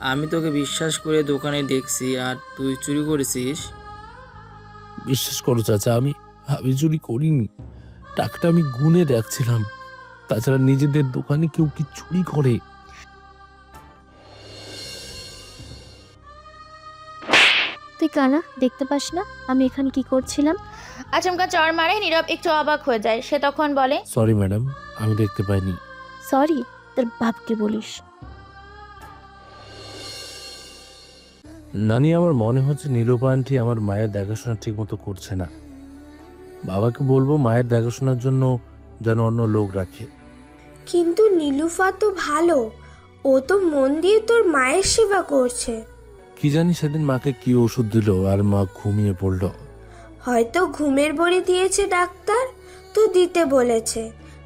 আমি তোকে বিশ্বাস করে দোকানে দেখছি আর তুই চুরি করেছিস। বিশ্বাস করো চাচা, আমি আমি চুরি করিনি। টাকাটা আমি গুনে রাখছিলাম। তাছাড়া নিজেদের দোকানে কেউ কি চুরি করে? তুই কানা দেখতে পাস না আমি এখানে কি করছিলাম? আচমকা চড় মারে নীরব একটু অবাক হয়ে যায়। সে তখন বলে, সরি ম্যাডাম, আমি দেখতে পাইনি। সরি তোর বাপকে বলিস। নানি, আমার মনে হচ্ছে নীরূপা আন্টি আমার মায়ের দেখাশোনা ঠিক মতো করছে না। বাবাকে বলবো মায়ের দেখাশোনার জন্য যেন অন্য লোক রাখে। কিন্তু নীলুফা তো ভালো, ও তো মন দিয়ে তোর মায়ের সেবা করছে। কি জানি সেদিন মাকে কি ওষুধ দিল আর মা ঘুমিয়ে পড়ল। হয়তো ঘুমের বড়ি দিয়েছে ডাক্তার, তো দিতে বলেছে।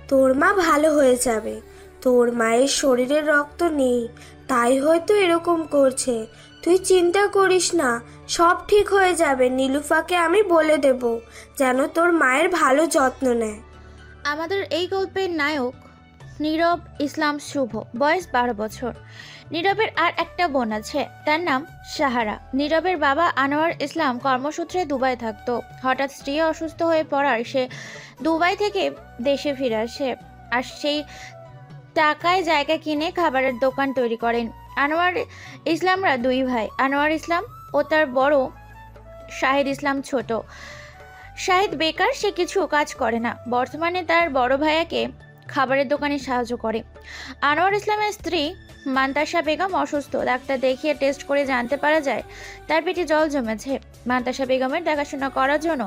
তোর মা ভালো হয়ে যাবে। তোর মায়ের শরীরে রক্ত নেই, তাই হয়তো এরকম করছে। তুই চিন্তা করিস না, সব ঠিক হয়ে যাবে। নীলুফাকে আমি বলে দেব যেন তোর মায়ের ভালো যত্ন নেয়। আমাদের এই গল্পের নায়ক নীরব ইসলাম শুভ, বয়স 12 বছর। নীরবের আর একটা বোন আছে, তার নাম সাহারা। নীরবের বাবা আনোয়ার ইসলাম কর্মসূত্রে দুবাই থাকতো। হঠাৎ স্ত্রী অসুস্থ হয়ে পড়ার সে দুবাই থেকে দেশে ফিরে আসে আর সেই টাকায় জায়গা কিনে খাবারের দোকান তৈরি করেন। আনোয়ার ইসলামরা দুই ভাই, আনোয়ার ইসলাম ও তার বড় শাহিদ ইসলাম ছোট। শাহিদ বেকার, সে কিছু কাজ করে না। বর্তমানে তার বড় ভাইয়াকে খাবারের দোকানে সাহায্য করে। আনোয়ার ইসলামের স্ত্রী মান্তাসা বেগম অসুস্থ। ডাক্তার দেখিয়ে টেস্ট করে জানতে পারা যায় তার পেটে জল জমেছে। মান্তাসা বেগমের দেখাশোনা করার জন্য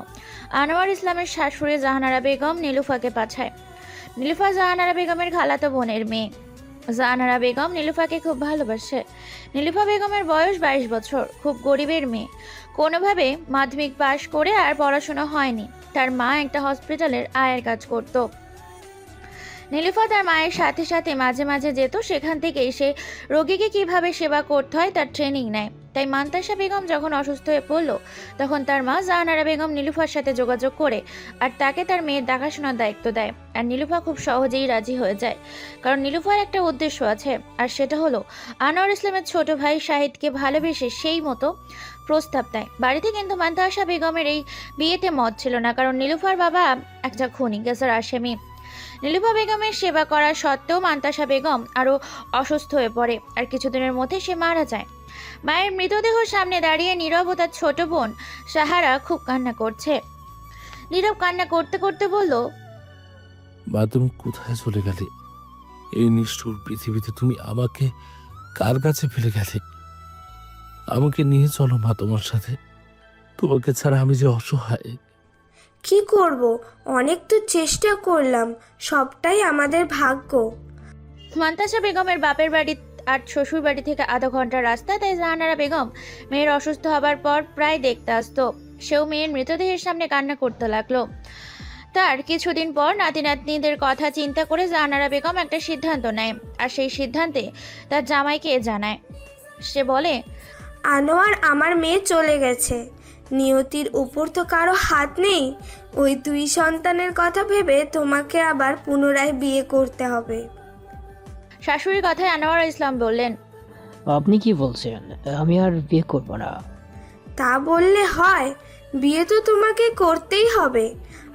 আনোয়ার ইসলামের শাশুড়ি জাহানারা বেগম নীলুফাকে পাঠায়। নীলুফা জাহানারা বেগমের খালাতো বোনের মেয়ে। জাহানারা বেগম নীলুফাকে খুব ভালোবাসে। নীলুফা বেগমের বয়স 22 বছর, খুব গরিবের মেয়ে। কোনোভাবে মাধ্যমিক পাশ করে আর পড়াশোনা হয়নি। তার মা একটা হসপিটালের আয়ের কাজ করত। নীলুফা তার মায়ের সাথে সাথে মাঝে মাঝে যেত। সেখান থেকেই সে রোগীকে কিভাবে সেবা করতে হয় তার ট্রেনিং নেয়। তাই মান্তাসা বেগম যখন অসুস্থ হয়ে পড়ল, তখন তার মা জাহানারা বেগম নীলুফার সাথে যোগাযোগ করে আর তাকে তার মেয়ের দেখাশোনার দায়িত্ব দেয়। আর নীলুফা খুব সহজেই রাজি হয়ে যায়, কারণ নীলুফার একটা উদ্দেশ্য আছে, আর সেটা হলো আনোয়ার ইসলামের ছোট ভাই শাহিদকে ভালোবেসে সেই মতো প্রস্তাব দেয় বাড়িতে। কিন্তু মান্তাসা বেগমের এই বিয়েতে মত ছিল না, কারণ নীলুফার বাবা একটা খুনি কেসের আসামি। নীলুফা বেগমের সেবা করা সত্ত্বেও মান্তাসা বেগম আরও অসুস্থ হয়ে পড়ে আর কিছুদিনের মধ্যে সে মারা যায়। মায়ের মৃতদেহ সামনে দাঁড়িয়ে নীরব ও তার ছোট বোন সাহারা খুব কান্না করছে। নীরব কান্না করতে করতে বলল, মা, তুমি কোথায় চলে গেলে? এই নিষ্ঠুর পৃথিবীতে তুমি আমাকে কার কাছে ফেলে গেলে? আমাকে নিয়ে চলো মা তোমার সাথে। তোমাকে ছাড়া আমি যে অসহায়। কি করব, অনেক তো চেষ্টা করলাম, সবটাই আমাদের ভাগ্য। মান্তাসা বেগমের বাপের বাড়ি আর শ্বশুর বাড়ি থেকে আধা ঘন্টার রাস্তা, তাই জাহানারা বেগম মেয়ের অসুস্থ হবার পর প্রায় দেখতে আসতো। সেও মেয়ের মৃতদেহের সামনে কান্না করতে লাগলো। তার কিছুদিন পর নাতি নাতনিদের কথা চিন্তা করে জাহানারা বেগম একটা সিদ্ধান্ত নেয়, আর সেই সিদ্ধান্তে তার জামাইকে জানায়। সে বলে, আনোয়ার, আমার মেয়ে চলে গেছে, নিয়তির উপর তো কারো হাত নেই। ওই 2 সন্তানের কথা ভেবে তোমাকে আবার পুনরায় বিয়ে করতে হবে। শাশুড়ির কথায় আনোয়ার ইসলাম বললেন, আপনি কি বলছেন? আমি আর বিয়ে করব না। তা বললে হয়? বিয়ে তো তোমাকে করতেই হবে।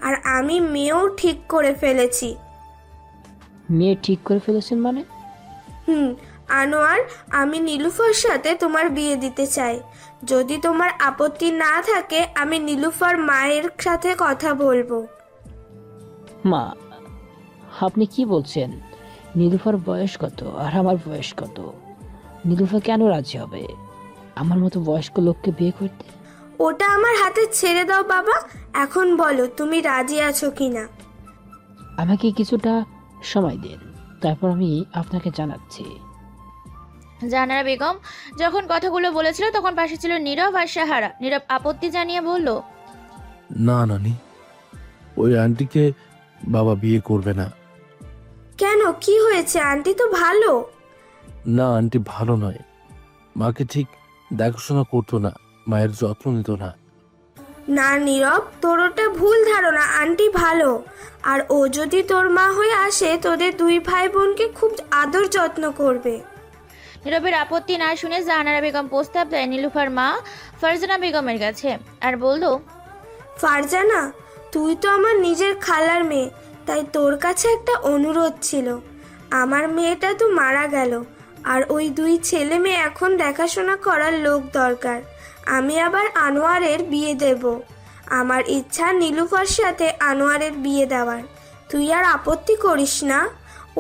আর আমি মেয়েও ঠিক করে ফেলেছি। মেয়ে ঠিক করে ফেলেছেন মানে? আনোয়ার, আমি নীলুফার সাথে তোমার বিয়ে দিতে চাই। যদি তোমার আপত্তি না থাকে, আমি নীলুফার মায়ের সাথে কথা বলবো। মা, আপনি কি বলছেন? নীলুফার বয়স কত আর আমার বয়স কত? নীলুফা কেন রাজি হবে আমার মতো বয়স্ক লোককে বিয়ে করতে? ওটা আমার হাতে ছেড়ে দাও বাবা। এখন বলো তুমি রাজি আছো কিনা। আমাকে কিছুটা সময় দিন, তারপর আমি আপনাকে জানাচ্ছি। জাহানারা বেগম যখন কথাগুলো বলেছিল তখন পাশে ছিল নীরব আর সাহারা। নীরব আপত্তি জানিয়ে বলল, না নানি, ওই আন্টিকে বাবা বিয়ে করবে না। কেন, কি হয়েছে? আন্টি তো ভালো। না, আন্টি ভালো নয়। মাকে ঠিক দেখাশোনা করতো না, মায়ের যত্ন নিত না। না নীরব, তোর ওটা ভুল ধারণা। আন্টি ভালো। আর ও যদি তোর মা হয়ে আসে, তোদের 2 ভাই বোনকে খুব আদর যত্ন করবে। নীরবের আপত্তি না শুনে জাহানারা বেগম প্রস্তাব দেয় নীলুফার মা ফারজানা বেগমের কাছে আর বলল, ফারজানা, তুই তো আমার নিজের খালার মেয়ে, তাই তোর কাছে একটা অনুরোধ ছিল। আমার মেয়েটা তো মারা গেল, আর ওই দুই ছেলে মেয়ে এখন দেখাশোনা করার লোক দরকার। আমি আবার আনোয়ারের বিয়ে দেব। আমার ইচ্ছা নীলুফার সাথে আনোয়ারের বিয়ে দেওয়ার। তুই আর আপত্তি করিস না?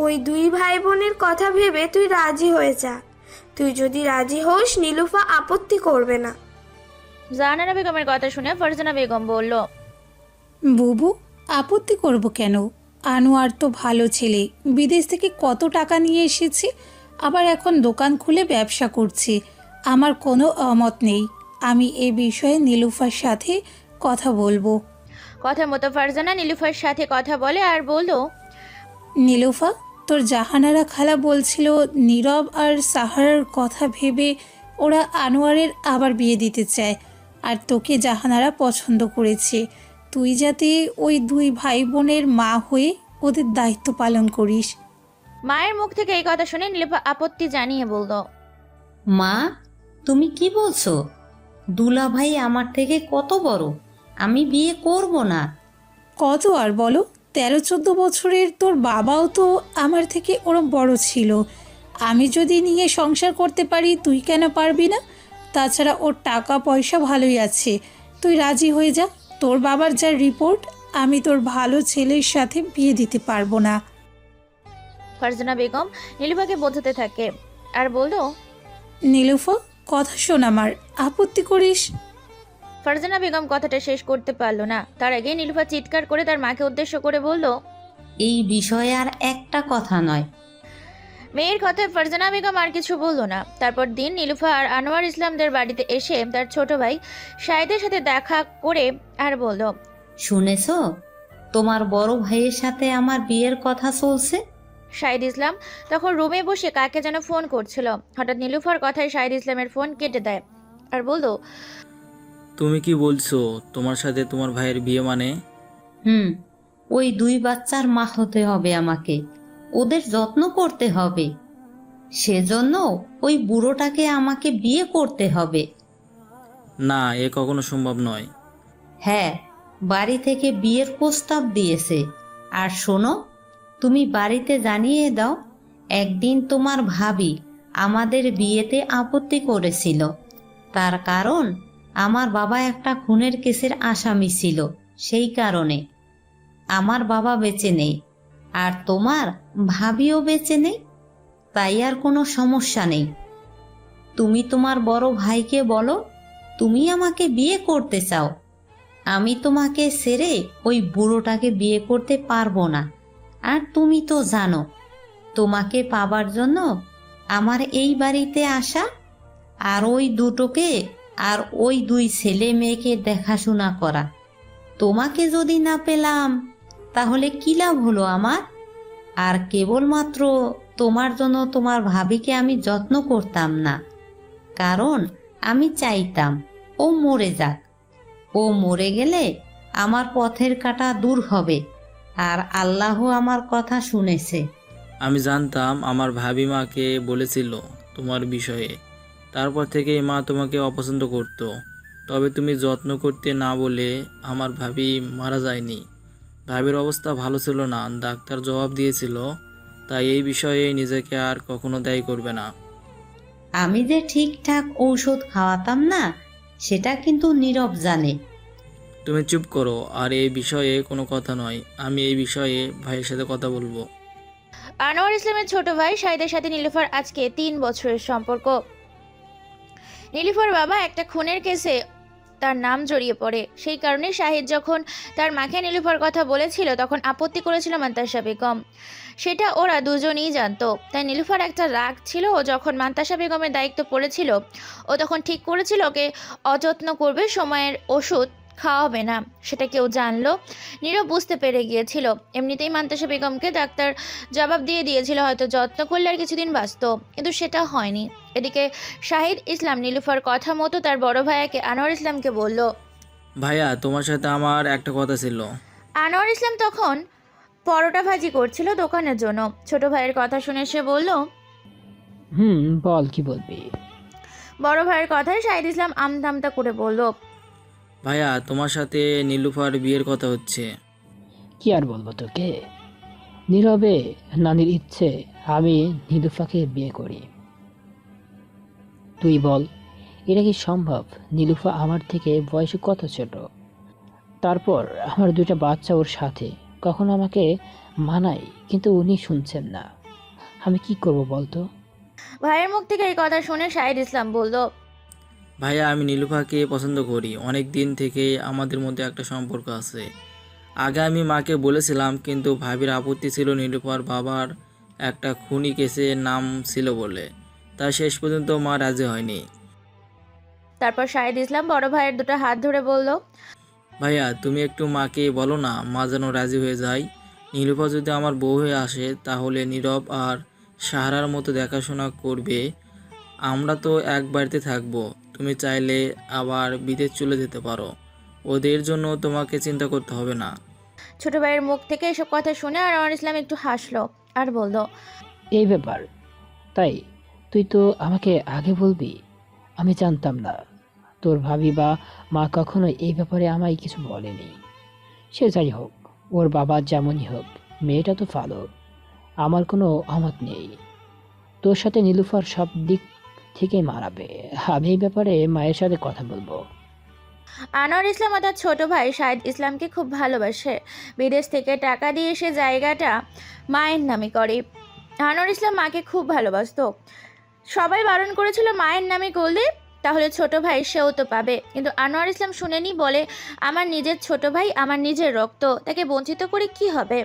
ওই দুই ভাই বোনের কথা ভেবে তুই রাজি হয়ে যা। তুই যদি রাজি হোস, নীলুফা আপত্তি করবে না। জাহানারা বেগমের কথা শুনে ফারজানা বেগম বলল, বুবু, আপত্তি করব কেন? আনোয়ার তো ভালো ছেলে, বিদেশ থেকে কত টাকা নিয়ে এসেছে, আবার এখন দোকান খুলে ব্যবসা করছে। আমার কোনো অমত নেই। আমি এ বিষয়ে নীলুফার সাথে কথা বলবো। কথা মতো ফারজানা নীলুফার সাথে কথা বলে আর বলল, নীলুফা, তোর জাহানারা খালা বলছিল নীরব আর সাহারার কথা ভেবে ওরা আনোয়ারের আবার বিয়ে দিতে চায়, আর তোকে জাহানারা পছন্দ করেছে। তুই যাতে ওই দুই ভাই বোনের মা হয়ে ওদের দায়িত্ব পালন করিস। মায়ের মুখ থেকে এই কথা শুনে নীলুফা আপত্তি জানিয়ে বলল, মা, তুমি কি বলছো? দুলাভাই আমার থেকে কত বড়, আমি বিয়ে করব না। কত আর বলো, 13-14 বছরের তোর বাবাও তো আমার থেকে ওরম বড় ছিল। আমি যদি নিয়ে সংসার করতে পারি, তুই কেন পারবি না? তাছাড়া ওর টাকা পয়সা ভালোই আছে। তুই রাজি হয়ে যা। তোর বাবার যা রিপোর্ট, আমি তোর ভালো ছেলের সাথে বিয়ে দিতে পারবো না। ফারজানা বেগম নীলুফাকে বোঝাতে থাকে আর বলল, নীলুফা, কথা শোন আমার, আপত্তি করিস? ফারজানা বেগম কথাটা শেষ করতে পারলো না। তার আগে নীলুফা চিৎকার করে তার মাকে উদ্দেশ্য করে বলল, এই বিষয়ে আর একটা কথা নয়। মেয়ের কথায় ফারজানা বেগম আর কিছু বলল না। তারপর দিন নীলুফা আর আনোয়ার ইসলামদের বাড়িতে এসে তার ছোট ভাই শাহিদের সাথে দেখা করে আর বলল, শুনেছো, তোমার বড় ভাইয়ের সাথে আমার বিয়ের কথা চলছে। শাহিদ ইসলাম তখন রুমে বসে কাকে যেন ফোন করছিল। হঠাৎ নীলুফার কথায় শাহিদ ইসলামের ফোন কেটে দেয় আর বলল, তুমি কি বলছো তোমার সাথে তোমার ভাইয়ের বিয়ে মানে? ওই দুই বাচ্চার মা হতে হবে আমাকে, ওদের যত্ন করতে হবে। সেজন্য ওই বুড়োটাকে আমাকে বিয়ে করতে হবে। না, এ কখনো সম্ভব নয়। হ্যাঁ, বাড়ি থেকে বিয়ের প্রস্তাব দিয়েছে। আর শোনো, তুমি বাড়িতে জানিয়ে দাও, একদিন তোমার ভাবি আমাদের বিয়েতে আপত্তি করেছিল। তার কারণ আমার বাবা একটা খুনের কেসের আসামি ছিল, সেই কারণে। আমার বাবা বেঁচে নেই, আর তোমার ভাবিও বেঁচে নেই, তাই আর কোনো সমস্যা নেই। তুমি তোমার বড় ভাইকে বলো তুমি আমাকে বিয়ে করতে চাও। আমি তোমাকে ছেড়ে ওই বুড়োটাকে বিয়ে করতে পারবো না। আর তুমি তো জানো, তোমাকে পাবার জন্য আমার এই বাড়িতে আসা, আর ওই দুটোকে আর ওই দুই ছেলে মেয়েকে দেখাশোনা করা। তোমাকে যদি না পেলাম, তাহলে কি লাভ হলো আমার? আর কেবলমাত্র তোমার জন্য তোমার ভাবিকে আমি যত্ন করতাম না, কারণ আমি চাইতাম ও মরে যাক। ও মরে গেলে আমার পথের কাঁটা দূর হবে, আর আল্লাহ আমার কথা শুনেছে। আমি জানতাম, আমার ভাবি মাকে বলেছিল তোমার বিষয়ে। তারপর থেকেই মা তোমাকে অপছন্দ করত। তবে তুমি যত্ন করতে না বলে আমার ভাবি মারা যায়নি। ভাবির অবস্থা ভালো ছিল না, ডাক্তার জবাব দিয়েছিল। তাই এই বিষয়ে নিজেকে আর কখনো দায়ী করবে না। আমি যে ঠিকঠাক ঔষধ খাওয়াতাম না, সেটা কিন্তু নীরব জানে। তুমি চুপ করো, আর এই বিষয়ে কোনো কথা নয়। আমি এই বিষয়ে ভাইয়ের সাথে কথা বলবো। আনোয়ার ইসলামের ছোট ভাই শাহিদের সাথে নীলুফার আজকে 3 বছরের সম্পর্ক। নীলুফার বাবা একটা খুনের কেসে তার নাম জড়িয়ে পড়ে। সেই কারণে শাহিদ যখন তার মাকে নীলুফার কথা বলেছিল, তখন আপত্তি করেছিল মান্তাসা বেগম। সেটা ওরা দুজনেই জানতো। তাই নীলুফার একটা রাগ ছিল। ও যখন মান্তাসা বেগমের দায়িত্ব পড়েছিল, ও তখন ঠিক করেছিল ওকে অযত্ন করবে, সময়ের ওষুধ খাওয়াবে না। সেটা কেউ জানলো, নীরব বুঝতে পেরে গিয়েছিল। এমনিতেই মান্তাসা বেগমকে ডাক্তার জবাব দিয়ে দিয়েছিল হয়তো যত্ন করলে আর কিছুদিন বাঁচত, কিন্তু সেটা হয়নি। এদিকে শাহিদ ইসলাম নীলুফার কথা মতো তার বড় ভাইয়াকে আনোয়ার ইসলামকে বলল, ভাইয়া, তোমার সাথে আমার একটা কথা ছিল। আনোয়ার ইসলাম তখন পরোটা ভাজি করছিল দোকানের জন্য। ছোট ভাইয়ের কথা শুনে সে বলল, বল কি বলবি? বড় ভাইয়ের কথায় শাহিদ ইসলাম আমতামতা করে বলল, ভাইয়া, তোমার সাথে নীলুফার বিয়ের কথা হচ্ছে। কি আর বলবো তোকে, নীরবে নানির ইচ্ছে আমি নীলুফাকে বিয়ে করি। তুই বল, এটা কি সম্ভব? নীলুফা আমার থেকে বয়সে কত ছোট, তারপর আমার দুইটা বাচ্চা ওর সাথে। কখনো আমাকে মানাই, কিন্তু উনি শুনছেন না। আমি কি করব বলতো? ভাইয়ের মুখ থেকে এই কথা শুনে শাহিদ ইসলাম বলল, ভাইয়া, আমি নীলুফাকে পছন্দ করি। অনেক দিন থেকে আমাদের মধ্যে একটা সম্পর্ক আছে। আগে আমি মাকে বলেছিলাম, কিন্তু ভাবির আপত্তি ছিল নীলুফার বাবার একটা খুনি কেসে নাম ছিল বলে। তাই শেষ পর্যন্ত মা রাজি হয়নি। তারপর শাহিদ ইসলাম বড় ভাইয়ের দুটো হাত ধরে বলল, ভাইয়া, তুমি একটু মাকে বলো না, মা যেন রাজি হয়ে যায়। নীলুফা যদি আমার বউ হয়ে আসে, তাহলে নীরব আর সাহারার মতো দেখাশোনা করবে। আমরা তো এক বাড়িতে থাকবো। তুমি চাইলে আবার বিদেশ চলে যেতে পারো। ওদের জন্য তোমাকে চিন্তা করতে হবে না। ছোট ভাইয়ের মুখ থেকে এসব কথা শুনে আনোয়ার ইসলাম একটু হাসলো আর বলল, এই ব্যাপার, তাই তুই তো আমাকে আগে বলবি। আমি জানতাম না। তোর ভাবি বা মা কখনো এই ব্যাপারে আমায় কিছু বলেনি। সে যাই হোক, ওর বাবা যেমনই হোক, মেয়েটা তো ভালো, আমার কোনো অমত নেই। তোর সাথে নীলুফার সব দিক থেকে মানাবে। আমি এই ব্যাপারে মায়ের সাথে কথা বলবো। আনোয়ার ইসলাম অর্থাৎ ছোট ভাই শাহিদ ইসলামকে খুব ভালোবাসে। বিদেশ থেকে টাকা দিয়ে সে জায়গাটা মায়ের নামে করে। আনোয়ার ইসলাম মাকে খুব ভালোবাসতো। সবাই বারণ করেছিল মায়ের নামে করলে তাহলে ছোট ভাই সেও তো পাবে, কিন্তু আনোয়ার ইসলাম শুনেনি, বলে আমার নিজের ছোট ভাই, আমার নিজের রক্ত, তাকে বঞ্চিত করে কি হবে?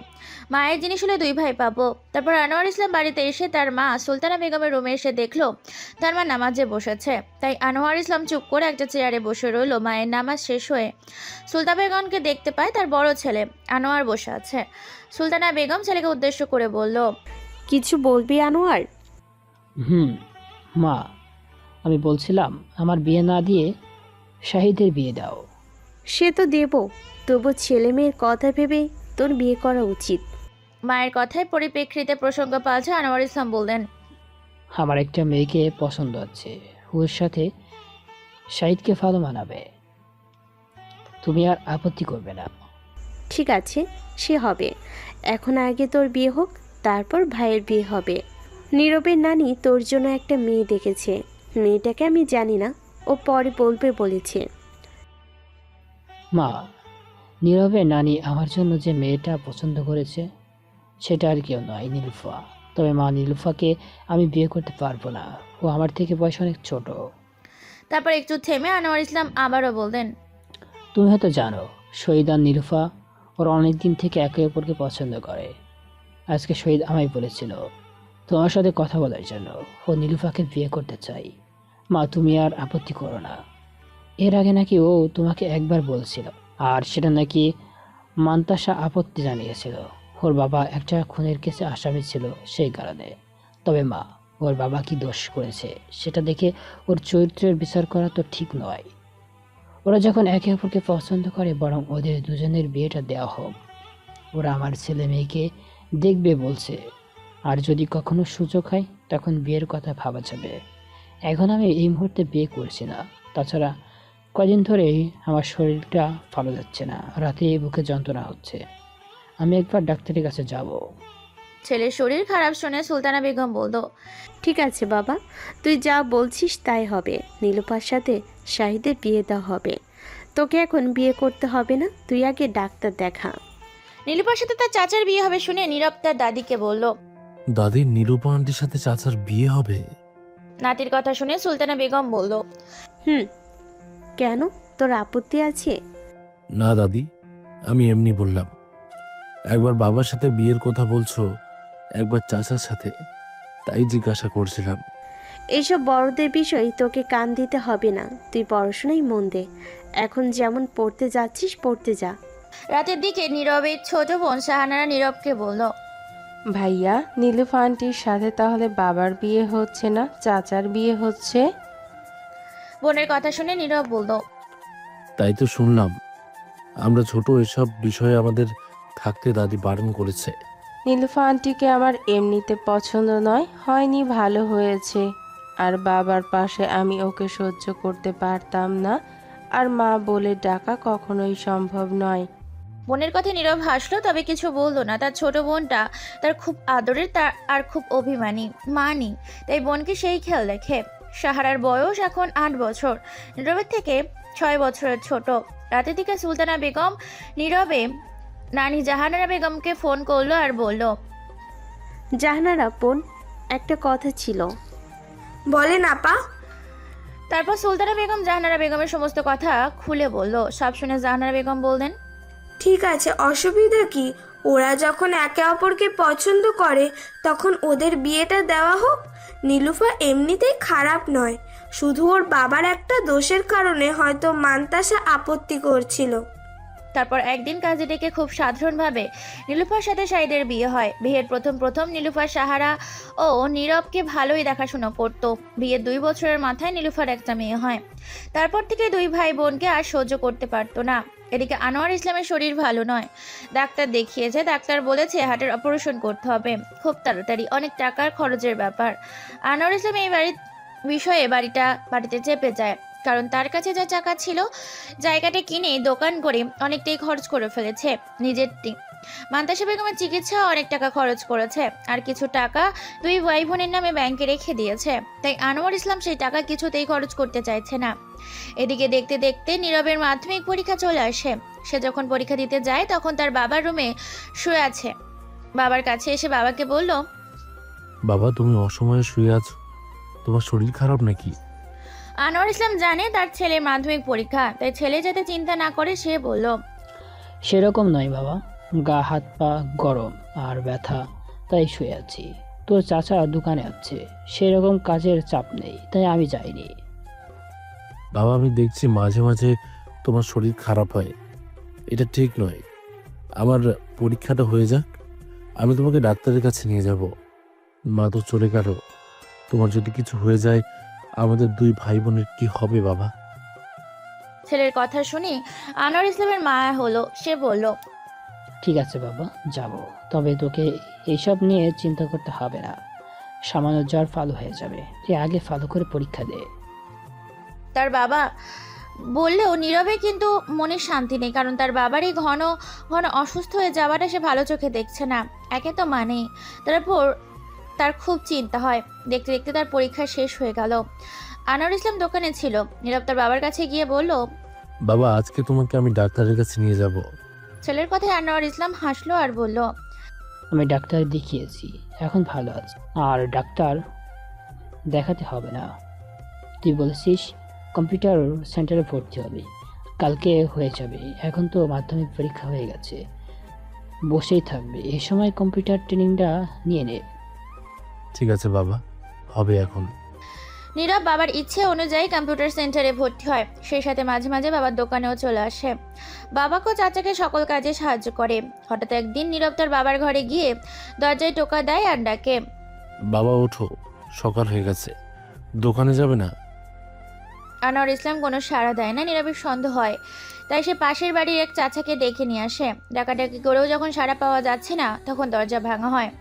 মায়ের জিনিস হলে দুই ভাই পাবো। তারপর আনোয়ার ইসলাম বাড়িতে এসে তার মা সুলতানা বেগমের রুমে এসে দেখলো তার মা নামাজে বসেছে। তাই আনোয়ার ইসলাম চুপ করে একটা চেয়ারে বসে রইল। মায়ের নামাজ শেষ হয়ে সুলতানা বেগমকে দেখতে পায় তার বড় ছেলে আনোয়ার বসে আছে। সুলতানা বেগম ছেলেকে উদ্দেশ্য করে বলল, কিছু বলবি আনোয়ার? মা, আমি বলছিলাম আমার বিয়ে না দিয়ে শাহিদের বিয়ে দাও। সে তো দেব, তবু ছেলে মেয়ের কথা ভেবে তোর বিয়ে করা উচিত। মায়ের কথায় পরিপ্রেক্ষিতে প্রসঙ্গ পাল্টে আনোয়ার ইসলাম বললেন, আমার একটা মেয়েকে পছন্দ আছে, ওর সাথে শাহিদকে ভালো মানাবে। তুমি আর আপত্তি করবে না? ঠিক আছে, সে হবে। এখন আগে তোর বিয়ে হোক, তারপর ভাইয়ের বিয়ে হবে। নীরবের নানি তোর জন্য একটা মেয়ে দেখেছে। মেয়েটাকে আমি জানি না, ও পরে বলবে বলেছে। মা, নীরবের নানি আমার জন্য যে মেয়েটা পছন্দ করেছে সেটা আর কেউ নয়, নীলুফা। তবে মা, নীলুফাকে আমি বিয়ে করতে পারবো না, ও আমার থেকে বয়স অনেক ছোট। তারপর একটু থেমে আনোয়ার ইসলাম আবারও বললেন, তুমি হয়তো জানো, শহীদ আর নীলুফা ওরা অনেক দিন থেকে একে অপরকে পছন্দ করে। আজকে শহীদ আমায় বলেছিল তোমার সাথে কথা বলার জন্য ও নীলুফাকে বিয়ে করতে চাই। মা, তুমি আর আপত্তি করো না। এর আগে নাকি ও তোমাকে একবার বলছিল, আর সেটা নাকি মান্তাসা আপত্তি জানিয়েছিল। ওর বাবা একটা খুনের কেসে আসামি ছিল সেই কারণে। তবে মা, ওর বাবা কি দোষ করেছে সেটা দেখে ওর চরিত্রের বিচার করা তো ঠিক নয়। ওরা যখন একে অপরকে পছন্দ করে, বরং ওদের দুজনের বিয়েটা দেওয়া হোক। ওরা আমার ছেলে মেয়েকে দেখবে বলছে, আর যদি কখনো সুযোগ হয় তখন বিয়ের কথা ভাবা যাবে। এখন আমি এই মুহূর্তে বিয়ে করছি না। তাছাড়া কদিন ধরেই আমার শরীরটা ভালো যাচ্ছে না, রাতে বুকে যন্ত্রণা হচ্ছে। আমি একবার ডাক্তারের কাছে যাব। ছেলের শরীর খারাপ শুনে সুলতানা বেগম বলল, ঠিক আছে বাবা, তুই যা বলছিস তাই হবে। নীলুফার সাথে শাহিদের বিয়ে দেওয়া হবে। তোকে এখন বিয়ে করতে হবে না, তুই আগে ডাক্তার দেখা। নীলুফার সাথে তার চাচার বিয়ে হবে শুনে নীরব তার দাদিকে বলল। দাদির নীরূপা আন্টির সাথে চাচার বিয়ে হবে? নাতির কথা শুনে সুলতানা বেগম বলল, কেন, তোর আপত্তি আছে? না দাদি, আমি এমনি বললাম। একবার বাবার সাথে বিয়ের কথা বলছো, একবার চাচার সাথে, তাই জিজ্ঞাসা করছিলাম। এইসব বড়দের বিষয় তোকে কান দিতে হবে না, তুই পড়াশোনায় মন দে। এখন যেমন পড়তে যাচ্ছিস পড়তে যা। রাতের দিকে নীরবের ছোট বোন শাহানারা নীরবকে বলল, ভাইয়া, নীলুফা আন্টির সাথে তাহলে বাবার বিয়ে হচ্ছে না, চাচার বিয়ে হচ্ছে? বোনের কথা শুনে নীরব বলল, তাই তো শুনলাম। আমরা ছোট, এসব বিষয়ে আমাদের থাকতে দাদি বারণ করেছে। নীলুফা আন্টিকে আমার এমনিতে পছন্দ নয়, হয়নি ভালো হয়েছে। আর বাবার পাশে আমি ওকে সহ্য করতে পারতাম না, আর মা বলে ডাকা কখনোই সম্ভব নয়। বোনের কথা নীরব হাসলো, তবে কিছু বললো না। তার ছোট বোনটা তার খুব আদরের, তার আর খুব অভিমানী। মানি তাই বোনকে সেই খেয়াল রেখে। সাহারার বয়স এখন 8 বছর, নীরবের থেকে 6 বছরের ছোট। রাতের দিকে সুলতানা বেগম নীরবে নানি জাহানারা বেগমকে ফোন করলো আর বলল, জাহানারা বোন, একটা কথা ছিল। বলেন আপা। তারপর সুলতানা বেগম জাহানারা বেগমের সমস্ত কথা খুলে বলল। সব শুনে জাহানারা বেগম বললেন, ঠিক আছে, অসুবিধা কি? ওরা যখন একে অপরকে পছন্দ করে তখন ওদের বিয়েটা দেওয়া হোক। নীলুফা এমনিতেই খারাপ নয়, শুধু ওর বাবার একটা দোষের কারণে হয়তো মান্তাসা আপত্তি করছিল। তারপর একদিন কাজে ডেকে খুব সাধারণভাবে নীলুফার সাথে সাইদের বিয়ে হয়। বিয়ের প্রথম নীলুফার সাহারা ও নীরবকে ভালোই দেখাশোনা করত। বিয়ের 2 বছরের মাথায় নীলুফার একটা মেয়ে হয়। তারপর থেকে 2 ভাই বোনকে আর সহ্য করতে পারতো না। এদিকে আনোয়ার ইসলামের শরীর ভালো নয়, ডাক্তার দেখিয়েছে। ডাক্তার বলেছে হার্টের অপারেশন করতে হবে খুব তাড়াতাড়ি, অনেক টাকার খরচের ব্যাপার। আনোয়ার ইসলাম এই বিষয়ে বাড়িতে চেপে যায়, কারণ তার কাছে যা টাকা ছিল জায়গাটা কিনে দোকান করে অনেকটাই খরচ করে ফেলেছে। নিজেরটি মান্তাসা বেগমের চিকিৎসা অনেক টাকা খরচ করেছে, আর কিছু টাকা 2 ভাই বোনের নামে ব্যাংকে রেখে দিয়েছে। তাই আনোয়ার ইসলাম সেই টাকা কিছুতেই খরচ করতে চাইছে না। এদিকে দেখতে দেখতে নীরবের মাধ্যমিক পরীক্ষা চলে আসে। সে যখন পরীক্ষা দিতে যায় তখন তার বাবার রুমে শুয়ে আছে। বাবার কাছে এসে বাবাকে বলল, বাবা, তুমি অসময়ে শুয়ে আছো, তোমার শরীর খারাপ নাকি? আনোয়ার ইসলাম জানে তার ছেলের মাধ্যমিক পরীক্ষা, তাই ছেলে যাতে চিন্তা না করে সে বলল, সেরকম নয় বাবা, গা হাত পা গরম আর ব্যথা, তাই শুয়ে আছি। তোর চাচা দোকানে আছে, সেরকম কাজের চাপ নেই, তাই আমি যাইনি। বাবা, আমি দেখছি মাঝে মাঝে তোমার শরীর খারাপ হয়, এটা ঠিক নয়। আমার পরীক্ষাটা হয়ে যাক, আমি তোমাকে ডাক্তারের কাছে নিয়ে যাব। মা তো চলে গেল, তোমার যদি কিছু হয়ে যায় আমাদের 2 ভাই বোনের কি হবে বাবা? ছেলের কথা শুনে আনোয়ার ইসলামের মায়া হলো। সে বলল, ঠিক আছে বাবা, যাব। তবে তোকে এইসব নিয়ে চিন্তা করতে হবে না, সামান্য জ্বর ভালো হয়ে যাবে। তুই আগে ভালো করে পরীক্ষা দে। তার বাবা বললেও নীরবে কিন্তু মনে শান্তি নেই, কারণ তার বাবার এই ঘন ঘন অসুস্থ হয়ে যাওয়াটা সে ভালো চোখে দেখছে না। একে তো মানেই, তারপর তার খুব চিন্তা হয়। দেখতে দেখতে তার পরীক্ষা শেষ হয়ে গেল। আনোয়ার ইসলাম দোকানে ছিল। নীরব তার বাবার কাছে গিয়ে বলল, বাবা, আজকে তোমাকে আমি ডাক্তারের কাছে নিয়ে যাব। ছেলের কথায় আনোয়ার ইসলাম হাসলো আর বলল, আমি ডাক্তার দেখিয়েছি, এখন ভালো আছে, আর ডাক্তার দেখাতে হবে না। তুই বলেছিস কম্পিউটার সেন্টারে ভর্তি হবে, কালকে হয়ে যাবে। এখন তো মাধ্যমিক পরীক্ষা হয়ে গেছে, বসেই থাকবে, এই সময় কম্পিউটার ট্রেনিংটা নিয়ে নে। ঠিক আছে বাবা, হবে এখন। নীরব বাবার ইচ্ছে অনুযায়ী কম্পিউটার সেন্টারে ভর্তি হয়। সেই সাথে মাঝে মাঝে বাবার দোকানেও চলে আসে। বাবাকেও চাচাকে সকল কাজে সাহায্য করে। হঠাৎ একদিন নীরব তার বাবার ঘরে গিয়ে দরজায় টোকা দেয় আর ডাকে, বাবা ওঠো, সকাল হয়ে গেছে, দোকানে যাবে না? আনোয়ার ইসলাম কোনো সাড়া দেয় না। নীরবের সন্দেহ হয়, তাই সে পাশের বাড়ির এক চাচাকে ডেকে নিয়ে আসে। ডাকাডাকি করেও যখন সাড়া পাওয়া যাচ্ছে না, তখন দরজা ভাঙা হয়।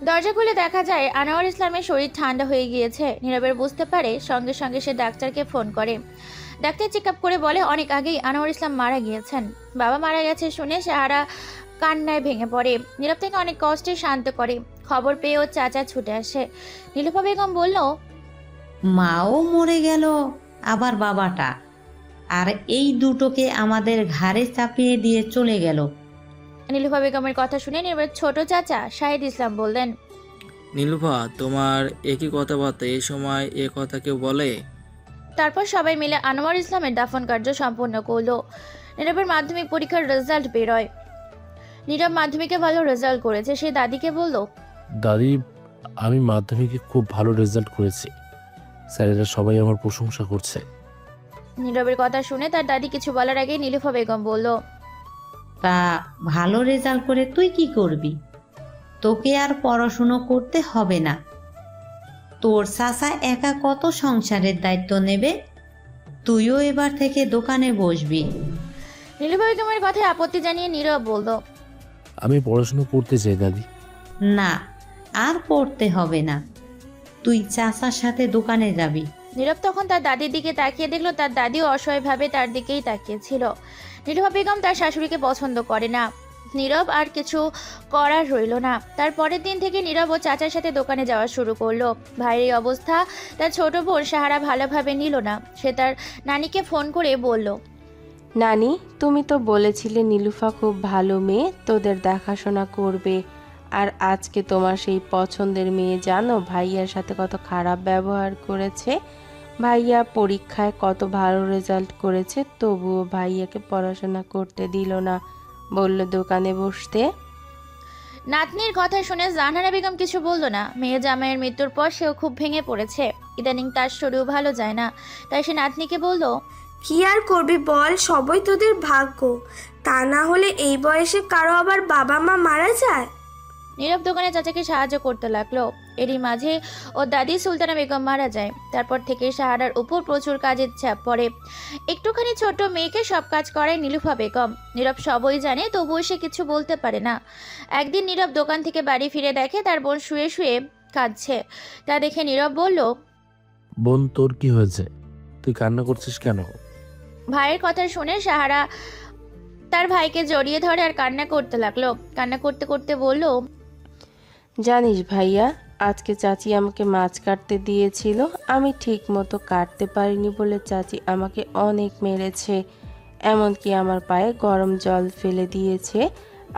দরজা খুলে দেখা যায় আনোয়ার ইসলামের শরীর ঠান্ডা হয়ে গিয়েছে। নীরবের বুঝতে পারে, সঙ্গে সঙ্গে সে ডাক্তারকে ফোন করে। ডাক্তার চেক আপ করে বলে অনেক আগেই আনোয়ার ইসলাম মারা গিয়েছেন। বাবা মারা গেছে শুনে সাহারা কান্নায় ভেঙে পড়ে। নীরব থেকে অনেক কষ্টে শান্ত করে। খবর পেয়ে ওর চাচা ছুটে আসে। নীলুফা বেগম বলল, মাও মরে গেল, আবার বাবাটা, আর এই দুটোকে আমাদের ঘাড়ে চাপিয়ে দিয়ে চলে গেল। নীলুফা বেগমের কথা শুনে নীরবের ছোট চাচা শাহিদ ইসলাম বললেন, নীলুফা, তোমার একই কথাবার্তা এই সময় এ কথা কেউ বলে? তারপর সবাই মিলে আনোয়ার ইসলামের দাফন কার্য সম্পন্ন করলো। নীরবের মাধ্যমিক পরীক্ষার রেজাল্ট বেরোয়। নীরব মাধ্যমিকে ভালো রেজাল্ট করেছে। সে দাদিকে বলল, দাদি, আমি মাধ্যমিকে খুব ভালো রেজাল্ট করেছি, স্যারেরা সবাই আমার প্রশংসা করছে। নীরবের কথা শুনে তার দাদি কিছু বলার আগে নীলুফা বেগম বলল, তা ভালো রেজাল্ট করে তুই কি করবি? তোকে আর পড়াশুনো করতে হবে না। তোর চাচা একা কত সংসারের দায়িত্ব নেবে, তুইও এবার থেকে দোকানে বসবি। নীলুফা বেগমের কথায় আপত্তি জানিয়ে নীরব বলল, আমি পড়াশোনা করতে চাই দাদি। না, আর পড়তে হবে না, তুই চাচার সাথে দোকানে যাবি। নীরব তখন তার দাদির দিকে তাকিয়ে দেখলো তার দাদিও অসহায়ভাবে তার দিকেই তাকিয়েছিল। নীলুফা বেগম তার শাশুড়িকে পছন্দ করে না। নীরব আর কিছু করার রইল না। তার পরের দিন থেকে নীরব ও চাচার সাথে দোকানে যাওয়া শুরু করলো। ভাইয়ের এই অবস্থা তার ছোট বোন সাহারা ভালোভাবে নিল না। সে তার নানিকে ফোন করে বলল, নানি, তুমি তো বলেছিলে নীলুফা খুব ভালো মেয়ে, তোদের দেখাশোনা করবে। আর আজকে তোমার সেই পছন্দের মেয়ে জানো ভাইয়ার সাথে কত খারাপ ব্যবহার করেছে। ভাইয়া পরীক্ষায় কত ভালো রেজাল্ট করেছে, তবুও ভাইয়াকে পড়াশোনা করতে দিল না, বলল দোকানে বসতে। নাতনির কথা শুনে জাহানারা বেগম কিছু বলল না। মেয়ে জামাইয়ের মৃত্যুর পর সেও খুব ভেঙে পড়েছে। ইদানিং তার শরীরও ভালো যায় না। তাই সে নাতনিকে বলল, কি আর করবি বল, সবই তোদের ভাগ্য। তা না হলে এই বয়সে কারো আবার বাবা মা মারা যায়। নীরব দোকানে চাচাকে সাহায্য করতে লাগলো। এরই মাঝে ওর দাদি সুলতানা বেগম মারা যায়। তারপর থেকে সাহারার উপর প্রচুর কাজের চাপ পড়ে। একটুখানি ছোট মেয়েকে সব কাজ করায় নীলুফা বেগম। নীরব সবই জানে, তবুও সে কিছু বলতে পারে না। একদিন নীরব দোকান থেকে বাড়ি ফিরে দেখে তার বোন শুয়ে শুয়ে কাঁদছে। তা দেখে নীরব বলল, বোন, তোর কি হয়েছে? তুই কান্না করছিস কেন? ভাইয়ের কথা শুনে সাহারা তার ভাইকে জড়িয়ে ধরে আর কান্না করতে লাগলো। কান্না করতে করতে বলল, জানিস ভাইয়া, আজকে চাচি আমাকে মাছ কাটতে দিয়েছিল, আমি ঠিক মতো কাটতে পারিনি বলে চাচি আমাকে অনেক মেরেছে। এমনকি আমার পায়ে গরম জল ফেলে দিয়েছে,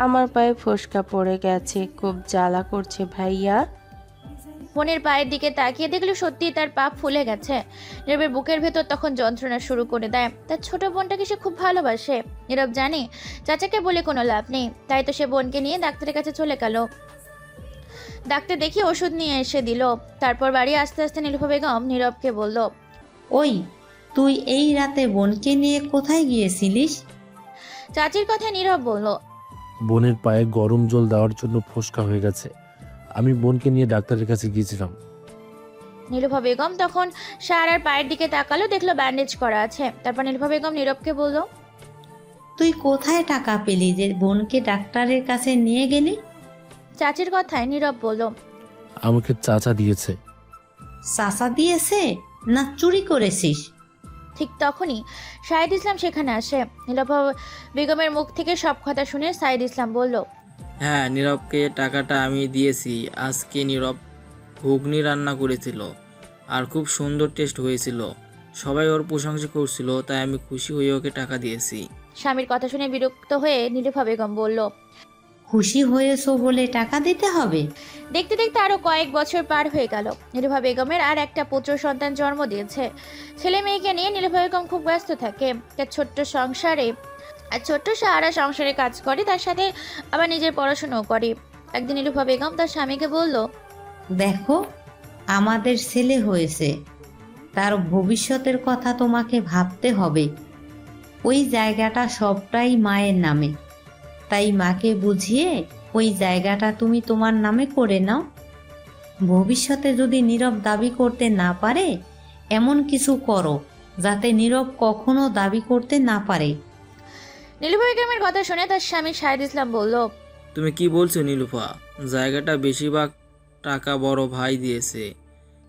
আমার পায়ে ফোসকা পড়ে গেছে, খুব জ্বালা করছে ভাইয়া। বোনের পায়ের দিকে তাকিয়ে দেখলো সত্যি তার পা ফুলে গেছে। নীরবের বুকের ভেতর তখন যন্ত্রণা শুরু করে দেয়। তার ছোট বোনটাকে সে খুব ভালোবাসে। নীরব জানে চাচাকে বলে কোনো লাভ নেই, তাই তো সে বোনকে নিয়ে ডাক্তারের কাছে চলে গেল। ডাক্তার দেখি ওষুধ নিয়ে এসে দিল। তারপর বাড়ি আস্তে আস্তে নীলুফা বেগম নীরবকে বলল, ওই, তুই এই রাতে বোনকে নিয়ে কোথায় গিয়েছিলিস? চাচির কথা নীরব বলল, বোনের পায়ে গরম জল দেওয়ার জন্য ফোসকা হয়ে গেছে, আমি বোনকে নিয়ে ডাক্তারের কাছে গিয়েছিলাম। নীলুফা বেগম তখন সারার পায়ের দিকে তাকালো, দেখলো ব্যান্ডেজ করা আছে। তারপর নীলুফা বেগম নীরবকে বলল, তুই কোথায় টাকা পেলি যে বোনকে ডাক্তারের কাছে নিয়ে গেলি? চাচির কথায় নীরব বলল, আমাকে চাচা দিয়েছে। চাচা দিয়েছে না চুরি করেছিস? ঠিক তখনই সাইদ ইসলাম সেখানে আসে। নীলুফা বেগমের মুখ থেকে সব কথা শুনে সাইদ ইসলাম বলল, হ্যাঁ, নীরবকে টাকাটা আমি দিয়েছি। আজকে নীরব ঘুগনি রান্না করেছিল আর খুব সুন্দর টেস্ট হয়েছিল। সবাই ওর প্রশংসা করছিল, তাই আমি খুশি হয়ে ওকে টাকা দিয়েছি। স্বামীর কথা শুনে বিরক্ত হয়ে নীলুফা বেগম বলল, খুশি হয়েছো বলে টাকা দিতে হবে? দেখতে দেখতে আরো কয়েক বছর পার হয়ে গেল। নীলুফা বেগমের আর একটা পুত্র সন্তান জন্ম দিয়েছে। ছেলে মেয়েকে নিয়ে নীলুফা বেগম খুব ব্যস্ত থাকে। তার ছোট্ট সংসারে আর ছোট্ট সাহারা সংসারে কাজ করে, তার সাথে আবার নিজের পড়াশোনাও করে। একদিন নীলুফা বেগম তার স্বামীকে বলল, দেখো, আমাদের ছেলে হয়েছে, তার ভবিষ্যতের কথা তোমাকে ভাবতে হবে। ওই জায়গাটা সবটাই মায়ের নামে, তাই মাকে বুঝিয়ে ওই জায়গাটা তুমি তোমার নামে করে নাও। ভবিষ্যতে যদি নীরব দাবি করতে না পারে, এমন কিছু করো যাতে নীরব কখনো দাবি করতে না পারে। নীলুফা বেগমের কথা শুনে তার স্বামী সাইদ ইসলাম বলল, তুমি কি বলছো নীলুফা? জায়গাটা বেশিরভাগ টাকা বড় ভাই দিয়েছে।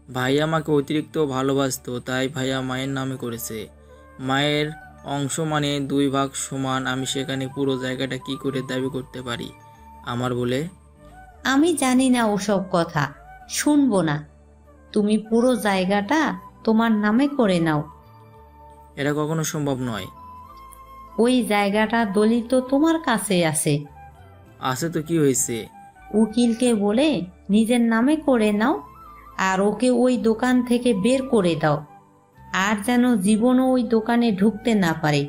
ভাই আমাকে অতিরিক্ত ভালোবাসতো, তাই ভাইয়া মায়ের নামে করেছে। মায়ের অংশ মানে 2 ভাগ সমান। আমি সেখানে পুরো জায়গাটা কি করে দাবি করতে পারি আমার বলে? আমি জানি না ওসব কথা, শুনবো না। তুমি পুরো জায়গাটা তোমার নামে করে নাও। এটা কখনো সম্ভব নয়। ওই জায়গাটা দলিত তোমার কাছে আছে। আছে তো কি হয়েছে? উকিলকে বলে নিজের নামে করে নাও, আর ওকে ওই দোকান থেকে বের করে দাও, আর যেন জীবনও ওই দোকানে ঢুকতে না পারে।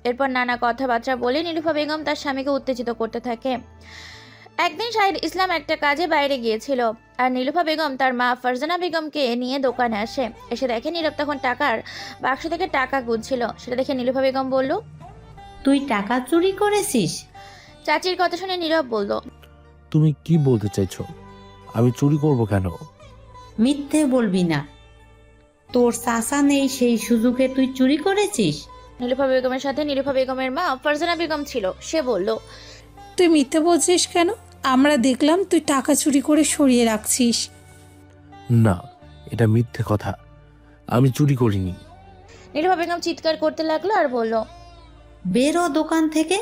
এরপর নানা কথাবার্তা বলে নীলুফা বেগম তার স্বামীকে উত্তেজিত করতে থাকে। একদিন সাইদ ইসলাম একটা কাজে বাইরে গিয়েছিল, আর নীলুফা বেগম তার মা ফারজানা বেগমকে নিয়ে দোকানে আসে। এসে দেখে নীরব তখন টাকার বাক্স থেকে টাকা গুনছিল। সেটা দেখে নীলুফা বেগম বলল, তুই টাকা চুরি করেছিস? চাচির কথা শুনে নীরব বলল, তুমি কি বলতে চাইছো? আমি চুরি করব কেন? মিথ্যে বলবি না। তোর চাচা নেই সেই সুযোগে তুই চুরি করেছিস? নীলুফা বেগমের সাথে নীলুফা বেগমের মা ফারজানা বেগম ছিল। সে বলল, তুই মিথ্যে বলছিস কেন? আমরা দেখলাম তুই টাকা চুরি করে সরিয়ে রাখছিস। না, এটা মিথ্যে কথা, আমি চুরি করিনি। নীরবা বেগম চিৎকার করতে লাগলো আর বলল, বেরো দোকান থেকে।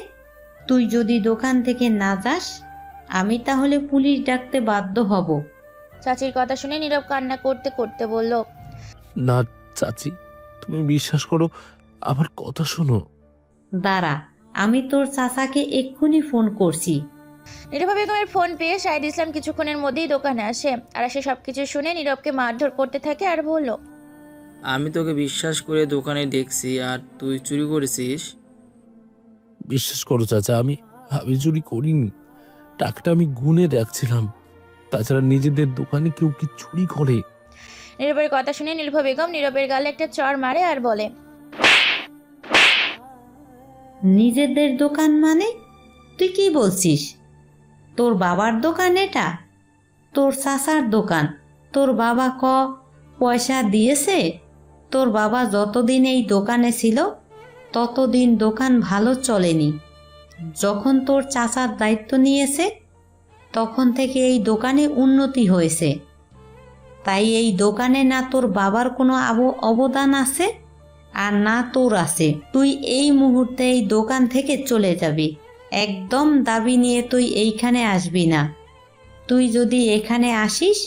তুই যদি দোকান থেকে না যাস, আমি তাহলে পুলিশ ডাকতে বাধ্য হব। চাচির কথা শুনে নীরব কান্না করতে করতে বলল, না চাচি, তুমি বিশ্বাস করো, আমার কথা শোনো। দাঁড়া, আমি তোর চাচাকে এক্ষুনি ফোন করছি। নীরবা বেগমের ফোন পেয়ে শাহিদ ইসলাম কিছুক্ষণের মধ্যেই দোকানে আসে আর সে সবকিছু শুনে নীরবকে মারধর করতে থাকে আর বলল, আমি তোকে বিশ্বাস করে দোকানে দেখছি আর তুই চুরি করেছিস? বিশ্বাস করো চাচা, আমি আমি চুরি করিনি। টাকাটা আমি গুনে রাখছিলাম। তাছাড়া নিজেদের দোকানে কেউ কি চুরি করে? নীরবের কথা শুনে নীরবা বেগম নীরবের গালে একটা চড় মারে আর বলে, নিজেদের দোকান মানে? তুই কি বলছিস? তোর বাবার দোকান এটা? তোর চাচার দোকান? তোর বাবা পয়সা দিয়েছে? তোর বাবা যতদিন এই দোকানে ছিল ততদিন দোকান ভালো চলেনি। যখন তোর চাচার দায়িত্ব নিয়েছে তখন থেকে এই দোকানে উন্নতি হয়েছে। তাই এই দোকানে না তোর বাবার কোনো অবদান আছে আর না তোর আছে। তুই এই মুহূর্তে এই দোকান থেকে চলে যাবি। একদম দাবি নিয়ে তুই এইখানে আসবি না। তুই যদি এখানে আসিস,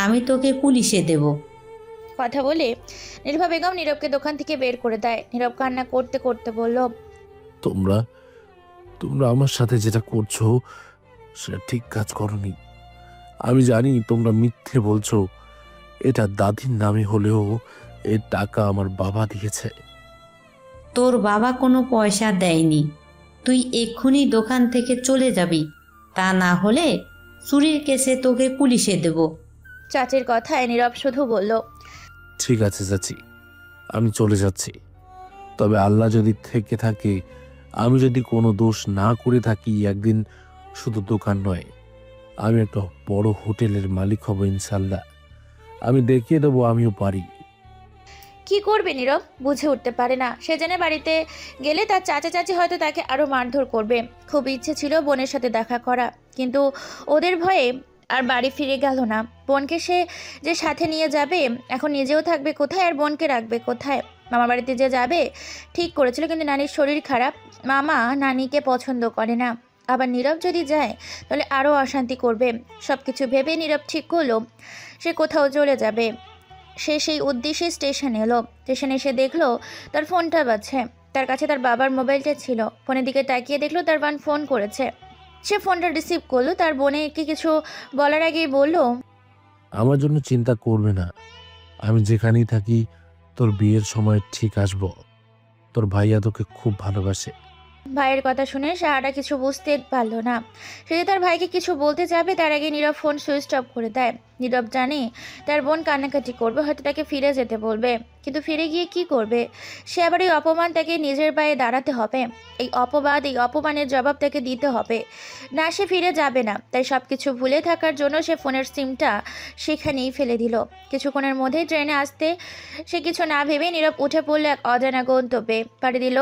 আমি তোকে পুলিশে দেব। কথা বলে নীরবা বেগম নীরবকে দোকান থেকে বের করে দেয়। নীরব কান্না করতে করতে বলল, তোমরা তোমরা আমার সাথে যেটা করছো সেটা ঠিক কাজ করনি। আমি জানি তোমরা মিথ্যে বলছো। এটা দাদির নামে হলেও এর টাকা আমার বাবা দিয়েছে। তোর বাবা কোনো পয়সা দেয়নি। তুই এক্ষুনি দোকান থেকে চলে যাবি, তা না হলে চুরির কেসে তোকে পুলিশে দেব। চাচির কথায় নীরব শুধু বলল, ঠিক আছে চাচি, আমি চলে যাচ্ছি। তবে আল্লাহ যদি থেকে থাকে, আমি যদি কোনো দোষ না করে থাকি, একদিন শুধু দোকান নয়, আমি একটা বড় হোটেলের মালিক হব ইনশাল্লাহ। আমি দেখিয়ে দেবো আমিও পারি। কি করবে নীরব বুঝে উঠতে পারে না। সে জেনে বাড়িতে গেলে তার চাচা চাচি হয়তো তাকে আরো মারধর করবে। খুব ইচ্ছে ছিল বোনের সাথে দেখা করা, কিন্তু ওদের ভয়ে আর বাড়ি ফিরে গেল না। বোনকে সে যে সাথে নিয়ে যাবে, এখন নিজেও থাকবে কোথায় আর বোনকে রাখবে কোথায়? মামা বাড়িতে যে যাবে ঠিক করেছিল, কিন্তু নানির শরীর খারাপ, মামা নানিকে পছন্দ করে না। আবার নীরব যদি যায় তাহলে আরও অশান্তি করবে। সব কিছু ভেবে নীরব ঠিক করলো সে কোথাও চলে যাবে। সে সেই উদ্দেশ্যে স্টেশনে এলো। স্টেশনে এসে দেখলো তার ফোনটা বাজছে। তার কাছে তার বাবার মোবাইলটা ছিল। ফোনের দিকে তাকিয়ে দেখলো তার বোন ফোন করেছে। সে ফোনটা রিসিভ করলো। তার বোনকে কিছু বলার আগেই বলল, আমার জন্য চিন্তা করবে না। আমি যেখানেই থাকি তোর বিয়ের সময় ঠিক আসবো। তোর ভাইয়া তোকে খুব ভালোবাসে। ভাইয়ের কথা শুনে সাহারা কিছু বুঝতে পারলো না। সে যে তার ভাইকে কিছু বলতে যাবে তার আগে নীরব ফোন সুইচ অফ করে দেয়। নীরব জানে তার বোন কান্নাকাটি করবে, হয়তো তাকে ফিরে যেতে বলবে, কিন্তু ফিরে গিয়ে কি করবে? সে আবার এই অপমান তাকে নিজের পায়ে দাঁড়াতে হবে। এই অপবাদ, এই অপমানের জবাব তাকে দিতে হবে। না, সে ফিরে যাবে না। তাই সব কিছু ভুলে থাকার জন্য সে ফোনের সিমটা সেখানেই ফেলে দিল। কিছুক্ষণের মধ্যেই ট্রেনে আসতে সে কিছু না ভেবে নীরব উঠে পড়লো এক অজানা গন্তব্যে। পাড়ি দিল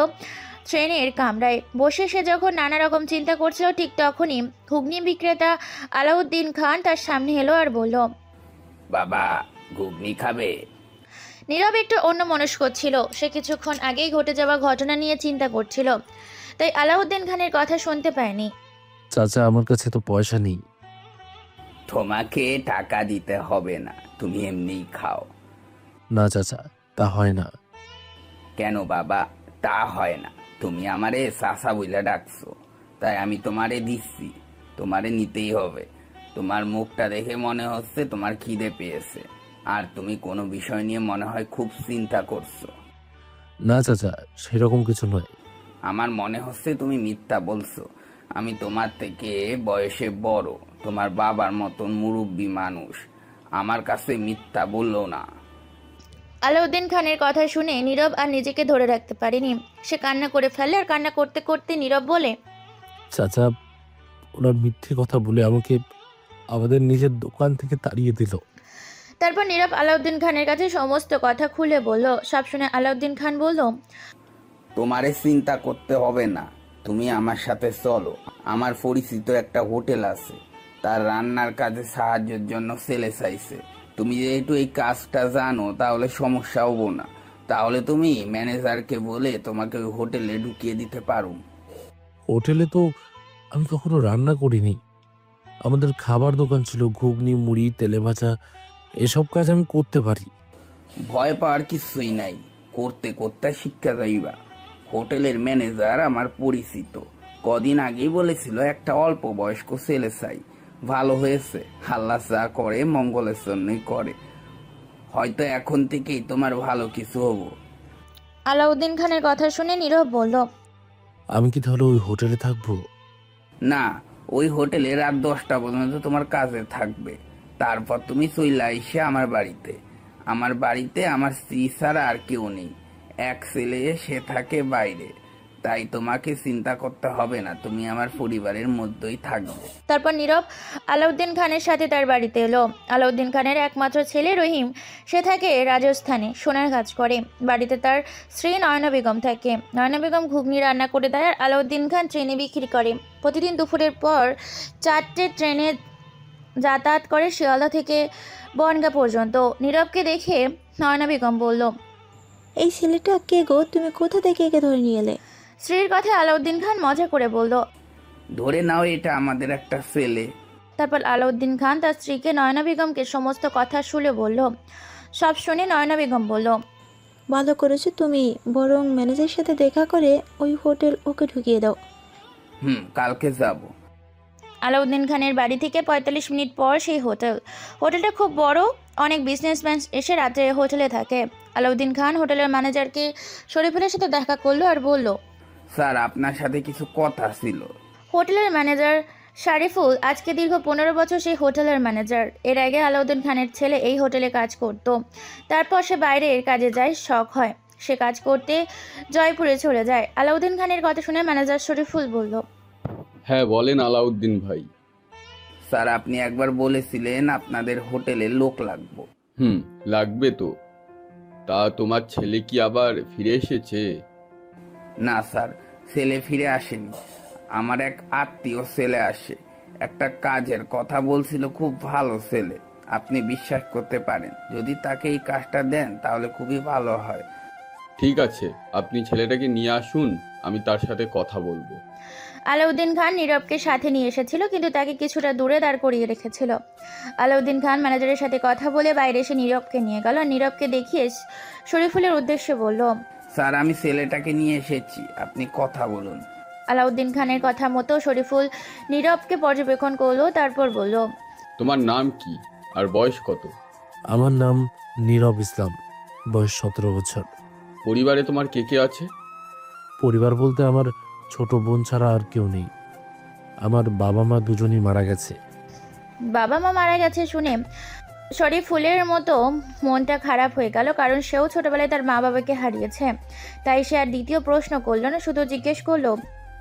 ট্রেনের কামরায়। বসে সে যখন নানা রকম চিন্তা করছিল, ঠিক তখনই ঘুগনি বিক্রেতা আলাউদ্দিন খান তার সামনে এলো আর বলল, বাবা, ঘুগনি খাবে? নীরব একটু অন্যমনস্ক ছিল। সে কিছুক্ষণ আগেই ঘটে যাওয়া ঘটনা নিয়ে চিন্তা করছিল, তাই আলাউদ্দিন খানের কথা শুনতে পায়নি। চাচা, আমার কাছে তো পয়সা নেই। তোমাকে টাকা দিতে হবে না, তুমি এমনিই খাও। না চাচা, তা হয় না। কেন বাবা তা হয় না? তুমি আমারে চাচা বইলা ডাকছো, তাই আমি তোমারে দিচ্ছি। তোমারে নিতেই হবে। তোমার মুখটা দেখে মনে হচ্ছে তোমার খিদে পেয়েছে, আর তুমি কোনো বিষয় নিয়ে মনে হয় খুব চিন্তা করছো। না চাচা, সেরকম কিছু নয়। আমার মনে হচ্ছে তুমি মিথ্যা বলছো। আমি তোমার থেকে বয়সে বড়, তোমার বাবার মতন মুরব্বী মানুষ। আমার কাছে মিথ্যা বললো না। আলাউদ্দিন খানের কথা শুনে নীরব আর নিজেকে ধরে রাখতে পারেনি। সে কান্না করে ফেলে আর কান্না করতে করতে নীরব বলে, চাচা, ওরা মিথ্যে কথা বলে আমাকে আমাদের নিজের দোকান থেকে তাড়িয়ে দিল। তারপর নীরব আলাউদ্দিন খানের কাছে সমস্ত কথা খুলে বলল। সব শুনে আলাউদ্দিন খান বলল, তোমারে চিন্তা করতে হবে না। তুমি আমার সাথে চলো। আমার পরিচিত একটা হোটেল আছে, তার রান্নার কাজে সাহায্যের জন্য ছেলে চাইছে। তুমি যেহেতু এই কাজটা জানো তাহলে সমস্যা হবো না। তাহলে তুমি ম্যানেজারকে বলে তোমাকে ওই হোটেলে ঢুকিয়ে দিতে পারো। হোটেলে তো আমি কখনো রান্না করিনি। আমাদের খাবার দোকান ছিল, ঘুগনি, মুড়ি, তেলে ভাজা, এসব কাজ আমি করতে পারি। ভয় পাওয়ার কিছুই নাই, করতে করতে শিক্ষা যাইবা। হোটেলের ম্যানেজার আমার পরিচিত, কদিন আগেই বলেছিল একটা অল্প বয়স্ক ছেলে চাই। ভালো হয়েছে, আল্লাহ যা করে মঙ্গলের জন্যই করে। হয়তো এখন থেকেই তোমার ভালো কিছু হবো। আলাউদ্দিন খানের কথা শুনে নীরব বলল, আমি কি তাহলে ওই হোটেলে থাকবো? না, ওই হোটেলে রাত 10টা পর্যন্ত তোমার কাজে থাকবে। তারপর তুমি চইলা এসে আমার বাড়িতে। আমার বাড়িতে আমার স্ত্রী ছাড়া আর কেউ নেই, এক ছেলে, সে থাকে বাইরে। তাই তোমাকে চিন্তা করতে হবে না, তুমি আমার পরিবারের মধ্যেই থাকবে। তারপর নীরব আলাউদ্দিন খানের সাথে তার বাড়িতে এলো। আলাউদ্দিন খানের একমাত্র ছেলে রহিম, সে থাকে রাজস্থানে, সোনার কাজ করে। বাড়িতে তার স্ত্রী নয়না বেগম থাকে। নয়না বেগম ঘুগনি রান্না করে দেয় আর আলাউদ্দিন খান ট্রেনে বিক্রি করে। প্রতিদিন দুপুরের পর 4টে ট্রেনে যাতায়াত করে শিয়ালদা থেকে বনগাঁ পর্যন্ত। নীরবকে দেখে নয়না বেগম বলল, এই ছেলেটা কে গো? তুমি কোথা থেকে একে ধরে নিয়ে এলে? স্ত্রীর কথায় আলাউদ্দিন খান মজা করে বলল, ধরে নাও এটা আমাদের একটা ছেলে। তারপর আলাউদ্দিন খান তার স্ত্রীকে নয়না বেগমকে সমস্ত কথা শুনে বলল। সব শুনে নয়না বেগম বলল, ভালো করেছো তুমি, বরং ম্যানেজারের সাথে দেখা করে ওই হোটেল ওকে ঢুকিয়ে দাও। কালকে যাব। আলাউদ্দিন খানের বাড়ি থেকে 45 মিনিট পর সেই হোটেলটা খুব বড়। অনেক বিজনেসম্যান এসে রাতে হোটেলে থাকে। আলাউদ্দিন খান হোটেলের ম্যানেজারকে শরীফুলের সাথে দেখা করলো আর বলল, স্যার, আপনার সাথে কিছু কথা ছিল। হোটেলের ম্যানেজার শরীফুল আজকে দীর্ঘ 15 বছর সেই হোটেলের ম্যানেজার। এর আগে আলাউদ্দিন খানের ছেলে এই হোটেলে কাজ করত। তারপর সে বাইরের কাজে যায়, শখ হয়, সে কাজ করতে জয়পুরে চলে যায়। আলাউদ্দিন খানের কথা শুনে ম্যানেজার শরীফুল বলল, হ্যাঁ বলেন আলাউদ্দিন ভাই। স্যার, আপনি একবার বলেছিলেন আপনাদের হোটেলে লোক লাগবে। লাগবে তো। তা তোমার ছেলে কি আবার ফিরে এসেছে? না স্যার, ছেলে ফিরে আসেনি। আমার এক আত্মীয় ছেলে আসে, একটা কাজের কথা বলছিল, খুব ভালো ছেলে, আপনি বিশ্বাস করতে পারেন। যদি তাকে এই কাজটা দেন তাহলে খুবই ভালো হয়। ঠিক আছে, আপনি ছেলেটাকে নিয়ে আসুন, আমি তার সাথে কথা বলবো। আলাউদ্দিন খান নীরবকে সাথে নিয়ে এসেছিল, কিন্তু তাকে কিছুটা দূরে দাঁড় করিয়ে রেখেছিল। আলাউদ্দিন খান ম্যানেজারের সাথে কথা বলে বাইরে এসে নীরবকে নিয়ে গেল। নীরবকে দেখিয়ে শরীফুলের উদ্দেশ্যে বলল, স্যার, আমি ছেলেটাকে নিয়ে এসেছি, আপনি কথা বলুন। আলাউদ্দিন খানের কথা মতো শরীফুল নীরবকে পর্যবেক্ষণ করলো, তারপর বলল, তোমার নাম কি আর বয়স কত? আমার নাম নীরব ইসলাম, বয়স 17 বছর। পরিবারে তোমার কে কে আছে? পরিবার বলতে আমার ছোট বোন ছাড়া আর কেউ নেই। আমার বাবা মা দুজনই মারা গেছে। বাবা মা মারা গেছে শুনে শরীফুলের মতো মনটা খারাপ হয়ে গেল, কারণ সেও ছোটবেলায় তার মা বাবাকে হারিয়েছে। তাই সে আর দ্বিতীয় প্রশ্ন করলো না, শুধু জিজ্ঞেস করলো,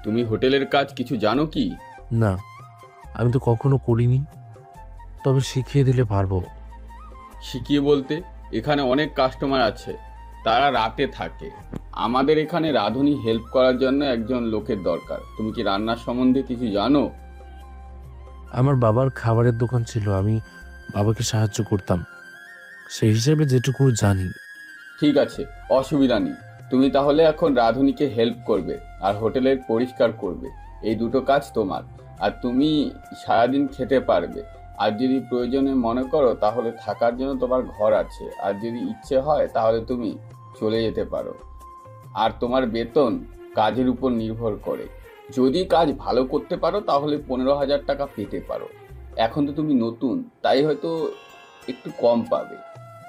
তুমি হোটেলের কাজ কিছু জানো কি? না, আমি তো কখনো করিনি, তবে শিখিয়ে দিলে পারবো। শিখিয়ে বলতে, এখানে অনেক কাস্টমার আছে, তারা রাতে থাকে। আমাদের এখানে রাঁধুনি হেল্প করার জন্য একজন লোকের দরকার। তুমি কি রান্নার সম্বন্ধে কিছু জানো? আমার বাবার খাবারের দোকান ছিল, আমি বাবাকে সাহায্য করতাম, সেই হিসেবে যেটুকু জানি। ঠিক আছে, অসুবিধা নেই। তুমি তাহলে এখন রাঁধুনিকে হেল্প করবে আর হোটেলের পরিষ্কার করবে। এই দুটো কাজ তোমার। আর তুমি সারাদিন খেতে পারবে। আর যদি প্রয়োজনে মনে করো তাহলে থাকার জন্য তোমার ঘর আছে। আর যদি ইচ্ছে হয় তাহলে তুমি চলে যেতে পারো। আর তোমার বেতন কাজের উপর নির্ভর করে। যদি কাজ ভালো করতে পারো তাহলে 15,000 টাকা পেতে পারো। এখন তো তুমি নতুন, তাই হয়তো একটু কম পাবে।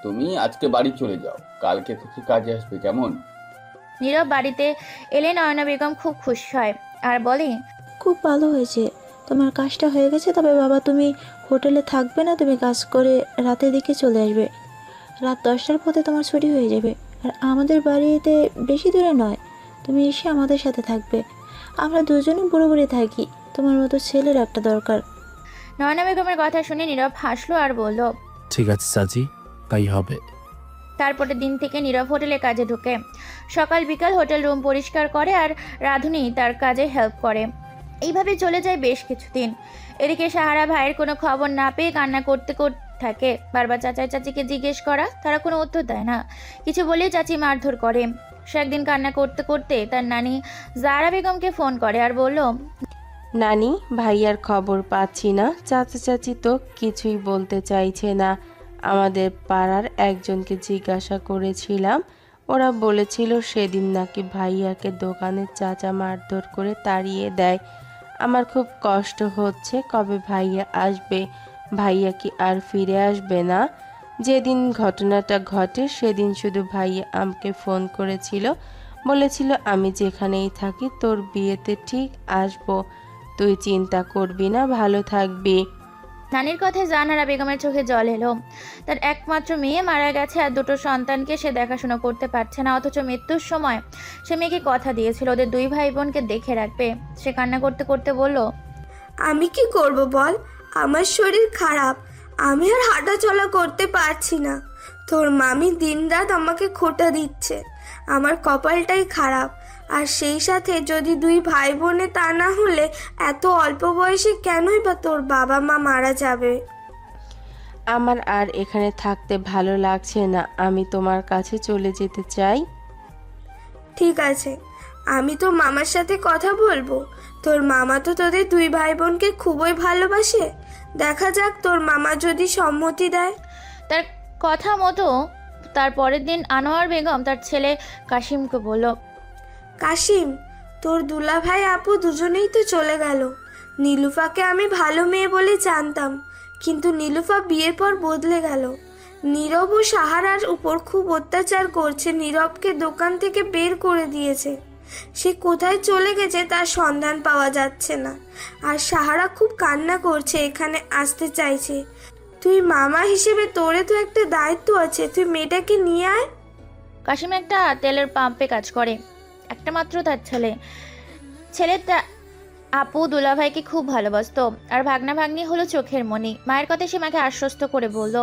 তুমি আজকে বাড়ি চলে যাও, কালকে থেকে কাজে আসবে, কেমন? নীরব বাড়িতে এলে নয়না বেগম খুব খুশি হয় আর বলে, খুব ভালো হয়েছে, তোমার কাজটা হয়ে গেছে। তবে বাবা, তুমি হোটেলে থাকবে না, তুমি কাজ করে রাতের দিকে চলে আসবে। রাত 10টার পথে তোমার ছুটি হয়ে যাবে। আর আমাদের বাড়িতে বেশি দূরে নয়, তুমি এসে আমাদের সাথে থাকবে। আমরা দুজনে বুড়ো বুড়ি থাকি, তোমার মতো ছেলের একটা দরকার। নয়না বেগমের কথা শুনে নীরব হাসলো আর বলল, ঠিক আছে চাচি, তাই হবে। তারপরের দিন থেকে নীরব হোটেলে কাজে ঢোকে। সকাল বিকাল হোটেল রুম পরিষ্কার করে আর রাধুনী তার কাজে হেল্প করে। এইভাবে চলে যায় বেশ কিছুদিন। এদিকে সাহারা ভাইয়ের কোনো খবর না পেয়ে কান্না করতে থাকে। বারবার চাচা চাচিকে জিজ্ঞেস করা, তারা কোনো উত্তর দেয় না। কিছু বলেই চাচি মারধর করে। সে একদিন কান্না করতে করতে তার নানি জারা বেগমকে ফোন করে আর বলল, নানি, ভাইয়ার খবর পাচ্ছি না, চাচা চাচি তো কিছুই বলতে চাইছে না। আমাদের পাড়ার একজনকে জিজ্ঞাসা করেছিলাম, ওরা বলেছিল সেদিন নাকি ভাইয়াকে দোকানের চাচা মারধর করে তাড়িয়ে দেয়। আমার খুব কষ্ট হচ্ছে, কবে ভাইয়া আসবে? ভাইয়া কি আর ফিরে আসবে না? যেদিন ঘটনাটা ঘটে সেদিন শুধু ভাইয়া আমাকে ফোন করেছিল, বলেছিল আমি যেখানেই থাকি তোর বিয়েতে ঠিক আসবো, তুই চিন্তা করবি না, ভালো থাকবি। নানির কথায় জাহানারা বেগমের চোখে জল এলো। তার একমাত্র মেয়ে মারা গেছে আর দুটো সন্তানকে সে দেখাশোনা করতে পারছে না, অথচ মৃত্যুর সময় সে মেয়েকে কথা দিয়েছিল ওদের দুই ভাই বোনকে দেখে রাখবে। সে কান্না করতে করতে বলল, আমি কি করব বল, আমার শরীর খারাপ, আমি আর হাঁটা চলা করতে পারছি না। তোর মামি দিনরাত আমাকে খোঁটা দিচ্ছে, আমার কপালটাই খারাপ। আর সেই সাথে যদি দুই ভাই বোনে তা না হলে এত অল্প বয়সে কেনই বা তোর বাবা মা মারা যাবে। আমার আর এখানে থাকতে ভালো লাগছে না, আমি তোমার কাছে চলে যেতে চাই। ঠিক আছে, আমি তো মামার সাথে কথা বলবো। তোর মামা তো তোদের দুই ভাই বোনকে খুবই ভালোবাসে, দেখা যাক তোর মামা যদি সম্মতি দেয়। তার কথা মতো তার পরের দিন আনোয়ার বেগম তার ছেলে কাশিমকে বলল, কাশিম, তোর দুলা ভাই আপু দুজনেই তো চলে গেল। নীলুফাকে আমি ভালো মেয়ে বলে জানতাম, কিন্তু নীলুফা বিয়ের পর বদলে গেল। নীরব ও সাহারার উপর খুব অত্যাচার করছে, নীরবকে দোকান থেকে বের করে দিয়েছে। সে কোথায় চলে গেছে তার সন্ধান পাওয়া যাচ্ছে না। আর সাহারা খুব কান্না করছে, এখানে আসতে চাইছে। তুই মামা হিসেবে তোরে তো একটা দায়িত্ব আছে, তুই মেয়েটাকে নিয়ে আয়। কাশিম একটা তেলের পাম্পে কাজ করে, একটা মাত্র তার ছেলেটা আপু দুলাভাইকে খুব ভালোবাসতো, আর ভাগনা ভাগ্নি হলো চোখের মণি। মায়ের কথা সে মাকে আশ্বস্ত করে বলল,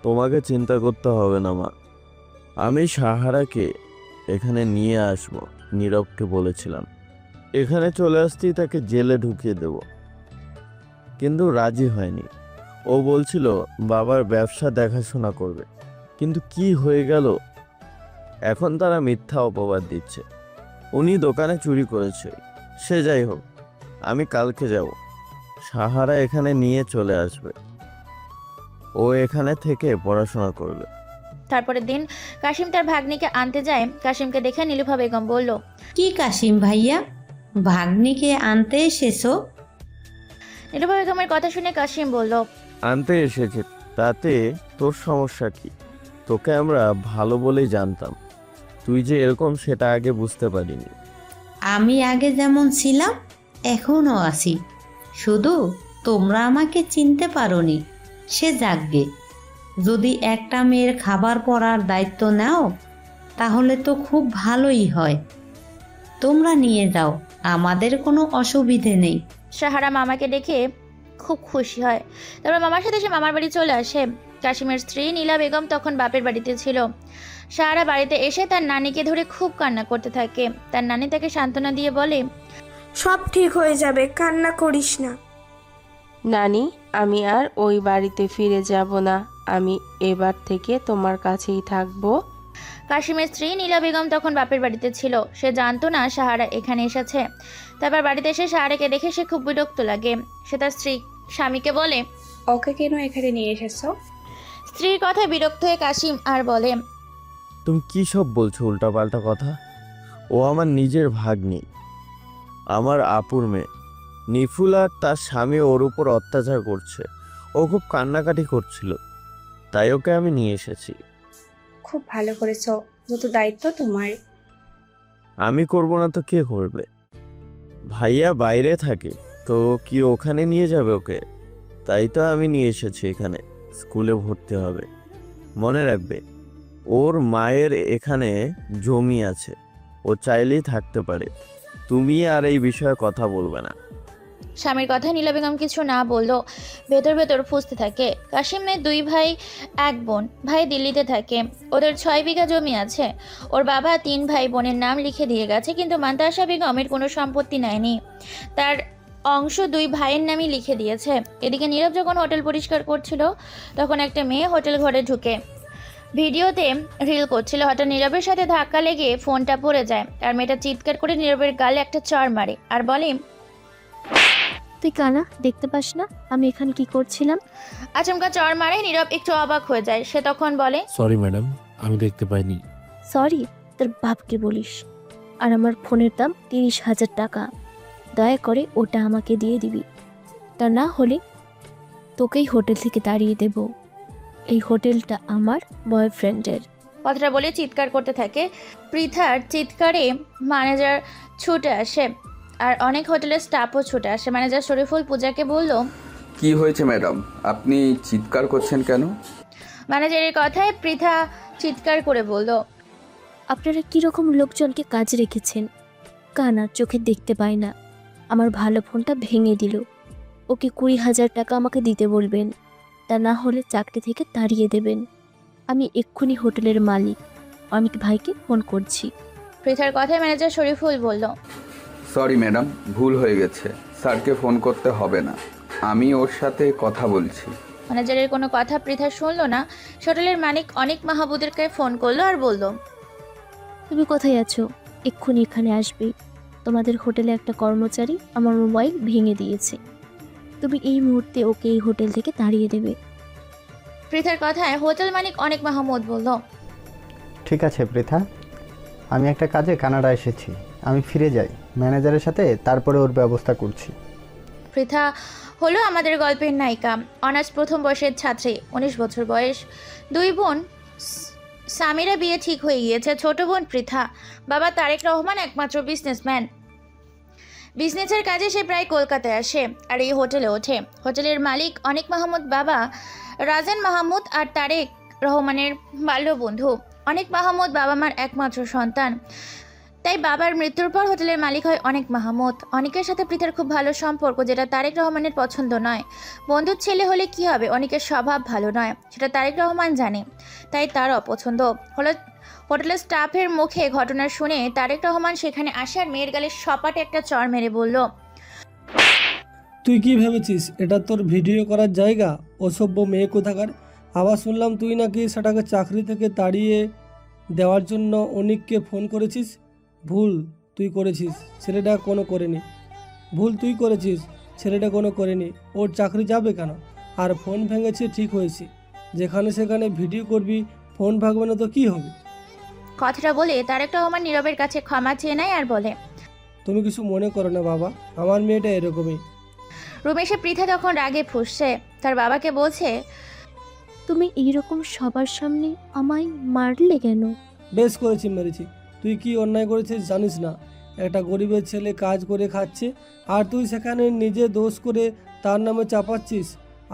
তোমাকে চিন্তা করতে হবে না মা, আমি সাহারাকে এখানে নিয়ে আসবো। নীরবকে বলেছিলাম এখানে চলে আসতেই তাকে জেলে ঢুকিয়ে দেব, কিন্তু রাজি হয়নি। ও বলছিল বাবার ব্যবসা দেখাশোনা করবে, কিন্তু কি হয়ে গেল এখন তারা মিথ্যা অপবাদ দিচ্ছে। উনি দোকানে চুরি করেছে। সে যাই হোক, আমি কালকে যাব, সাহারা এখানে নিয়ে চলে আসবে, ও এখানে থেকে পড়াশোনা করবে। তারপরের দিন কাশিম তার ভাগ্নিকে আনতে যায়। কাশিমকে দেখে নীলুফা বেগম বলল, কি কাশিম ভাইয়া, ভাগ্নিকে আনতে এসেছো? নীলুফা বেগমের কথা শুনে কাশিম বলল, আনতে এসেছে, তাতে তোর সমস্যা কি? তোকে আমরা ভালো বলেই জানতাম, তুই যে এরকম সেটা আগে বুঝতে পারিনি। আমি আগে যেমন ছিলাম এখনও আছি, শুধু তোমরা আমাকে চিনতে পারোনি। সে যাকগে, যদি একটা মেয়ের খাবার পরার দায়িত্ব নাও তাহলে তো খুব ভালোই হয়। তোমরা নিয়ে যাও, আমাদের কোনো অসুবিধে নেই। সাহারা মামাকে দেখে খুব খুশি হয়। তারপর মামার সাথে সে মামার বাড়ি চলে আসে। কাশিমের স্ত্রী নীলা বেগম তখন বাপের বাড়িতে ছিল। সাহারা বাড়িতে এসে তার নানিকে ধরে খুব কান্না করতে থাকে। তার নানি তাকে সান্ত্বনা দিয়ে বলে, সব ঠিক হয়ে যাবে, কান্না করিস না। নানি, আমি আর ওই বাড়িতে ফিরে যাব না, আমি এবার থেকে তোমার কাছেই থাকবো। কাশিমের স্ত্রী নীলা বেগম তখন বাপের বাড়িতে ছিল। সে জানতো না সাহারা এখানে এসেছে। তারপর বাড়িতে এসে সাহারাকে দেখে সে খুব বিরক্ত লাগে। সে তার স্বামীকে বলে, ওকে কেন এখানে নিয়ে এসেছো? স্ত্রীর কথায় বিরক্ত হয়ে কাশিম আর বলে, তুমি কি সব বলছো উল্টাপাল্টা কথা? ও আমার নিজের ভাগ্নি, আমার আপুর মেয়ে। নিফুল আর তার স্বামী ওর উপর অত্যাচার করছে, ও খুব কান্নাকাটি করছিল, তাই ওকে আমি নিয়ে এসেছি। খুব ভালো করেছো, যত দায়িত্ব তোমার। আমি করব না তো কে করবে? ভাইয়া বাইরে থাকে, তো কি ওখানে নিয়ে যাবে ওকে? তাই তো আমি নিয়ে এসেছি এখানে, স্কুলে ভর্তি হবে। মনে রাখবে, ওর মায়ের এখানে জমি আছে, ও চাইলেই থাকতে পারে। তুমি আর এই বিষয়ে কথা বলবে না। স্বামীর কথায় নীলা বেগম কিছু না বললো ভেতর ভেতর ফুঁসতে থাকে। কাশিমের 2 ভাই 1 বোন। ভাই দিল্লিতে থাকে, ওদের 6 বিঘা জমি আছে। ওর বাবা 3 ভাই বোনের নাম লিখে দিয়ে গেছে, কিন্তু মান্তাসা বেগমের কোনো সম্পত্তি নেয়নি, তার অংশ 2 ভাইয়ের নামই লিখে দিয়েছে। এদিকে নীরব যখন হোটেল পরিষ্কার করছিল তখন একটা মেয়ে হোটেল ঘরে ঢুকে ভিডিওতে রিল করছিল। হঠাৎ নীরবের সাথে ধাক্কা লেগে ফোনটা পড়ে যায় আর মেয়েটা চিৎকার করে নীরবের গালে একটা চড় মারে আর বলে, তুই কানা দেখতে পাস না আমি এখানে কি করছিলাম? আচমকা চড় মারে। নীরব একটু অবাক হয়ে যায়। সে তখন বলে, সরি ম্যাডাম, আমি দেখতে পাইনি। সরি তোর বাপকে বলিস। আর আমার ফোনের দাম 30,000 টাকা, দয়া করে ওটা আমাকে দিয়ে দিবি, তা না হলে তোকেই হোটেল থেকে তাড়িয়ে দেব। এই হোটেলটা আমার বয়ফ্রেন্ডের। কথাটা বলে চিৎকার করতে থাকে। পৃথার চিৎকারে ম্যানেজার ছুটে আসে আর অনেক হোটেলের স্টাফও ছুটে আসে। ম্যানেজার শরীফুল পূজাকে বলল, কি হয়েছে ম্যাডাম, আপনি চিৎকার করছেন কেন? ম্যানেজারের কথায় পৃথা চিৎকার করে বলল, আপনারা কীরকম লোকজনকে কাজে রেখেছেন? কানা চোখে দেখতে পায় না, আমার ভালো ফোনটা ভেঙে দিল। ওকে 20,000 টাকা আমাকে দিতে বলবেন, তা না হলে চাকরি থেকে তাড়িয়ে দেবেন। আমি এক্ষুনি হোটেলের মালিক অমিত ভাইকে ফোন করছি। পৃথার কথায় ম্যানেজার শরীফুল বলল, সরি ম্যাডাম, ভুল হয়ে গেছে, স্যারকে ফোন করতে হবে না, আমি ওর সাথে কথা বলছি। ম্যানেজারের কোনো কথা পৃথা শুনলো না। হোটেলের মালিক অনেক মাহবুদেরকে ফোন করলো আর বলল, তুমি কোথায় আছো? এক্ষুনি এখানে আসবে। তোমাদের হোটেলে একটা কর্মচারী আমার মোবাইল ভেঙে দিয়েছে, তুমি এই মুহূর্তে ওকে এই হোটেল থেকে তাড়িয়ে দেবে। পৃথার কথায় হোটেল মালিক অনেক মাহমুদ বলল, ঠিক আছে পৃথা, আমি একটা কাজে কানাডা এসেছি, আমি ফিরে যাই ম্যানেজারের সাথে, তারপরে ওর ব্যবস্থা করছি। পৃথা হলো আমাদের গল্পের নায়িকা, অনার্স প্রথম বর্ষের ছাত্রী, 19 বছর বয়স। 2 বোন সামিরা বিয়ে ঠিক হয়ে গিয়েছে। ছোট বোন পৃথা। বাবা তারেক রহমান একমাত্র বিজনেসম্যান। বিজনেসের কাজে সে প্রায় কলকাতায় আসে আর এই হোটেলে ওঠে। হোটেলের মালিক অনেক মাহমুদ বাবা রাজান মাহমুদ আর তারেক রহমানের বাল্য বন্ধু। অনেক মাহমুদ বাবা মার একমাত্র সন্তান, তাই বাবার মৃত্যুর পর হোটেলের মালিক হয় অনেক মাহমুদ। অনেকের সাথে পৃথার খুব ভালো সম্পর্ক, যেটা তারেক রহমানের পছন্দ নয়। বন্ধুর ছেলে হলে কি হবে, অনেকের স্বভাব ভালো নয়, সেটা তারেক রহমান জানে, তাই তার অপছন্দ হলো। হোটেলের স্টাফের মুখে ঘটনা শুনে তারেক রহমান সেখানে আসে আর মেয়ের গালে সপাটে একটা চড় মেরে বলল, তুই কি ভেবেছিস এটা তোর ভিডিও করার জায়গা? অসভ্য মেয়ে কোথাকার। আবার শুনলাম তুই নাকি সেটাকে চাকরি থেকে তাড়িয়ে দেওয়ার জন্য অনিককে ফোন করেছিস। ভুল তুই করেছিস, ছেলেটা কোনো করেনি। ভুল তুই করেছিস, ছেলেটা কোনো করেনি। ওর চাকরি যাবে কেন? আর ফোন ভেঙেছে ঠিক হয়েছে, যেখানে সেখানে ভিডিও করবি, ফোন ভাগবে না তো কী হবে? কথাটা বলে তারেক রহমান নীরবের কাছে ক্ষমা চেয়ে নেয় আর বলে, তুমি কিছু মনে করো না বাবা, আমার মেয়েটা এরকমই। রুমে এসে পৃথা তখন রাগে ফুঁসছে, তার বাবাকে বলছে, তুমি এইরকম সবার সামনে আমায় মারলে কেন? বেশ করেছি, মেরেছি। তুই কি অন্যায় করেছিস জানিস না? একটা গরিবের ছেলে কাজ করে খাচ্ছে আর তুই সেখানে নিজে দোষ করে তার নামে চাপাচ্ছিস,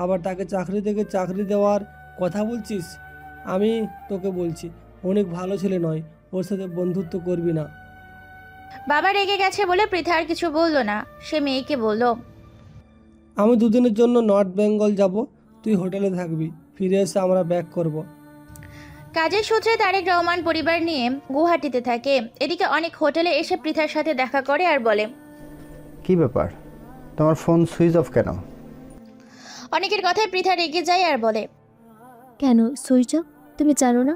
আবার তাকে চাকরি থেকে চাকরি দেওয়ার কথা বলছিস। আমি তোকে বলছি, অনেক ভালো ছেলে নয়, ওর সাথে বন্ধুত্ব করবি না। বাবা রেগে গেছে বলে পৃথা আর কিছু বলল না। সে মেয়েকে বলল, আমি 2 দিনের জন্য নর্থ বেঙ্গল যাব, তুই হোটেলে থাকবি, ফিরে এসে আমরা ব্যাক করব। কাজের সূত্রে তারেক রহমান পরিবার নিয়ে গুয়াহাটিতে থাকে। এদিকে অনেক হোটেলে এসে পৃথার সাথে দেখা করে আর বলে, কি ব্যাপার, তোমার ফোন সুইচ অফ কেন? অনেকের কথায় পৃথা রেগে যায় আর বলে, কেন সুইচ অফ? তুমি জানো না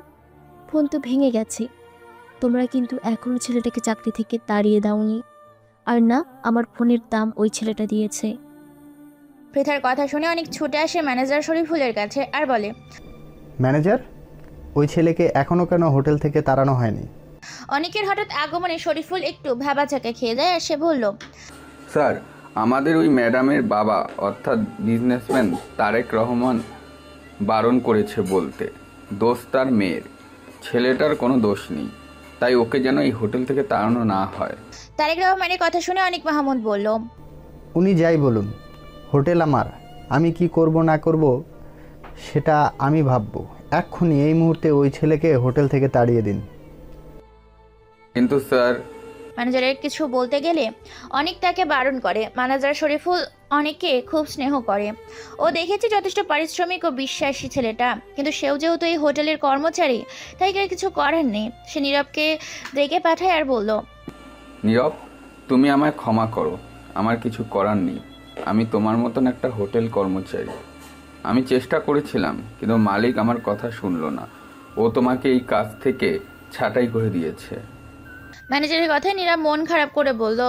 ফোন তো ভেঙে গেছে। তোমরা কিন্তু এখনও ছেলেটাকে চাকরি থেকে তাড়িয়ে দাওনি, আর না আমার ফোনের দাম ওই ছেলেটা দিয়েছে। পৃথার কথা শুনে অনেক ছুটে আসে ম্যানেজার শরীফুলের কাছে আর বলে, ম্যানেজার, ওই ছেলেকে এখনও কেন হোটেল থেকে তাড়ানো হয়নি? অনেকের হঠাৎ আগমনে শরীফুল একটু ভাবাচাকা খেয়ে যায় আর সে বলল, স্যার, আমাদের ওই ম্যাডামের বাবা অর্থাৎ বিজনেসম্যান তারেক রহমান বারণ করেছে বলতে, দোষ তার মেয়ের, ছেলেটার কোনো দোষ নেই, তাই ওকে যেন এই হোটেল থেকে তাড়ানো না হয়। তারেক রহমানের কথা শুনে অনেক মাহমুদ বলল, উনি যাই বলুন, হোটেল আমার, আমি কি করব না করব সেটা আমি ভাববো। এক্ষুনি এই মুহূর্তে ওই ছেলেকে হোটেল থেকে তাড়িয়ে দিন। কিন্তু স্যার, ম্যানেজারের কিছু বলতে গেলে অনেক তাকে বারণ করে। ম্যানেজার শরীফুল অনেককে খুব স্নেহ করে। ও দেখেছে যথেষ্ট পারিশ্রমিক ও বিশ্বাসী ছেলেটা, কিন্তু সেও যেহেতু এই হোটেলের কর্মচারী, তাই আর কিছু করার নেই। সে নীরবকে ডেকে পাঠায় আর বলল, নীরব, তুমি আমায় ক্ষমা করো, আমার কিছু করার নেই। আমি তোমার মতন একটা হোটেল কর্মচারী। আমি চেষ্টা করেছিলাম, কিন্তু মালিক আমার কথা শুনলো না। ও তোমাকে এই কাজ থেকে ছাঁটাই করে দিয়েছে। ম্যানেজারের কথায় নীরব মন খারাপ করে বলল,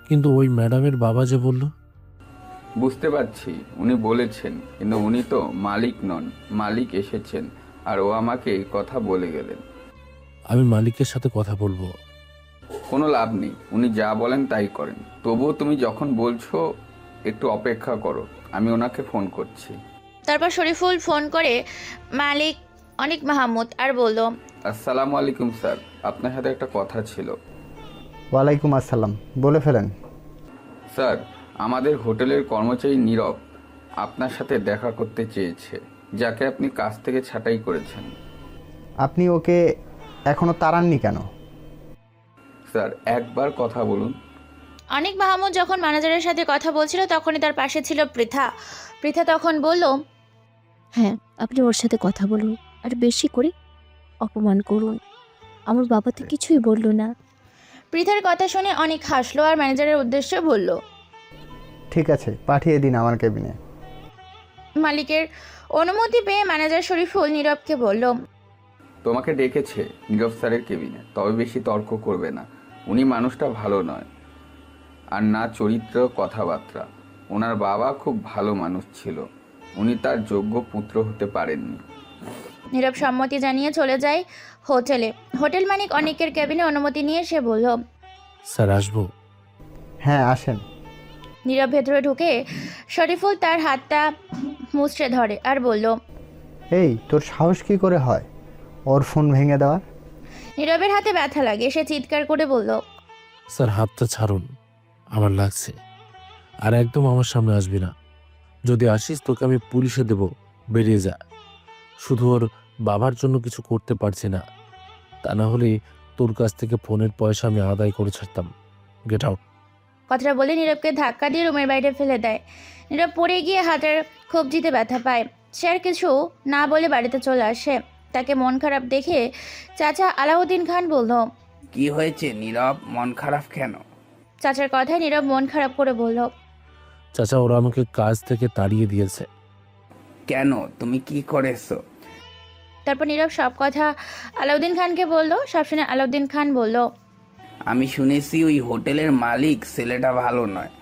কিন্তু ওই ম্যাডামের বাবা যে বলল। বুঝতে পারছি, উনি বলেছেন, কিন্তু উনি তো মালিক নন। মালিক এসেছেন আর ও আমাকে এই কথা বলে গেলেন। আমি মালিকের সাথে কথা বলবো। কোনো লাভ নেই, উনি যা বলেন তাই করেন। তবুও তুমি যখন বলছো, একটু অপেক্ষা করো, আমি ওনাকে ফোন করছি। তারপর শরীফুল ফোন করে মালিক অনিক মাহমুদ আর বলল, আসসালামু আলাইকুম স্যার, আপনার সাথে একটা কথা ছিল। ওয়ালাইকুম আসসালাম, বলে ফেলেন। স্যার, আমাদের হোটেলের কর্মচারী নীরব আপনার সাথে দেখা করতে চেয়েছে, যাকে আপনি কাজ থেকে ছাঁটাই করেছেন। আপনি ওকে এখনো তাড়াননি কেন? স্যার, একবার কথা বলুন। অনিক মাহমুদ যখন ম্যানেজারের সাথে কথা বলছিল তখনই তার পাশে ছিল পৃথা। পৃথা তখন বলল, হ্যাঁ, আপনি ওর সাথে কথা বলুন আর বেশি করে অপমান করুন। আমার বাবা তো কিছুই বলল না। পৃথার কথা শুনে অনেক হাসলো আর ম্যানেজারের উদ্দেশ্যে বলল, ঠিক আছে, পাঠিয়ে দিন আমার কেবিনে। মালিকের অনুমতি পেয়ে ম্যানেজার শরীফুল নীরবকে বলল, তোমাকে ডেকেছে নীরব স্যারের কেবিনে, তবে বেশি তর্ক করবে না। উনি মানুষটা ভালো নয়, আর না চরিত্র কথাবার্তা। ওনার বাবা খুব ভালো মানুষ ছিল, উনি তার যোগ্য পুত্র হতে পারেননি। নীরব সম্মতি জানিয়ে চলে যায় হোটেলে। হোটেল মালিক অনেকের কেবিনে অনুমতি নিয়ে সে বলল, স্যার আসবো? হ্যাঁ, আসেন। নীরব ভেতরে ঢুকে শরীফুল তার হাতটা মুচড়ে ধরে আর বলল, এই, তোর সাহস কি করে হয় ওর ফোন ভেঙে দেওয়ার? নীরবের হাতে ব্যথা লাগে। সে চিৎকার করে বলল, স্যার হাতটা ছাড়ুন, আমার লাগছে। আর একদম আমার সামনে আসবি না। যদি আসিস তোকে আমি পুলিশে দেব, বেরিয়ে যা। শুধু ওর বাবার জন্য কিছু করতে পারছি না, তা না হলে তোর কাছ থেকে ফোনের পয়সা আমি আদায় করে ছাড়তাম। Get out. কথাটা বলে নীরবকে ধাক্কা দিয়ে রুমের বাইরে ফেলে দেয়। নীরব পড়ে গিয়ে হাতের কবজিতে ব্যথা পায়। সে আর কিছু না বলে বাড়িতে চলে আসে। তাকে মন খারাপ দেখে চাচা আলাউদ্দিন খান বলল, কি হয়েছে নীরব, মন খারাপ কেন? চাচার কথায় নীরব মন খারাপ করে বলল, চাচা ওরা আমাকে কাজ থেকে তাড়িয়ে দিয়েছে। কেন, তুমি কি করেছো? তারপর নীরব সব কথা আলাউদ্দিন খানকে বলল। সব শুনে আলাউদ্দিন খান বলল, আমি শুনেছি ওই হোটেলের মালিক ছেলেটা ভালো নয়।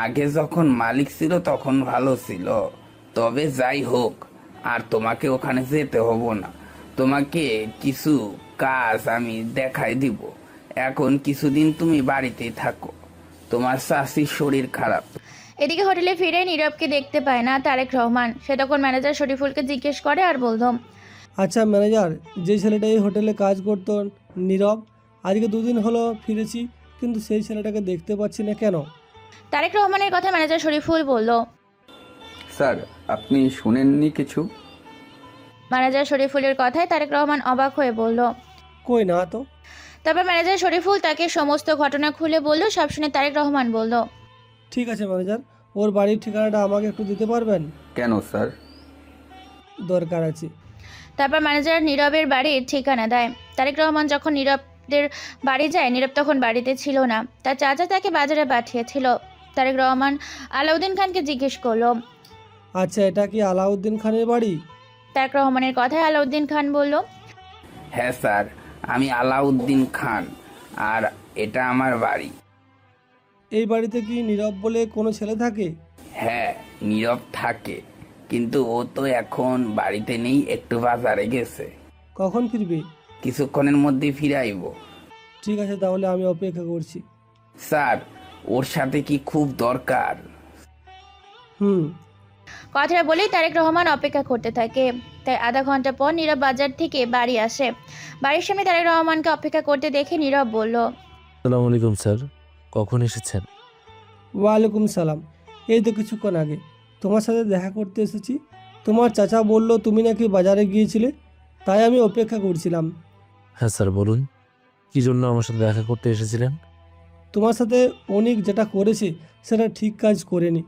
আগে যখন মালিক ছিল তখন ভালো ছিল। তবে যাই হোক, আর তোমাকে ওখানে যেতে হবো না। তোমাকে কিছু কাজ আমি দেখাই দিব। এখন কিছুদিন তুমি বাড়িতেই থাকো, তোমার চাষির শরীর খারাপ। এদিকে হোটেলে ফিরে নীরবকে দেখতে পায় না তারেক রহমান। সে তখন ম্যানেজার শরীফুলকে জিজ্ঞেস করে আর বলল, আচ্ছা ম্যানেজার, যে ছেলেটা এই হোটেলে কাজ করতো নীরব, আজকে 2 দিন হলো ফিরেছি, কিন্তু সেই ছেলেটাকে দেখতে পাচ্ছি না কেন? তারেক রহমানের কথা ম্যানেজার শরীফুল বলল, স্যার, আপনি শুনেননি কিছু? ম্যানেজার শরীফুলের কথায় তারেক রহমান অবাক হয়ে বলল, কই না তো। তারপর ম্যানেজার শরীফুল তাকে সমস্ত ঘটনা খুলে বলল। সব শুনে তারেক রহমান বলল, ঠিক আছে ম্যানেজার, ওর বাড়ির ঠিকানাটা আমাকে একটু দিতে পারবেন? কেন স্যার? দরকার আছে। তারপর ম্যানেজার নীরবের বাড়ির ঠিকানা দেয়। তারেক রহমান যখন নীরবদের বাড়ি যায়, নীরব তখন বাড়িতে ছিল না। তার চাচা তাকে বাজারে পাঠিয়েছিল। তারেক রহমান আলাউদ্দিন খানকে জিজ্ঞেস করলো, আচ্ছা, এটা কি আলাউদ্দিন খানের বাড়ি? তারেক রহমানের কথায় আলাউদ্দিন খান বলল, হ্যাঁ স্যার, আমি আলাউদ্দিন খান, আর এটা আমার বাড়ি। এই বাড়িতে কি নীরব বলে কোনো ছেলে থাকে? হ্যাঁ, নীরব থাকে, কিন্তু ও তো এখন বাড়িতে নেই, একটু বাজারে গেছে। কখন ফিরবে? কিছুক্ষণের মধ্যেই ফিরে আইব। ঠিক আছে, তাহলে আমি অপেক্ষা করছি। স্যার, ওর সাথে কি খুব দরকার? কথাটা বলেই তারেক রহমান অপেক্ষা করতে থাকে। তাই আধা ঘন্টা পর নীরব বাজার থেকে বাড়ি আসে। বাড়ির সামনে তারেক রহমানকে অপেক্ষা করতে দেখে নীরব বলল, আসসালামু আলাইকুম স্যার, কখন এসেছেন? ওয়ালাইকুম সালাম, এই তো কিছুক্ষণ আগে তোমার সাথে দেখা করতে এসেছি। তোমার চাচা বলল তুমি নাকি বাজারে গিয়েছিলে, তাই আমি অপেক্ষা করছিলাম। হ্যাঁ স্যার, বলুন, কি জন্য আমার সাথে দেখা করতে এসেছিলেন? তোমার সাথে অনেক যেটা করেছে সেটা ঠিক কাজ করেনি।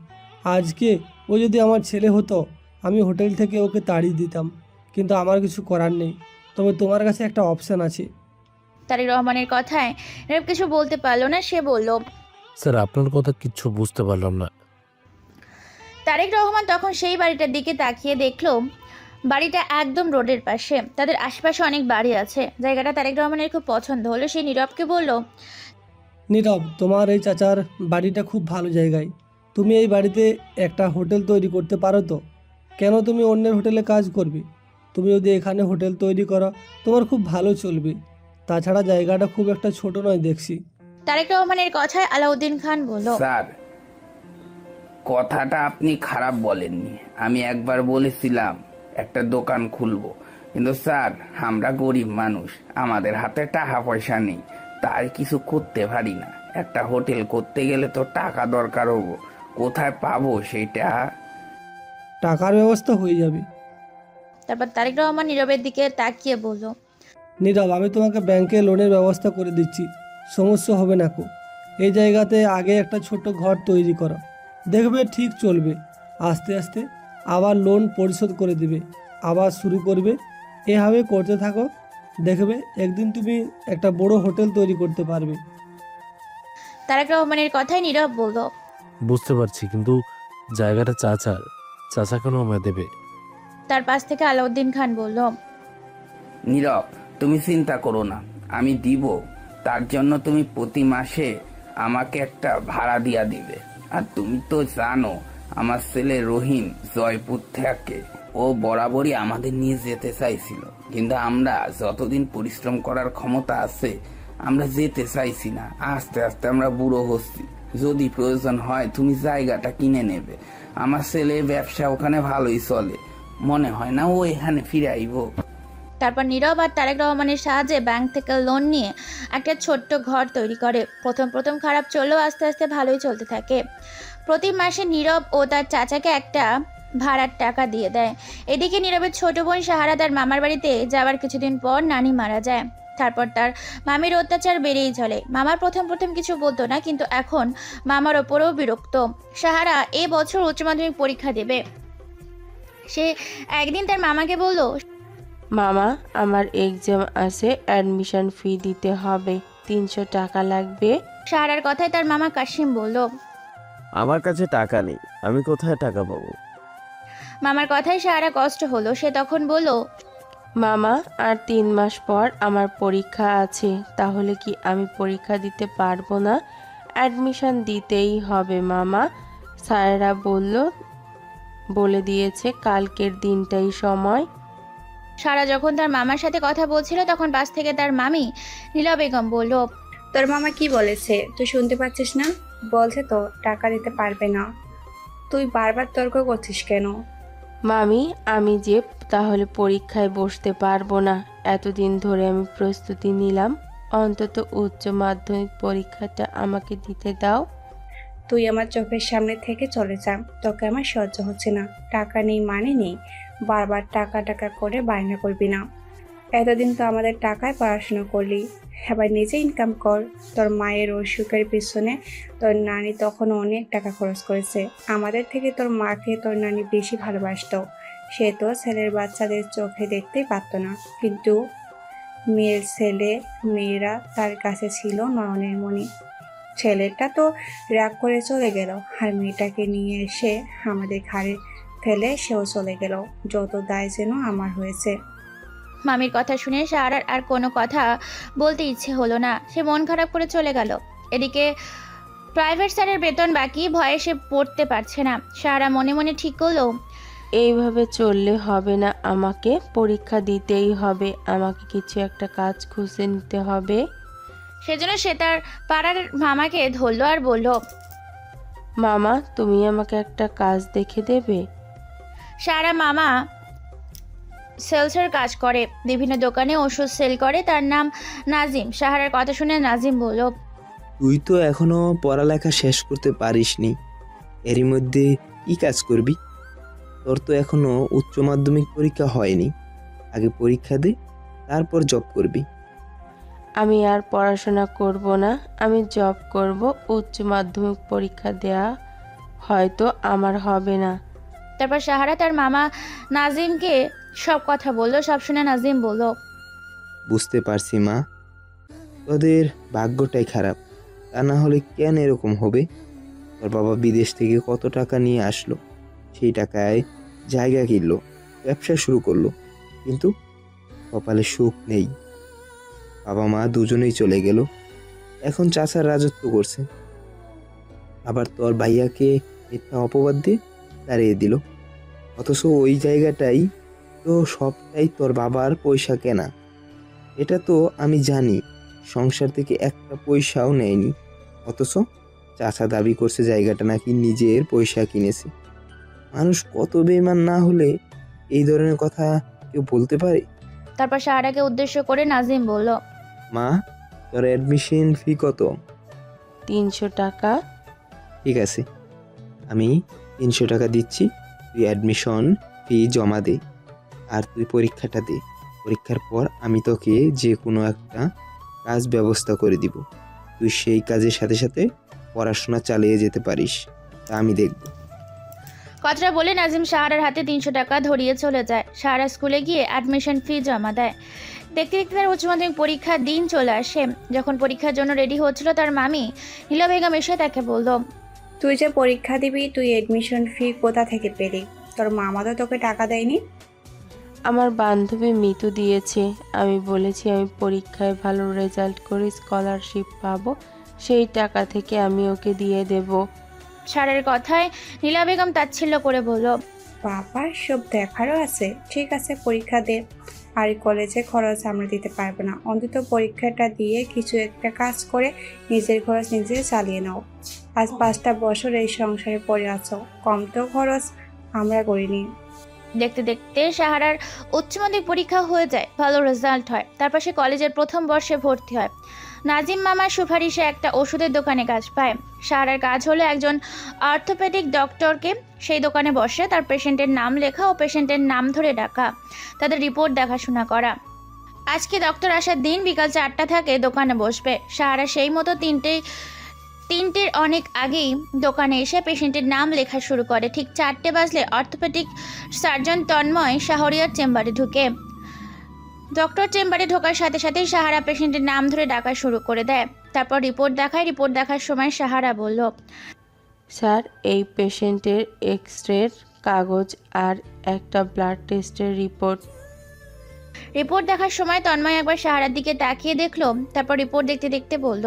আজকে ও যদি আমার ছেলে হতো আমি হোটেল থেকে ওকে তাড়িয়ে দিতাম, কিন্তু আমার কিছু করার নেই। তবে তোমার কাছে একটা অপশান আছে। তারেক রহমানের কথায় নীরব কিছু বলতে পারলো না। সে বলল, স্যার আপনার কথা কিচ্ছু বুঝতে পারলাম না। তারেক রহমান তখন সেই বাড়িটার দিকে তাকিয়ে দেখলো বাড়িটা একদম রোডের পাশে। তাদের আশেপাশে অনেক বাড়ি আছে। জায়গাটা তারেক রহমানের খুব পছন্দ হলো। সে নীরবকে বলল, নীরব, তোমার এই চাচার বাড়িটা খুব ভালো জায়গায়। তুমি এই বাড়িতে একটা হোটেল তৈরি করতে পারো তো? কেন তুমি অন্যের হোটেলে কাজ করবে? তুমি যদি এখানে হোটেল তৈরি করো তোমার খুব ভালো চলবে। তাছাড়া জায়গাটা খুব একটা ছোট নয় দেখছি। তারেক রহমানের কথায় আলাউদ্দিন খান বলল, স্যার, কথাটা আপনি খারাপ বলেননি। আমি একবার বলেছিলাম একটা দোকান খুলবো, কিন্তু স্যার আমরা গরিব মানুষ, আমাদের হাতে টাকা পয়সা নেই, তাই কিছু করতে পারি না। একটা হোটেল করতে গেলে তো টাকা দরকার হবো, কোথায় পাবো সেটা? টাকার ব্যবস্থা হয়ে যাবে। তারপর তারেক রহমান নীরবের দিকে তাকিয়ে বলল, নীরব, আমি তোমাকে ব্যাংকে লোনের ব্যবস্থা করে দিচ্ছি, সমস্যা হবে না কো। এই জায়গাতে আগে একটা ছোট ঘর তৈরি করো, দেখবে ঠিক চলবে। আস্তে আস্তে আবার লোন পরিশোধ করে দেবে, আবার শুরু করবে। এভাবে করতে থাকো, দেখবে একদিন তুমি একটা বড় হোটেল তৈরি করতে পারবে। তারেক রহমানের কথায় নীরব বলল, বুঝতে পারছি, কিন্তু জায়গাটা চাচা কেন আমায় দেবে? তার পাশ থেকে আলাউদ্দিন খান বলল, নীরব, তুমি চিন্তা করো না, আমি দিব। তার জন্য তুমি প্রতি মাসে আমাকে একটা ভাড়া দিয়া দিবে। আর তুমি তো জানো আমার ছেলে রহিম জয়পুর থেকে, ও বরাবরই আমাদের নিয়ে যেতে চাইছিল, কিন্তু আমরা যতদিন পরিশ্রম করার ক্ষমতা আছে আমরা যেতে চাইছি না। আস্তে আস্তে আমরা বুড়ো হচ্ছি। যদি প্রয়োজন হয় তুমি জায়গাটা কিনে নেবে। আমার ছেলে ব্যবসা ওখানে ভালোই চলে, মনে হয় না ও এখানে ফিরে আইব। তারপর নীরব আর তারেক রহমানের সাহায্যে ব্যাংক থেকে লোন নিয়ে একটা ছোট্ট ঘর তৈরি করে। প্রথম খারাপ চললেও আস্তে আস্তে ভালোই চলতে থাকে। প্রতি মাসে নীরব ও তার চাচাকে একটা ভাড়ার টাকা দিয়ে দেয়। এদিকে নীরবের ছোট বোন সাহারা তার মামার বাড়িতে যাওয়ার কিছুদিন পর নানি মারা যায়। তারপর তার মামির অত্যাচার বেড়েই চলে। মামার প্রথম কিছু বলতো না, কিন্তু এখন মামার ওপরেও বিরক্ত। সাহারা এ বছর উচ্চ মাধ্যমিক পরীক্ষা দেবে। সে একদিন তার মামাকে বলল, মামা, আমার এক্সাম আছে, অ্যাডমিশন ফি দিতে হবে, 300 টাকা লাগবে। সাহারার কথায় তার মামা কাশিম বলল, আমার কাছে টাকা নেই, আমি কোথায় টাকা পাবো? মামার কথায় সাহারা কষ্ট হলো। সে তখন বলল, মামা, আর 3 মাস পর আমার পরীক্ষা আছে, তাহলে কি আমি পরীক্ষা দিতে পারবো না? অ্যাডমিশন দিতেই হবে মামা। স্যারেরা বলে দিয়েছে কালকের দিনটাই সময়। সারা যখন তার মামার সাথে কথা বলছিল তখন পাশ থেকে তার মামি নীলা বেগম বলল, তোর মামা কি বলেছে তুই শুনতে পাচ্ছিস না? বলছে তো টাকা দিতে পারবে না। তুই বারবার তর্ক করছিস কেন? মামি, আমি যে তাহলে পরীক্ষায় বসতে পারবো না। এতদিন ধরে আমি প্রস্তুতি নিলাম, অন্তত উচ্চ মাধ্যমিক পরীক্ষাটা আমাকে দিতে দাও। তুই আমার চোখের সামনে থেকে চলে যা, তোকে আমার সহ্য হচ্ছে না। টাকা নেই মানে নেই, বারবার টাকা করে বায়না করবি না। এতদিন তো আমাদের টাকায় পড়াশোনা করলি, এবার নিজে ইনকাম কর। তোর মায়ের অসুখের পিছনে তোর নানি তখন অনেক টাকা খরচ করেছে। আমাদের থেকে তোর মাকে তোর নানি বেশি ভালোবাসতো। সে তো ছেলের বাচ্চাদের চোখে দেখতেই পারতো না, কিন্তু মেয়েরা তার কাছে ছিল নয়নের মণি। ছেলেটা তো রাগ করে চলে গেল, আর মেয়েটাকে নিয়ে এসে আমাদের ঘাড়ে ফেলে সেও চলে গেল। যত দায় যেন আমার হয়েছে। মামির কথা শুনে সাহারার আর কোনো কথা বলতে ইচ্ছে হলো না। সে মন খারাপ করে চলে গেল। এদিকে প্রাইভেট স্যারের বেতন বাকি, ভয়ে সে পড়তে পারছে না। সাহারা মনে মনে ঠিক করলো, এইভাবে চললে হবে না, আমাকে পরীক্ষা দিতেই হবে, আমাকে কিছু একটা কাজ খুঁজে নিতে হবে। সেজন্য সে তার পাড়ার মামাকে ধরলো আর বলল, মামা, তুমি আমাকে একটা কাজ দেখে দেবে? সাহারা মামা সেলসের কাজ করে, বিভিন্ন দোকানে ওষুধ সেল করে। তার নাম নাজিম। সাহারার কথা শুনে নাজিম বলল, তুই তো এখনো পড়ালেখা শেষ করতে পারিসনি, এরই মধ্যে কি কাজ করবি? তোর তো এখনো উচ্চ মাধ্যমিক পরীক্ষা হয়নি, আগে পরীক্ষা দে, তারপর জব করবি। আমি আর পড়াশোনা করব না, আমি জব করব। উচ্চ মাধ্যমিক পরীক্ষা দেয়া হয়তো আমার হবে না। তারপর সাহারা তার মামা নাজিমকে সব কথা বলল। সব শুনে নাজিম বলল, বুঝতে পারছি মা, তোদের ভাগ্যটাই খারাপ। তা না হলে কেন এরকম হবে? তোর বাবা বিদেশ থেকে কত টাকা নিয়ে আসলো, সেই টাকায় জায়গা কিনলো, ব্যবসা শুরু করলো, কিন্তু কপালে সুখ নেই। বাবা মা দুজনেই চলে গেল, এখন চাচার রাজত্ব করছে। আবার তোর ভাইয়াকে মিথ্যা অপবাদ দিয়ে তাড়িয়ে দিল, অথচ ওই জায়গাটাই তো সবটাই তোর বাবার পয়সা কেনা। এটা তো আমি জানি, সংসার থেকে একটা পয়সাও নেয়নি, অথচ চাচা দাবি করছে জায়গাটা নাকি নিজের পয়সা কিনেছে। মানুষ কত বেঈমান না হলে এই ধরনের কথা কেউ বলতে পারে? তারপর সাহারাকে উদ্দেশ্য করে নাজিম বলল, মা, তোর অ্যাডমিশন ফি কত? 300 টাকা। ঠিক আছে, আমি 300 টাকা দিচ্ছি, তুই অ্যাডমিশন ফি জমা দে, আর তুই পরীক্ষাটা দে। পরীক্ষার পর আমি তোকে যে কোনো একটা কাজ ব্যবস্থা করে দিব, তুই সেই কাজের সাথে সাথে পড়াশোনা চালিয়ে যেতে পারিস, তা আমি দেখব। কথাটা বলে নাজিম সাহারার হাতে 300 টাকা ধরিয়ে চলে যায়। সাহারা স্কুলে গিয়ে অ্যাডমিশন ফি জমা দেয়। দেখতে দেখতে তার উচ্চ মাধ্যমিক পরীক্ষার দিন চলে আসে। যখন পরীক্ষার জন্য রেডি হচ্ছিল, তার মামি নীলা বেগম এসে তাকে বলল, তুই যে পরীক্ষা দিবি, তুই এডমিশন ফি কোথা থেকে পেলি? তোর মামা তো তোকে টাকা দেয়নি? আমার বান্ধবী মিতু দিয়েছে। আমি বলেছি আমি পরীক্ষায় ভালো রেজাল্ট করে স্কলারশিপ পাবো, সেই টাকা থেকে আমি ওকে দিয়ে দেব। সারের কথায় নীলা বেগম তাচ্ছিল্য করে বলল, বাবা, সব দেখারও আছে। ঠিক আছে, পরীক্ষা দে। আর কলেজে খরচ আমরা দিতে পারবো না, অন্তত পরীক্ষাটা দিয়ে কিছু একটা কাজ করে নিজের খরচ নিজে চালিয়ে নাও। আজ 5টা বছর এই সংসারে পড়ে আছো, কম তো খরচ আমরা করিনি। দেখতে দেখতে সাহারার উচ্চ মাধ্যমিক পরীক্ষা হয়ে যায়, ভালো রেজাল্ট হয়। তারপর সে কলেজের প্রথম বর্ষে ভর্তি হয়। নাজিম মামার সুপারিশে একটা ওষুধের দোকানে কাজ পায়। সাহারার কাজ হলো একজন অর্থোপেডিক ডক্টরকে সেই দোকানে বসে তার পেশেন্টের নাম লেখা ও পেশেন্টের নাম ধরে ডাকা, তাদের রিপোর্ট দেখাশোনা করা। আজকে ডক্টর আসার দিন, বিকাল 4টা থেকে দোকানে বসবে। সাহারা সেই মতো তিনটের অনেক আগেই দোকানে এসে পেশেন্টের নাম লেখা শুরু করে। ঠিক 4টে বাজলে অর্থোপেডিক সার্জন তন্ময় শাহরিয়ার চেম্বারে ঢুকে। ডক্টর চেম্বারে ঢোকার সাথে সাথেই সাহারা পেশেন্টের নাম ধরে ডাকা শুরু করে দেয়। তারপর রিপোর্ট দেখায়। রিপোর্ট দেখার সময় সাহারা বলল, স্যার, এই পেশেন্টের এক্স-রের কাগজ আর একটা ব্লাড টেস্টের রিপোর্ট। রিপোর্ট দেখার সময় তন্ময় একবার সাহারার দিকে তাকিয়ে দেখলো, তারপর রিপোর্ট দেখতে দেখতে বলল,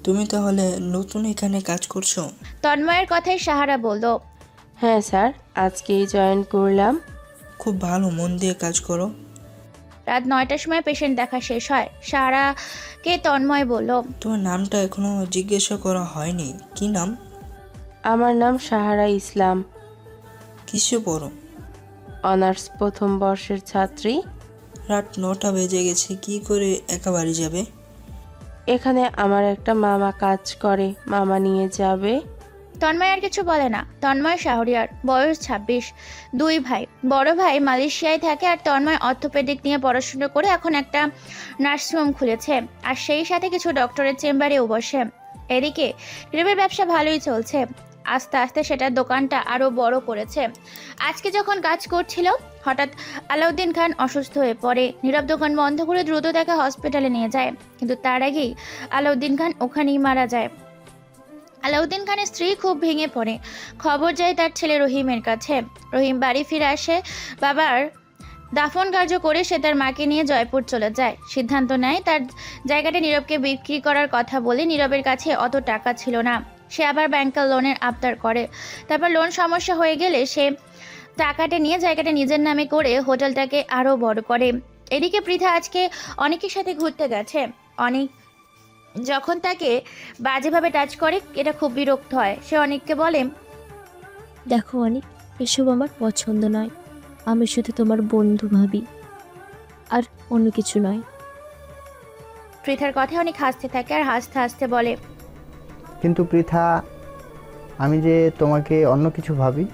তুমি তাহলে নতুন এখানে কাজ করছো? তন্ময়ের কথাই সাহারা বলল, হ্যাঁ স্যার, আজকেই জয়েন করলাম। খুব ভালো, মন দিয়ে কাজ করো। রাত 9টার সময় পেশেন্ট দেখা শেষ হয়। সাহারাকে তন্ময় বলল, তোমার নামটা এখনো জিজ্ঞাসা করা হয়নি, কি নাম? আমার নাম সাহারা ইসলাম। কিসে পড়ো? অনার্স প্রথম বর্ষের ছাত্রী। রাত 9টা বেজে গেছে, কি করে একা বাড়ি যাবে? এখানে আমার একটা মামা কাজ করে, মামা নিয়ে যাবে। তন্ময় আর কিছু বলে না। তন্ময় শাহরিয়ার, বয়স 26, 2 ভাই। বড় ভাই মালয়েশিয়ায় থাকে আর তন্ময় অর্থোপেডিক নিয়ে পড়াশোনা করে এখন একটা নার্সিংহোম খুলেছে, আর সেই সাথে কিছু ডক্টরের চেম্বারেও বসে। এদিকে নীরবের ব্যবসা ভালোই চলছে, আস্তে আস্তে সেটার দোকানটা আরও বড় করেছে। আজকে যখন কাজ করছিল, হঠাৎ আলাউদ্দিন খান অসুস্থ হয়ে পড়ে। নীরব দোকান বন্ধ করে দ্রুত তাকে হসপিটালে নিয়ে যায়, কিন্তু তার আগেই আলাউদ্দিন খান ওখানেই মারা যায়। আলাউদ্দিন খানের স্ত্রী খুব ভেঙে পড়ে। খবর যায় তার ছেলে রহিমের কাছে। রহিম বাড়ি ফিরে আসে। বাবার দাফন কার্য করে সে তার মাকে নিয়ে জয়পুর চলে যায়। সিদ্ধান্ত নেয় তার জায়গাটা নীরবকে বিক্রি করার কথা বলে। নীরবের কাছে অত টাকা ছিল না, সে আবার ব্যাংকের লোনের আবদার করে। তারপর লোন সমস্যা হয়ে গেলে সে টাকাটা নিয়ে জায়গাটা নিজের নামে করে হোটেলটাকে আরও বড় করে। এদিকে পৃথা আজকে অনেকের সাথে ঘুরতে গেছে। অনেক যখন তাকে বাজেভাবে টাচ করে, এটা খুব বিরক্ত হয়। সে অনেককে বলে, দেখো অনেক, এসব আমার পছন্দ নয়, আমি শুধু তোমার বন্ধু ভাবি, আর অন্য কিছু নয়। পৃথার কথায় অনেক হাসতে থাকে আর হাসতে হাসতে বলে, কিন্তু পৃথা, আমি যে তোমাকে অন্য কিছু ভাবি।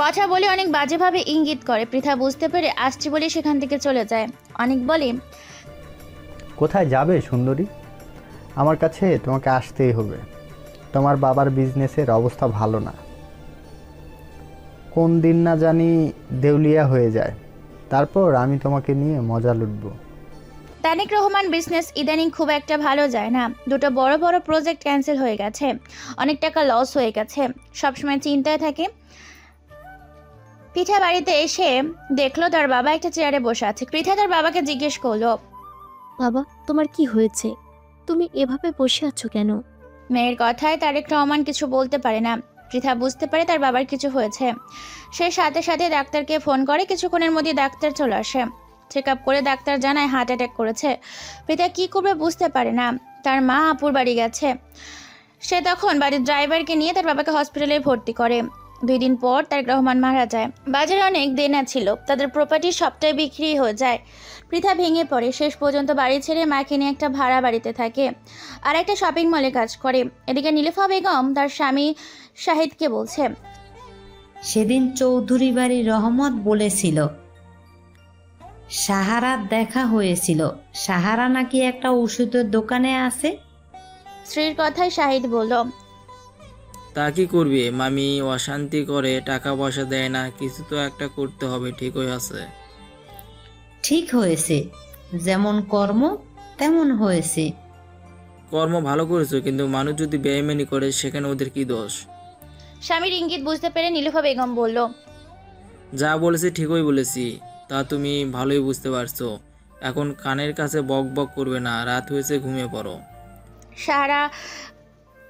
কথা বলে অনেক বাজেভাবে ইঙ্গিত করে। পৃথা বুঝতে পেরে আসছে বলে সেখান থেকে চলে যায়। অনেক বলে, কোথায় যাবে সুন্দরী? আমার কাছে তোমাকে আসতেই হবে। তোমার বাবার বিজনেসের অবস্থা ভালো না, কোন দিন না জানি দেউলিয়া হয়ে যায়, তারপর আমি তোমাকে নিয়ে মজা লুটব। তানিক রহমান বিজনেস ইদানিং খুব একটা ভালো যায় না। দুটো বড় বড় প্রজেক্ট ক্যান্সেল হয়ে গেছে, অনেক টাকা লস হয়ে গেছে, সবসময় চিন্তায় থাকে। পৃথা বাড়িতে এসে দেখলো তার বাবা একটা চেয়ারে বসে আছে। পৃথা তার বাবাকে জিজ্ঞেস করলো, বাবা, তোমার কি হয়েছে? তুমি এভাবে বসে আছো কেন? মেয়ের কথায় তারেক রহমান কিছু বলতে পারে না। পৃথা বুঝতে পারে তার বাবার কিছু হয়েছে। সে সাথে সাথে ডাক্তারকে ফোন করে। কিছুক্ষণের মধ্যে ডাক্তার চলে আসে। চেক আপ করে ডাক্তার জানায় হার্ট অ্যাটাক করেছে। পৃথা কি করবে বুঝতে পারে না। তার মা আপুর বাড়ি গেছে। সে তখন বাড়ির ড্রাইভারকে নিয়ে তার বাবাকে হসপিটালে ভর্তি করে। 2 দিন পর তারেক রহমান মারা যায়। বাজারে অনেক দেনা ছিল, তাদের প্রপার্টি সবটাই বিক্রি হয়ে যায়। পৃথা ভেঙে পড়ে। শেষ পর্যন্ত বাড়ি ছেড়ে মাকে নিয়ে একটা ভাড়া বাড়িতে থাকে আর একটা শপিং মলে কাজ করে। এদিকে নীলুফা বেগম তার স্বামী শাহিদকে বলছে, সেদিন চৌধুরী বাড়ির রহমত বলেছিল সাহারার দেখা হয়েছিল। সাহারা নাকি একটা ওষুধের দোকানে আছে। স্ত্রীর কথায় শাহিদ বলল, তা কি করবে? মামি অশান্তি করে, টাকা পয়সা দেয় না, কিছু তো একটা করতে হবে। ঠিকই আছে। ঠিক হয়েছে, যেমন কর্ম তেমন হয়েছে। কর্ম ভালো করেছো, কিন্তু মানুষ যদি বেইমানি করে সেখানে ওদের কি দোষ? স্বামীর ইঙ্গিত বুঝতে পেরে নীলুফা বেগম বলল, যা বলেছি ঠিকই বলেছি, তা তুমি ভালোই বুঝতে পারছো। এখন কানের কাছে বক বক করবে না, রাত হয়েছে, ঘুমিয়ে পড়ো। সারা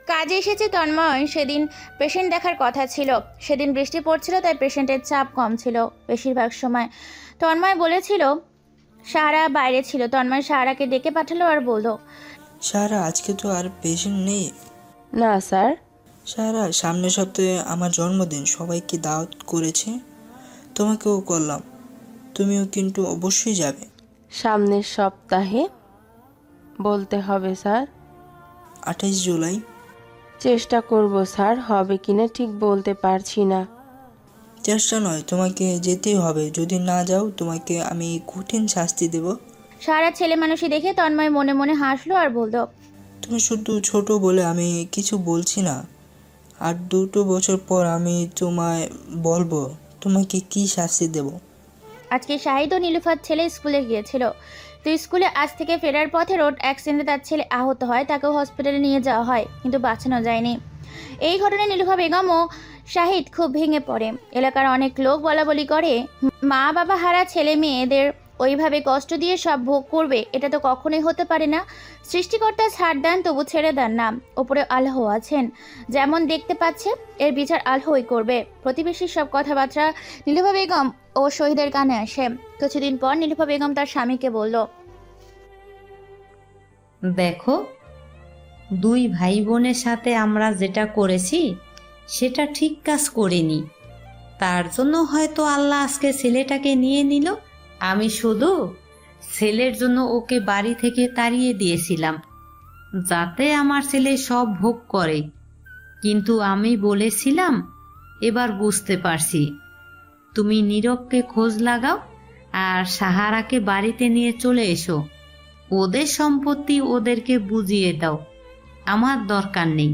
কাজে এসেছে তন্ময়। সেদিন পেশেন্ট দেখার কথা ছিল। সেদিন বৃষ্টি পড়ছিল, তাই পেশেন্টের চাপ কম ছিল বেশিরভাগ সময়। তন্ময় বলেছিল সাহারা বাইরে ছিল। তন্ময় সাহারাকে ডেকে পাঠালো আর বলল, সারা, আজকে তো আর পেশেন্ট নেই। না স্যার। সারা, সামনের সপ্তাহে আমার জন্মদিন, সবাইকে দাওয়াত করেছে, তোমাকেও করলাম, তুমিও কিন্তু অবশ্যই যাবে। সামনের সপ্তাহে বলতে হবে স্যার। 28 জুলাই। চেষ্টা করব স্যার, হবে কিনা ঠিক বলতে পারছি না। চেষ্টা নয়, তোমাকে যেতেই হবে। যদি না যাও তোমাকে আমি কঠিন শাস্তি দেব। সাহারা ছেলে মানুষই দেখে তন্ময় মনে মনে হাসলো আর বলল, তুমি শুধু ছোট বলে আমি কিছু বলছি না। আর 2 বছর পর আমি তোমায় বলবো তোমাকে কি শাস্তি দেব। আজকে শাহিদ ও নীলুফার ছেলে স্কুলে গিয়েছিল। তো স্কুলে আজ থেকে ফেরার পথে রোড অ্যাক্সিডেন্টে তার ছেলে আহত হয়। তাকেও হসপিটালে নিয়ে যাওয়া হয়, কিন্তু বাঁচানো যায়নি। এই ঘটনায় নীলুফা বেগম ও শাহিদ খুব ভেঙে পড়ে। এলাকার অনেক লোক বলাবলি করে, মা বাবা হারা ছেলে মেয়েদের ওইভাবে কষ্ট দিয়ে সব ভোগ করবে, এটা তো কখনোই হতে পারে না। সৃষ্টিকর্তা ছাড় দেন, তবু ছেড়ে দেন না। ওপরে আল্লাহ আছেন, যেমন দেখতে পাচ্ছে এর বিচার আল্লাহই করবে। প্রতিবেশীর সব কথাবার্তা নীলুফা বেগম ও শহীদের কানে আসে। কিছুদিন পর নীলুফা বেগম তার স্বামীকে বলল, দেখো, 2 ভাই বোনের সাথে আমরা যেটা করেছি সেটা ঠিক কাজ করিনি। তার জন্য হয়তো আল্লাহ আজকে ছেলেটাকে নিয়ে নিল। আমি শুধু ছেলের জন্য ওকে বাড়ি থেকে তাড়িয়ে দিয়েছিলাম, যাতে আমার ছেলে সব ভোগ করে। কিন্তু আমি বলেছিলাম, এবার বুঝতে পারছি। তুমি নীরবকে খোঁজ লাগাও আর সাহারাকে বাড়িতে নিয়ে চলে এসো। ওদের সম্পত্তি ওদেরকে বুঝিয়ে দাও, আমার দরকার নেই।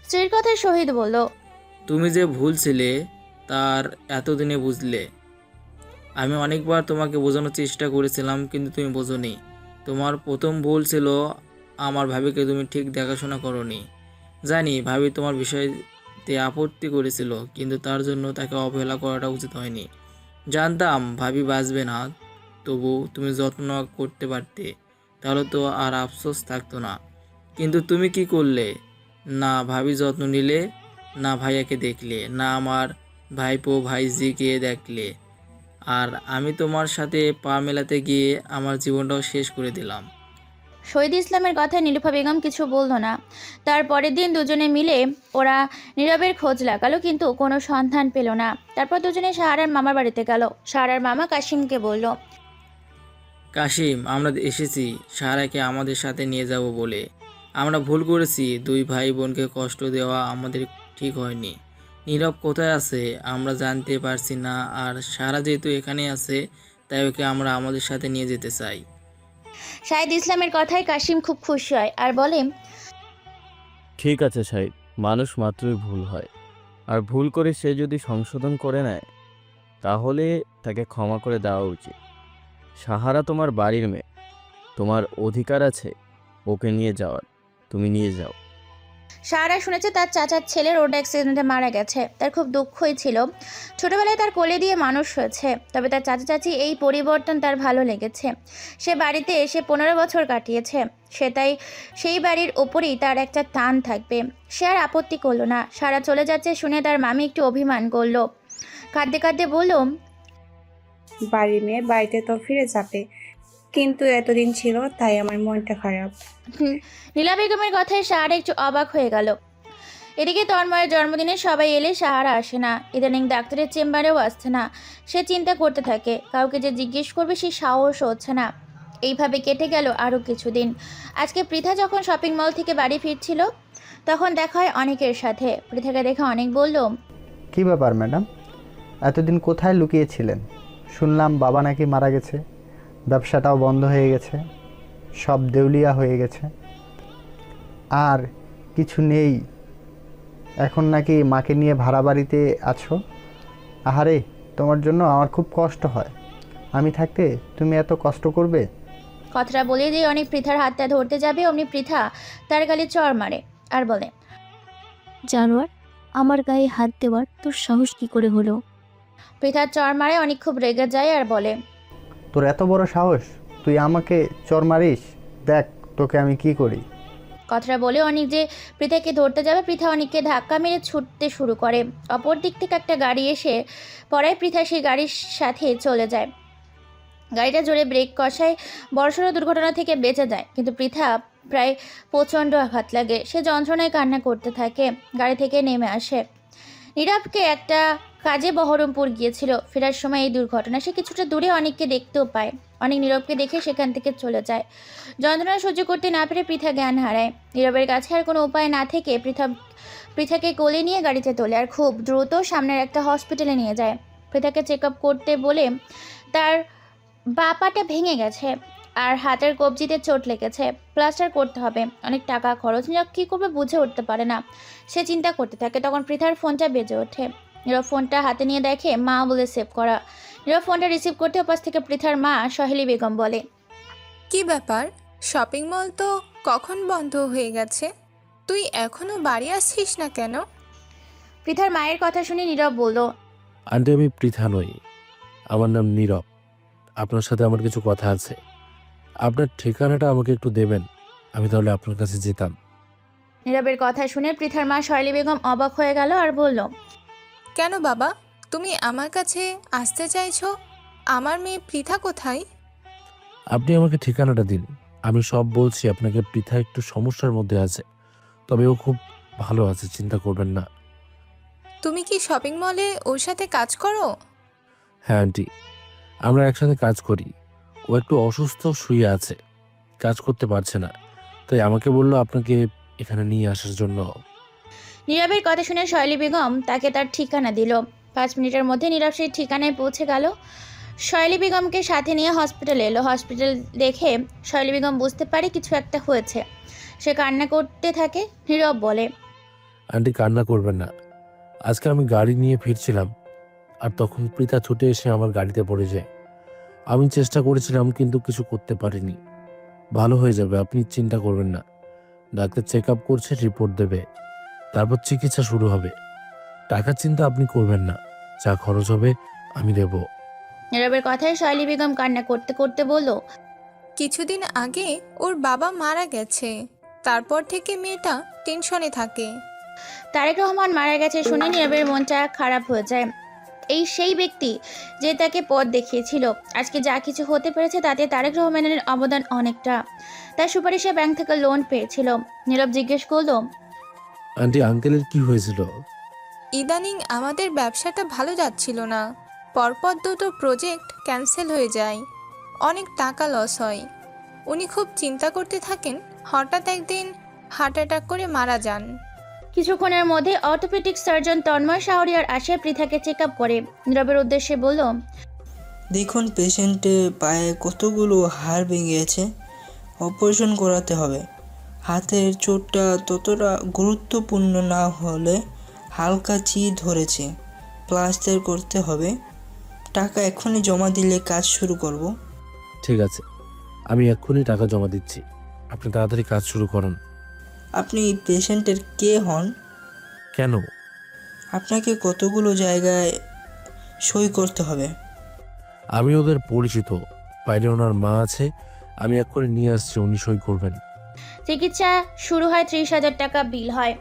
স্ত্রীর কথায় শহীদ বলল, তুমি যে ভুল ছিলে তার এতদিনে বুঝলে। আমি অনেকবার তোমাকে বোঝানোর চেষ্টা করেছিলাম, কিন্তু তুমি বোঝোনি। তোমার প্রথম ভুল ছিল আমার ভাবিকে তুমি ঠিক দেখাশোনা করোনি। জানি ভাবি তোমার বিষয়তে আপত্তি করেছিল, কিন্তু তার জন্য তাকে অবহেলা করাটা উচিত হয়নি। জানতাম ভাবি বাঁচবে না, তবু তুমি যত্ন করতে পারতে, তাহলে তো আর আফসোস থাকতো না। কিন্তু তুমি কি করলে? না ভাবি যত্ন নিলে, না ভাইয়াকে দেখলে, না আমার ভাইপো ভাইজিকে দেখলে। আর আমি তোমার সাথে পা মেলাতে গিয়ে আমার জীবনটাও শেষ করে দিলাম। শহীদ ইসলামের কথায় নীলুফা বেগম কিছু বলল না। তার পরের দিন দুজনে মিলে ওরা নীরবের খোঁজ লাগালো, কিন্তু কোনো সন্ধান পেল না। তারপর দুজনে সাহারার মামার বাড়িতে গেল। সাহারার মামা কাশিমকে বলল, কাশিম, আমরা এসেছি সাহারাকে আমাদের সাথে নিয়ে যাব বলে। আমরা ভুল করেছি, 2 ভাই বোনকে কষ্ট দেওয়া আমাদের ঠিক হয়নি। নীরব কোথায় আছে আমরা জানতে পারছি না, আর সাহারা যেহেতু এখানে আছে তাই ওকে আমরা আমাদের সাথে নিয়ে যেতে চাই। শাহিদ ইসলামের কথায় কাশিম খুব খুশি হয় আর বলে, ঠিক আছে শাহিদ, মানুষ মাত্রই ভুল হয়, আর ভুল করে সে যদি সংশোধন করে নেয় তাহলে তাকে ক্ষমা করে দেওয়া উচিত। সাহারা তোমার বাড়ির মেয়ে, তোমার অধিকার আছে ওকে নিয়ে যাওয়ার, তুমি নিয়ে যাও। সাহারা শুনেছে তার চাচার ছেলে রোড অ্যাক্সিডেন্টে মারা গেছে। তার খুব দুঃখই ছিল। ছোটবেলায় তার কোলে দিয়ে মানুষ হয়েছে, তবে তার চাচা চাচি এই পরিবর্তন তার ভালো লেগেছে। সে বাড়িতে এসে 15 বছর কাটিয়েছে, সে তাই সেই বাড়ির ওপরেই তার একটা টান থাকবে। সে আর আপত্তি করলো না। সারা চলে যাচ্ছে শুনে তার মামি একটু অভিমান করলো, কাঁদতে কাঁদতে বলল, বাড়ির মেয়ে বাড়িতে তো ফিরে যাবে, কিন্তু এতদিন ছিল তাই আমার মনটা খারাপ। নীলা বেগমের কথায় সাহারা একটু অবাক হয়ে গেল। এদিকে তন্ময়ের জন্মদিনে সবাই এলে সাহারা আসে না, ইদানিং ডাক্তারের চেম্বারেও আসছে না। সে চিন্তা করতে থাকে, কাউকে যে জিজ্ঞেস করবে সে সাহস হচ্ছে না। এইভাবে কেটে গেল আরও কিছুদিন। আজকে পৃথা যখন শপিং মল থেকে বাড়ি ফিরছিল তখন দেখা হয় অনেকের সাথে। পৃথাকে দেখে অনেক বলল, কি ব্যাপার ম্যাডাম, এতদিন কোথায় লুকিয়েছিলেন? শুনলাম বাবা নাকি মারা গেছে, ব্যবসাটাও বন্ধ হয়ে গেছে, সব দেউলিয়া হয়ে গেছে, আর কিছু নেই। এখন নাকি মাকে নিয়ে ভাড়া বাড়িতে আছো। আহারে, তোমার জন্য আমার খুব কষ্ট হয়। আমি থাকতে তুমি এত কষ্ট করবে? কথাটা বলে দিয়ে অনেক পৃথার হাতটা ধরতে যাবে, অমনি পৃথা তার গালে চড় মারে আর বলে, জানোয়ার, আমার গায়ে হাত দেওয়ার তোর সাহস কি করে হলো? পৃথার চড় মারে অনেক খুব রেগে যায় আর বলে, তোর এত বড় সাহস, তুই আমাকে চর মারিস? দেখ তোকে আমি কি করি। কথাটা বলে অনেক যে পৃথাকে ধরতে যাবে, পৃথা অনেককে ধাক্কা মেরে ছুটতে শুরু করে। অপর দিক থেকে একটা গাড়ি এসে পরে পৃথা সেই গাড়ির সাথে চলে যায়। গাড়িটা জোরে ব্রেক কষায়, বড়সড় দুর্ঘটনা থেকে বেঁচে যায়, কিন্তু পৃথা প্রায় প্রচণ্ড আঘাত লাগে। সে যন্ত্রণায় কান্না করতে থাকে, গাড়ি থেকে নেমে আসে। নীরবকে একটা কাজে বহরমপুর গিয়েছিল, ফেরার সময় এই দুর্ঘটনা। সে কিছুটা দূরে অনেককে দেখতেও পায়। অনেক নীরবকে দেখে সেখান থেকে চলে যায়। যন্ত্রণা সহ্য করতে না পেরে পৃথা জ্ঞান হারায়। নীরবের কাছে আর কোনো উপায় না থেকে পৃথাকে কোলে নিয়ে গাড়িতে তোলে আর খুব দ্রুত সামনের একটা হসপিটালে নিয়ে যায়। পৃথাকে চেক আপ করতে বলে তার বাঁ পাটা ভেঙে গেছে আর হাতের কবজিতে চোট লেগেছে, প্লাস্টার করতে হবে, অনেক টাকা খরচ। নীরব কী করবে বুঝে উঠতে পারে না। সে চিন্তা করতে থাকে, তখন পৃথার ফোনটা বেজে ওঠে। নীরব ফোনটা হাতে নিয়ে দেখে মা বলে সেভ করা। নীরব ফোনটা রিসিভ করতে ওপাশ থেকে পৃথার মা সহেলি বেগম বলে, কি ব্যাপার, শপিং মল তো কখন বন্ধ হয়ে গেছে, তুই এখনো বাড়ি আসছিস না কেন? পৃথার মায়ের কথা শুনে নীরব বলল, আন্টি, আমি পৃথা নই, আমার নাম নীরব। আপনার সাথে আমার কিছু কথা আছে। আপনার ঠিকানাটা আমাকে একটু দেবেন, আমি তাহলে আপনার কাছে যেতাম। নীরবের কথা শুনে পৃথার মা সহেলি বেগম অবাক হয়ে গেল আর বলল, কেন বাবা, তুমি আমার কাছে আসতে চাইছো? আমার মেয়ে পৃথা কোথায়? আপনি আমাকে ঠিকানাটা দিন, আমি সব বলছি আপনাকে। পৃথা একটু সমস্যার মধ্যে আছে, তবে ও খুব ভালো আছে, চিন্তা করবেন না। তুমি কি শপিং মলে ওর সাথে কাজ করো? হ্যাঁ আন্টি, আমরা একসাথে কাজ করি। ও একটু অসুস্থ, শুয়ে আছে, কাজ করতে পারছে না, তাই আমাকে বললো আপনাকে এখানে নিয়ে আসার জন্য। নীরবের কথা শুনে সহেলি বেগম তাকে তার ঠিকানা দিল। 5 মিনিটের মধ্যে নীরব সেই ঠিকানায় পৌঁছে গেল। সহেলি বেগমকে সাথে নিয়ে হসপিটালে এলো। হসপিটাল দেখে সহেলি বেগম বুঝতে পারে কিছু একটা হয়েছে। সে কান্না করতে থাকে। নীরব বলে, আন্টি কান্না করবেন না, আজকে আমি গাড়ি নিয়ে ফিরছিলাম আর তখন পৃথা ছুটে এসে আমার গাড়িতে পড়ে যায়। আমি চেষ্টা করেছিলাম কিন্তু কিছু করতে পারিনি। ভালো হয়ে যাবে, আপনি চিন্তা করবেন না। ডাক্তার চেক আপ করছে, রিপোর্ট দেবে, তারপর চিকিৎসা শুরু হবে। টাকার চিন্তা আপনি করবেন না, যা খরচ হবে আমি দেব। নীরবের কথায় সহেলি বেগম কান্না করতে করতে বলল, কিছুদিন আগে ওর বাবা মারা গেছে, তারপর থেকে মেয়েটা টেনশনে থাকে। তারেক রহমান মারা গেছে শুনে নীরবের মনটা খারাপ হয়ে যায়। এই সেই ব্যক্তি যে তাকে পথ দেখিয়েছিল। আজকে যা কিছু হতে পেরেছে তাতে তারেক রহমানের অবদান অনেকটা। তার সুপারিশে ব্যাংক থেকে লোন পেয়েছিল। নীরব জিজ্ঞেস করলো, আন্টি, আঙ্কেলের কি হয়েছিল? ইদানিং আমাদের ব্যবসাটা ভালো যাচ্ছিল না, পরপর দুটো প্রজেক্ট ক্যান্সেল হয়ে যায়, অনেক টাকা লস হয়। উনি খুব চিন্তা করতে থাকেন, হঠাৎ একদিন হার্ট অ্যাটাক করে মারা যান। কিছুক্ষণের মধ্যে অর্থোপেডিক সার্জন তন্ময় শাহরিয়ার আসে পৃথাকে চেক আপ করে। নীরবের উদ্দেশ্যে বলল, দেখুন পেশেন্টের পায়ে কতগুলো হাড় ভেঙে গেছে, অপারেশন করাতে হবে। হাতের চোটটা ততটা গুরুত্বপূর্ণ না হলে হালকা ধরেছে, প্লাস্টার করতে হবে। টাকা এখনই জমা দিলে কাজ শুরু করব। ঠিক আছে, আমি এক্ষুনি টাকা জমা দিচ্ছি, আপনি তাড়াতাড়ি কাজ শুরু করুন। আপনি পেশেন্টের কে হন? কেন? আপনাকে কতগুলো জায়গায় সই করতে হবে। আমি ওদের পরিচিত, বাইরে ওনার মা আছে, আমি এক্ষুনি নিয়ে আসছি, উনি সই করবেন। চিকিৎসা শুরু হয়, 30,000 টাকা বিল হয়।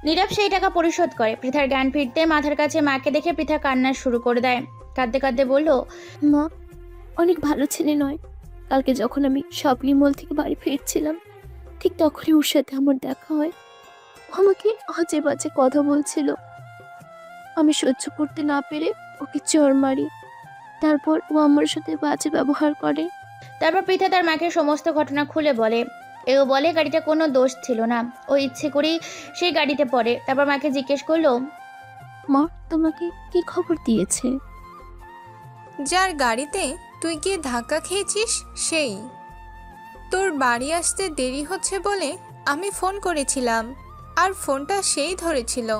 নীরব সেই টাকা পরিশোধ করে। পৃথার জ্ঞান ফিরতে মাথার কাছে মাকে দেখে পৃথা কান্না শুরু করে দেয়। কাঁদতে কাঁদতে বলল, মা অনেক ভালো ছেলে নয়। কালকে যখন আমি শপিং মল থেকে বাড়ি ফিরছিলাম, ঠিক তখনই ওর সাথে আমার দেখা হয়। ও আমাকে আজে বাজে কথা বলছিল। আমি সহ্য করতে না পেরে ওকে চড় মারি। তারপর ও আমার সাথে বাজে ব্যবহার করে। তারপর পৃথা তার মাকে সমস্ত ঘটনা খুলে বলে। এও বলে গাড়িটা কোনো দোষ ছিল না, ও ইচ্ছে করেই সেই গাড়িতে পড়ে। তারপর মাকে জিজ্ঞেস করলো, মা তোমাকে কি খবর দিয়েছে? যার গাড়িতে তুই গিয়ে ধাক্কা খেয়েছিস সেই। তোর বাড়ি আসতে দেরি হচ্ছে বলে আমি ফোন করেছিলাম, আর ফোনটা সেই ধরেছিল।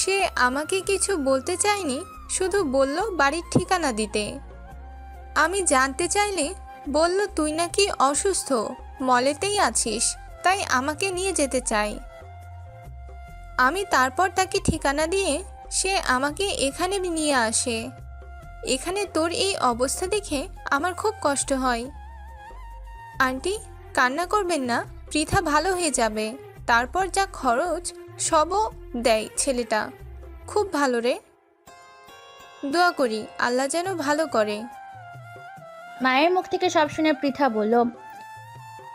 সে আমাকে কিছু বলতে চায়নি, শুধু বলল বাড়ির ঠিকানা দিতে। আমি জানতে চাইলে বলল তুই নাকি অসুস্থ, মলেতেই আছিস, তাই আমাকে নিয়ে যেতে চাই। আমি তারপর তাকে ঠিকানা দিয়ে সে আমাকে এখানে নিয়ে আসে। এখানে তোর এই অবস্থা দেখে আমার খুব কষ্ট হয়। আন্টি, কান্না করবেন না, পৃথা ভালো হয়ে যাবে। তারপর যা খরচ সবও দেয় ছেলেটা, খুব ভালো রে। দোয়া করি আল্লাহ যেন ভালো করে। মায়ের মুখ থেকে সব শুনে পৃথা বলল,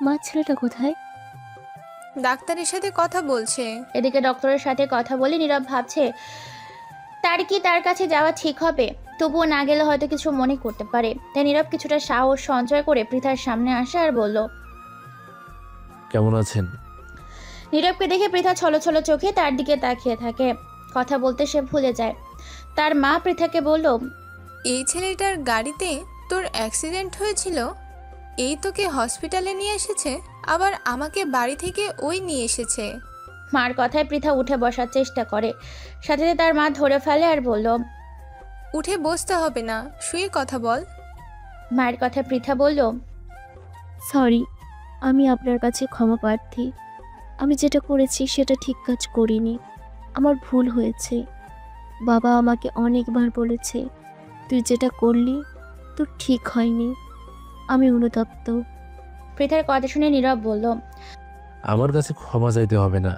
মা ছেলেটা কোথায়? ডাক্তারের সাথে কথা বলছে। এদিকে ডক্টরের সাথে কথা বলে নীরব ভাবছে তার কাছে যাওয়া ঠিক হবে। তবুও না গেলে হয়তো কিছু মনে করতে পারে। তাই নীরব কিছুটা সাহস সঞ্চয় করে পৃথার সামনে আসে আর বলল, কেমন আছেন? নীরবকে দেখে পৃথা ছলো ছলো চোখে তার দিকে তাকিয়ে থাকে। কথা বলতে সে ভুলে যায়। তার মা পৃথাকে বলল, এই ছেলেটার গাড়িতে তোর অ্যাক্সিডেন্ট হয়েছিল, এই তোকে হসপিটালে নিয়ে এসেছে, আবার আমাকে বাড়ি থেকে ওই নিয়ে এসেছে। মার কথায় পৃথা উঠে বসার চেষ্টা করে, সাথে সাথে তার মা ধরে ফেলে আর বলল, উঠে বসতে হবে না, শুয়ে কথা বল। মায়ের কথায় পৃথা বলল, সরি, আমি আপনার কাছে ক্ষমা প্রার্থী। আমি যেটা করেছি সেটা ঠিক কাজ করিনি, আমার ভুল হয়েছে। বাবা আমাকে অনেকবার বলেছে তুই যেটা করলি তোর ঠিক হয়নি। আমি অনুতপ্ত। পৃথার কথা শুনে নীরব বলল, আমার কাছে ক্ষমা চাইতে হবে না।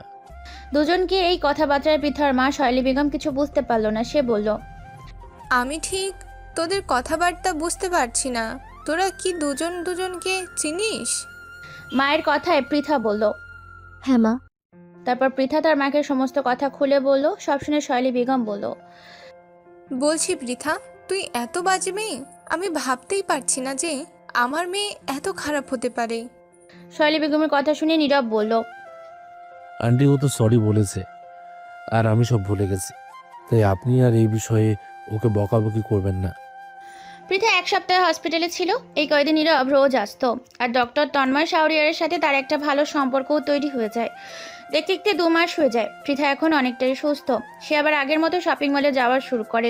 দুজনকে এই কথাবার্তায় পৃথার মা শৈলী বেগম কিছু বুঝতে পারল না। সে বলল, আমি ঠিক তোদের কথাবার্তা বুঝতে পারছি না, তোরা কি দুজন দুজনকে চিনিস? মায়ের কথায় পৃথা বলল, হ্যাঁ মা। তারপর পৃথা তার মাকে সমস্ত কথা খুলে বলল। সব শুনে শৈলী বেগম বলল, বলছি পৃথা, তুই এত বাজে মেয়ে, আমি ভাবতেই পারছি না যে আমার মেয়ে এত খারাপ হতে পারে। শৈলী বেগমের কথা শুনে নীরব বলল, আন্টি ও তো সরি বলেছে, আর আমি সব ভুলে গেছি, তাই আপনি আর এই বিষয়ে ওকে বকাবকি করবেন না। পৃথা 1 সপ্তাহ হসপিটালে ছিল। এই কয়েকদিন নীরব রোজ আসতো, আর ডক্টর তন্ময় শাওরিয়ারের সাথে তার একটা ভালো সম্পর্কও তৈরি হয়ে যায়। দেখতে দেখতে 2 মাস হয়ে যায়। পৃথা এখন অনেকটাই সুস্থ। সে আবার আগের মতো শপিং মলে যাওয়া শুরু করে।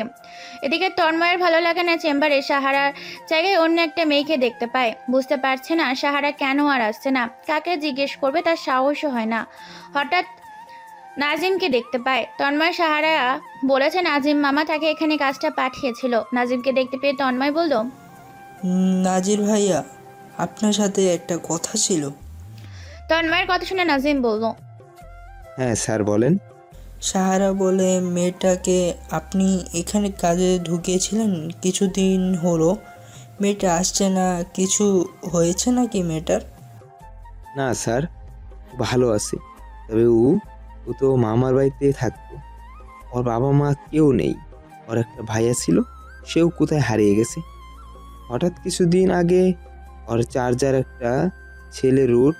এদিকে তন্ময়ের ভালো লাগে না চেম্বারে সাহারার জায়গায় অন্য একটা মেয়েকে দেখতে পায়। বুঝতে পারছে না সাহারা কেন আর আসছে না, কাকে জিজ্ঞেস করবে তার সাহসও হয় না। হঠাৎ নাজিমকে দেখতে পায়। তন্ময় সাহারা বলেছে নাজিম মামা তাকে এখানে কাজটা পাঠিয়েছিল। নাজিমকে দেখতে পেয়ে তন্ময় বলল, নাজির ভাইয়া, আপনার সাথে একটা কথা ছিল। তন্ময়ের কথা শুনে নাজিম বলল, হ্যাঁ স্যার বলেন। সাহারা বলে মেয়েটাকে আপনি এখানে কাজে ঢুকিয়েছিলেন, কিছুদিন হলো মেয়েটা আসছে না, কিছু হয়েছে নাকি মেয়েটার? না স্যার, ভালো আছে, তবে ও তো মামার বাড়িতে থাকতো। ওর বাবা মা কেউ নেই। ওর একটা ভাইয়া ছিল, সেও কোথায় হারিয়ে গেছে। হঠাৎ কিছুদিন আগে ওর চার্জার একটা ছেলে রুট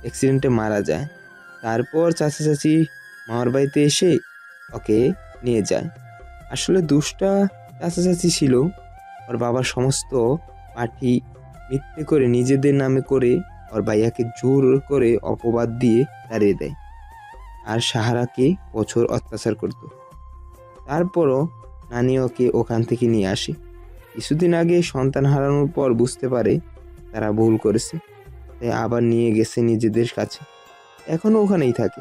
অ্যাক্সিডেন্টে মারা যায়। তারপর চাচা চাচি মামার বাড়িতে এসে ওকে নিয়ে যায়। আসলে দুষ্টা চাচা চাচি ছিল, ওর বাবার সমস্ত পার্টি মিথ্যে করে নিজেদের নামে করে ওর ভাইয়াকে জোর করে অপবাদ দিয়ে তাড়িয়ে দেয় আর সাহারাকে বছর অত্যাচার করত। তারপরও নানি ওকে ওখান থেকে নিয়ে আসে। কিছুদিন আগে সন্তান হারানোর পর বুঝতে পারে তারা ভুল করেছে, তাই আবার নিয়ে গেছে নিজেদের কাছে। এখনো ওখানেই থাকে।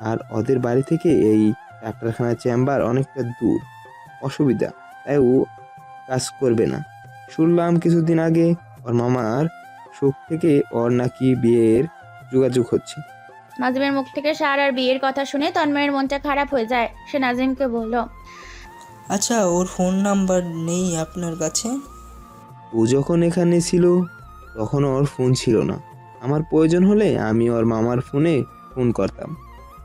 আর ওদের বাড়ি থেকে এই ডাক্তারখানার চেম্বার অনেকটা দূর, অসুবিধা, তাই ও কাজ করবে না। শুনলাম কিছুদিন আগে ওর মামার শোক থেকে ওর নাকি বিয়ের যোগাযোগ হচ্ছে। নাজিমের মুখ থেকে সাহারার বিয়ের কথা শুনে তন্ময়ের মনটা খারাপ হয়ে যায়। সে নাজিমকে বলল, আচ্ছা, ওর ফোন নাম্বার নেই আপনার কাছে? ও যখন এখানে ছিল তখন ওর ফোন ছিল না। আমার প্রয়োজন হলে আমি ওর মামার ফোনে ফোন করতাম,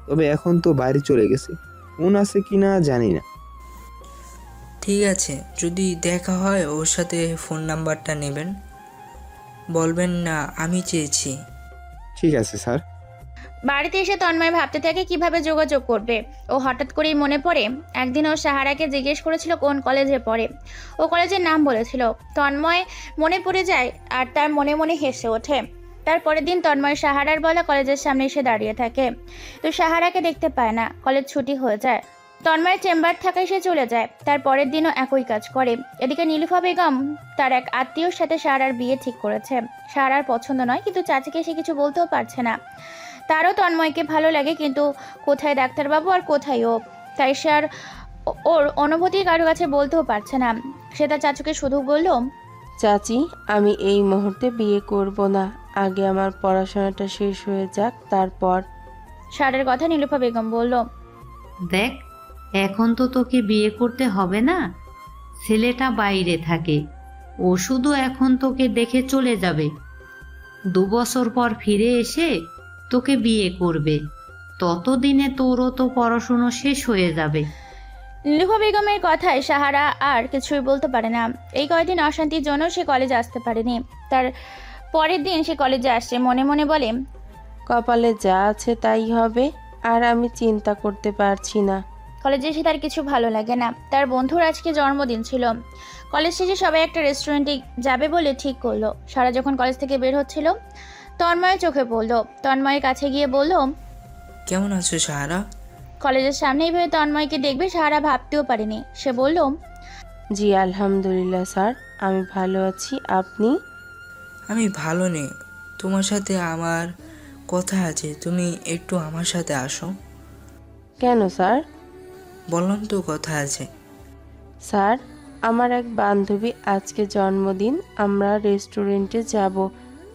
তবে এখন তো বাইরে চলে গেছে। ফোন আছে কি না জানি না। ঠিক আছে, যদি দেখা হয় ওর সাথে ফোন নাম্বারটা নেবেন, বলবেন না আমি চেয়েছি। ঠিক আছে স্যার। বাড়িতে এসে তন্ময় ভাবতে থাকে কিভাবে যোগাযোগ করবে। ও হঠাৎ করেই মনে পড়ে একদিন ও সাহারাকে জিজ্ঞেস করেছিল কোন কলেজে পড়ে। ও কলেজের নাম বলেছিল। তন্ময় মনে পড়ে যায় আর তার মনে মনে হেসে ওঠে। তার পরের দিন তন্ময় সাহারার বলা কলেজের সামনে এসে দাঁড়িয়ে থাকে, তো সাহারাকে দেখতে পায় না। কলেজ ছুটি হয়ে যায়। তন্ময়ের চেম্বার থাকায় সে চলে যায়। তার পরের দিনও একই কাজ করে। এদিকে নীলুফা বেগম তার এক আত্মীয়র সাথে সাহারার বিয়ে ঠিক করেছে। সাহারার পছন্দ নয়, কিন্তু চাচিকে সে কিছু বলতেও পারছে না। তারও তন্ময়কে ভালো লাগে, কিন্তু কোথায় ডাক্তারবাবু আর কোথায় ও, তাই সে আর ওর অনুভূতি কারো কাছে বলতেও পারছে না। সে তার চাচুকে শুধু বলল, চাচি, আমি এই মুহূর্তে বিয়ে করব না, আগে আমার পড়াশোনাটা শেষ হয়ে যাক তারপর। সারার কথা নীলুফা বেগম বলল, দেখ, এখন তো তোকে বিয়ে করতে হবে না, ছেলেটা বাইরে থাকে, ও শুধু এখন তোকে দেখে চলে যাবে। 2 বছর পর ফিরে এসে তোকে বিয়ে করবে, ততদিনে তোরও তো পড়াশুনো শেষ হয়ে যাবে। নীলুফা বেগমের কথায় সাহারা আর কিছুই বলতে পারে না। এই কয়েকদিন অশান্তির জন্য সে কলেজে আসতে পারেনি। তার পরের দিন সে কলেজে আসছে, মনে মনে বলে, কপালে যা আছে তাই হবে, আর আমি চিন্তা করতে পারছি না। কলেজে এসে তার কিছু ভালো লাগে না। তার বন্ধুর আজকে জন্মদিন ছিল। কলেজ শেষে সবাই একটা রেস্টুরেন্টে যাবে বলে ঠিক করলো। সারা যখন কলেজ থেকে বের হচ্ছিল, তন্ময়ের চোখে পড়লো। তন্ময়ের কাছে গিয়ে বলল, কেমন আছো সাহারা? কলেজের সামনেই ভেবে তন্ময়কে দেখবে সাহারা ভাবতেও পারেনি। সে বলল, জি আলহামদুলিল্লাহ স্যার, আমি ভালো আছি, আপনি? আমি ভালো নেই, তোমার সাথে আমার কথা আছে, তুমি একটু আমার সাথে আসো। কেন স্যার? বললাম তো কথা আছে। স্যার, আমার এক বান্ধবী আজকে জন্মদিন, আমরা রেস্টুরেন্টে যাব,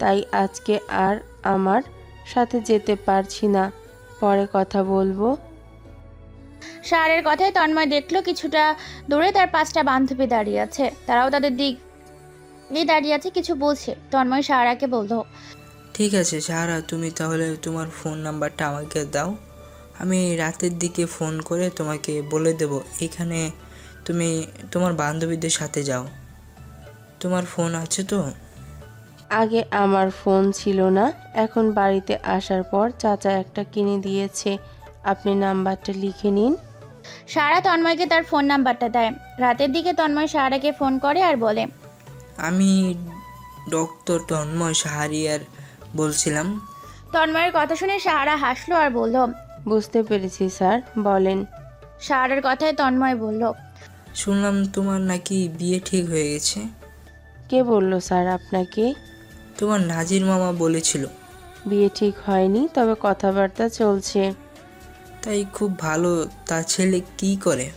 তাই আজকে আর আমার সাথে যেতে পারছি না, পরে কথা বলবো। সাহারের কথায় তন্ময় দেখলো কিছুটা দূরে তার 5টা বান্ধবী দাঁড়িয়ে আছে। তারাও তাদের দিক দাঁড়িয়ে আছে, কিছু বলছে। তন্ময় সাহারাকে বলল, ঠিক আছে সাহারা, তুমি তাহলে তোমার ফোন নাম্বারটা আমাকে দাও, আমি রাতের দিকে ফোন করে তোমাকে বলে দেব এখানে তুমি তোমার বান্ধবীদের সাথে যাও। তোমার ফোন আছে তো? আগে আমার ফোন ছিল না, এখন বাড়িতে আসার পর চাচা একটা কিনে দিয়েছে, আপনি নাম্বারটা লিখে নিন। সাহারা তন্ময়কে তার ফোন নাম্বারটা দেয়। রাতের দিকে তন্ময় সাহারাকে ফোন করে আর বলে, আমি ডক্টর তন্ময় সাহারিয়ার বলছিলাম। তন্ময়ের কথা শুনে সাহারা হাসলো আর বলল, বুঝতে পেরেছি স্যার, বলেন। সাহারার কথায় তন্ময় বলল, শুনলাম তোমার নাকি বিয়ে ঠিক হয়ে গেছে। কে বললো স্যার আপনাকে? তোমার নাজির মামা বলেছিল। বিয়ে ঠিক হয়নি, তবে কথাবার্তা চলছে। তাই খুব ভালো। তার ছেলে কি করে?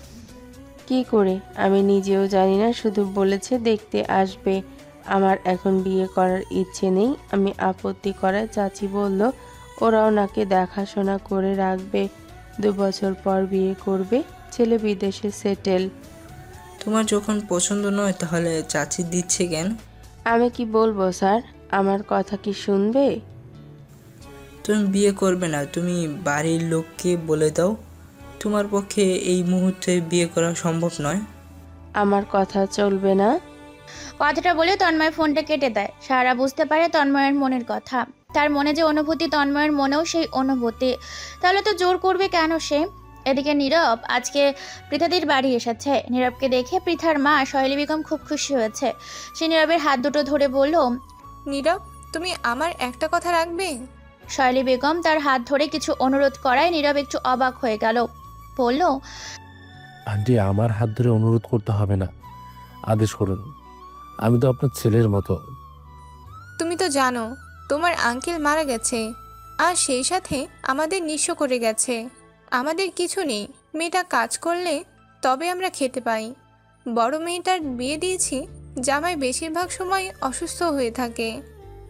কি করে আমি নিজেও জানি না, শুধু বলেছে দেখতে আসবে। আমার এখন বিয়ে করার ইচ্ছে নেই, আমি আপত্তি করায় চাচি বলল ওরা ওনাকে দেখাশোনা করে রাখবে, 2 বছর পর বিয়ে করবে, ছেলে বিদেশে সেটেল। তোমার যখন পছন্দ নয় তাহলে চাচি দিচ্ছে কেন? আমি কি বলবো স্যার, আমার কথা কি শুনবে? তুমি বিয়ে করবে না, তুমি বাড়ির লোককে বলে দাও। তোমার পক্ষে এই মুহূর্তে বিয়ে করা সম্ভব নয়। আমার কথা চলবে না। কথাটা বলে তন্ময় ফোনটা কেটে দেয়। সাহারা বুঝতে পারে তন্ময়ের মনের কথা। তার মনে যে অনুভূতি, তন্ময়ের মনেও সেই অনুভূতি। তাহলে তো জোর করবে কেন সে? এদিকে নীরব আজকে পৃথাদির বাড়ি এসেছে। নীরবকে দেখে পৃথার মা সহেলি বেগম খুব খুশি হয়েছে। সে নীরবের হাত দুটো ধরে বলল, নীরব, তুমি আমার একটা কথা রাখবে? সহেলি বেগম তার হাত ধরে কিছু অনুরোধ করায় নীরব একটু অবাক হয়ে গেল। বলল, আন্টি, আমার হাত ধরে অনুরোধ করতে হবে না, আদেশ করুন। আমি তো আপনার ছেলের মতো। তুমি তো জানো তোমার আঙ্কেল মারা গেছে, আর সেই সাথে আমাদের নিঃস্ব করে গেছে। আমাদের কিছু নেই, মেয়েটা কাজ করলে তবে আমরা খেতে পাই। বড় মেয়েটার বিয়ে দিয়েছি, জামাই বেশিরভাগ সময় অসুস্থ হয়ে থাকে।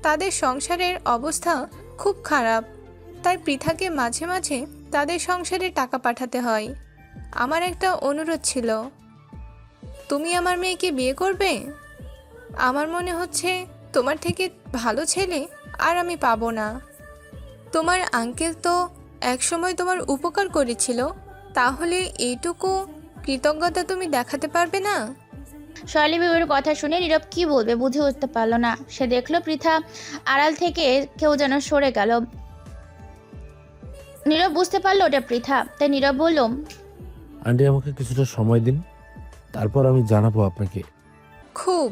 তাদের সংসারের অবস্থা খুব খারাপ, তাই পৃথাকে মাঝে মাঝে তাদের সংসারে টাকা পাঠাতে হয়। আমার একটা অনুরোধ ছিল, তুমি আমার মেয়েকে বিয়ে করবে? আমার মনে হচ্ছে তোমার থেকে ভালো ছেলে আর আমি পাবো না। তোমার আঙ্কেল তো একসময় তোমার উপকার করেছিল, তাহলে এইটুকু কৃতজ্ঞতা তুমি দেখাতে পারবে না? সহেলি বেগমের কথা শুনে নীরব কি বলবে বুঝে উঠতে পারল না। সে দেখলো পৃথা আড়াল থেকে কেউ যেন সরে গেল। নীরব বুঝতে পারলো ওটা পৃথা, তাই নীরব বলল, আন্টি, আমাকে কিছুটা সময় দিন, তারপর আমি জানাবো আপনাকে। খুব,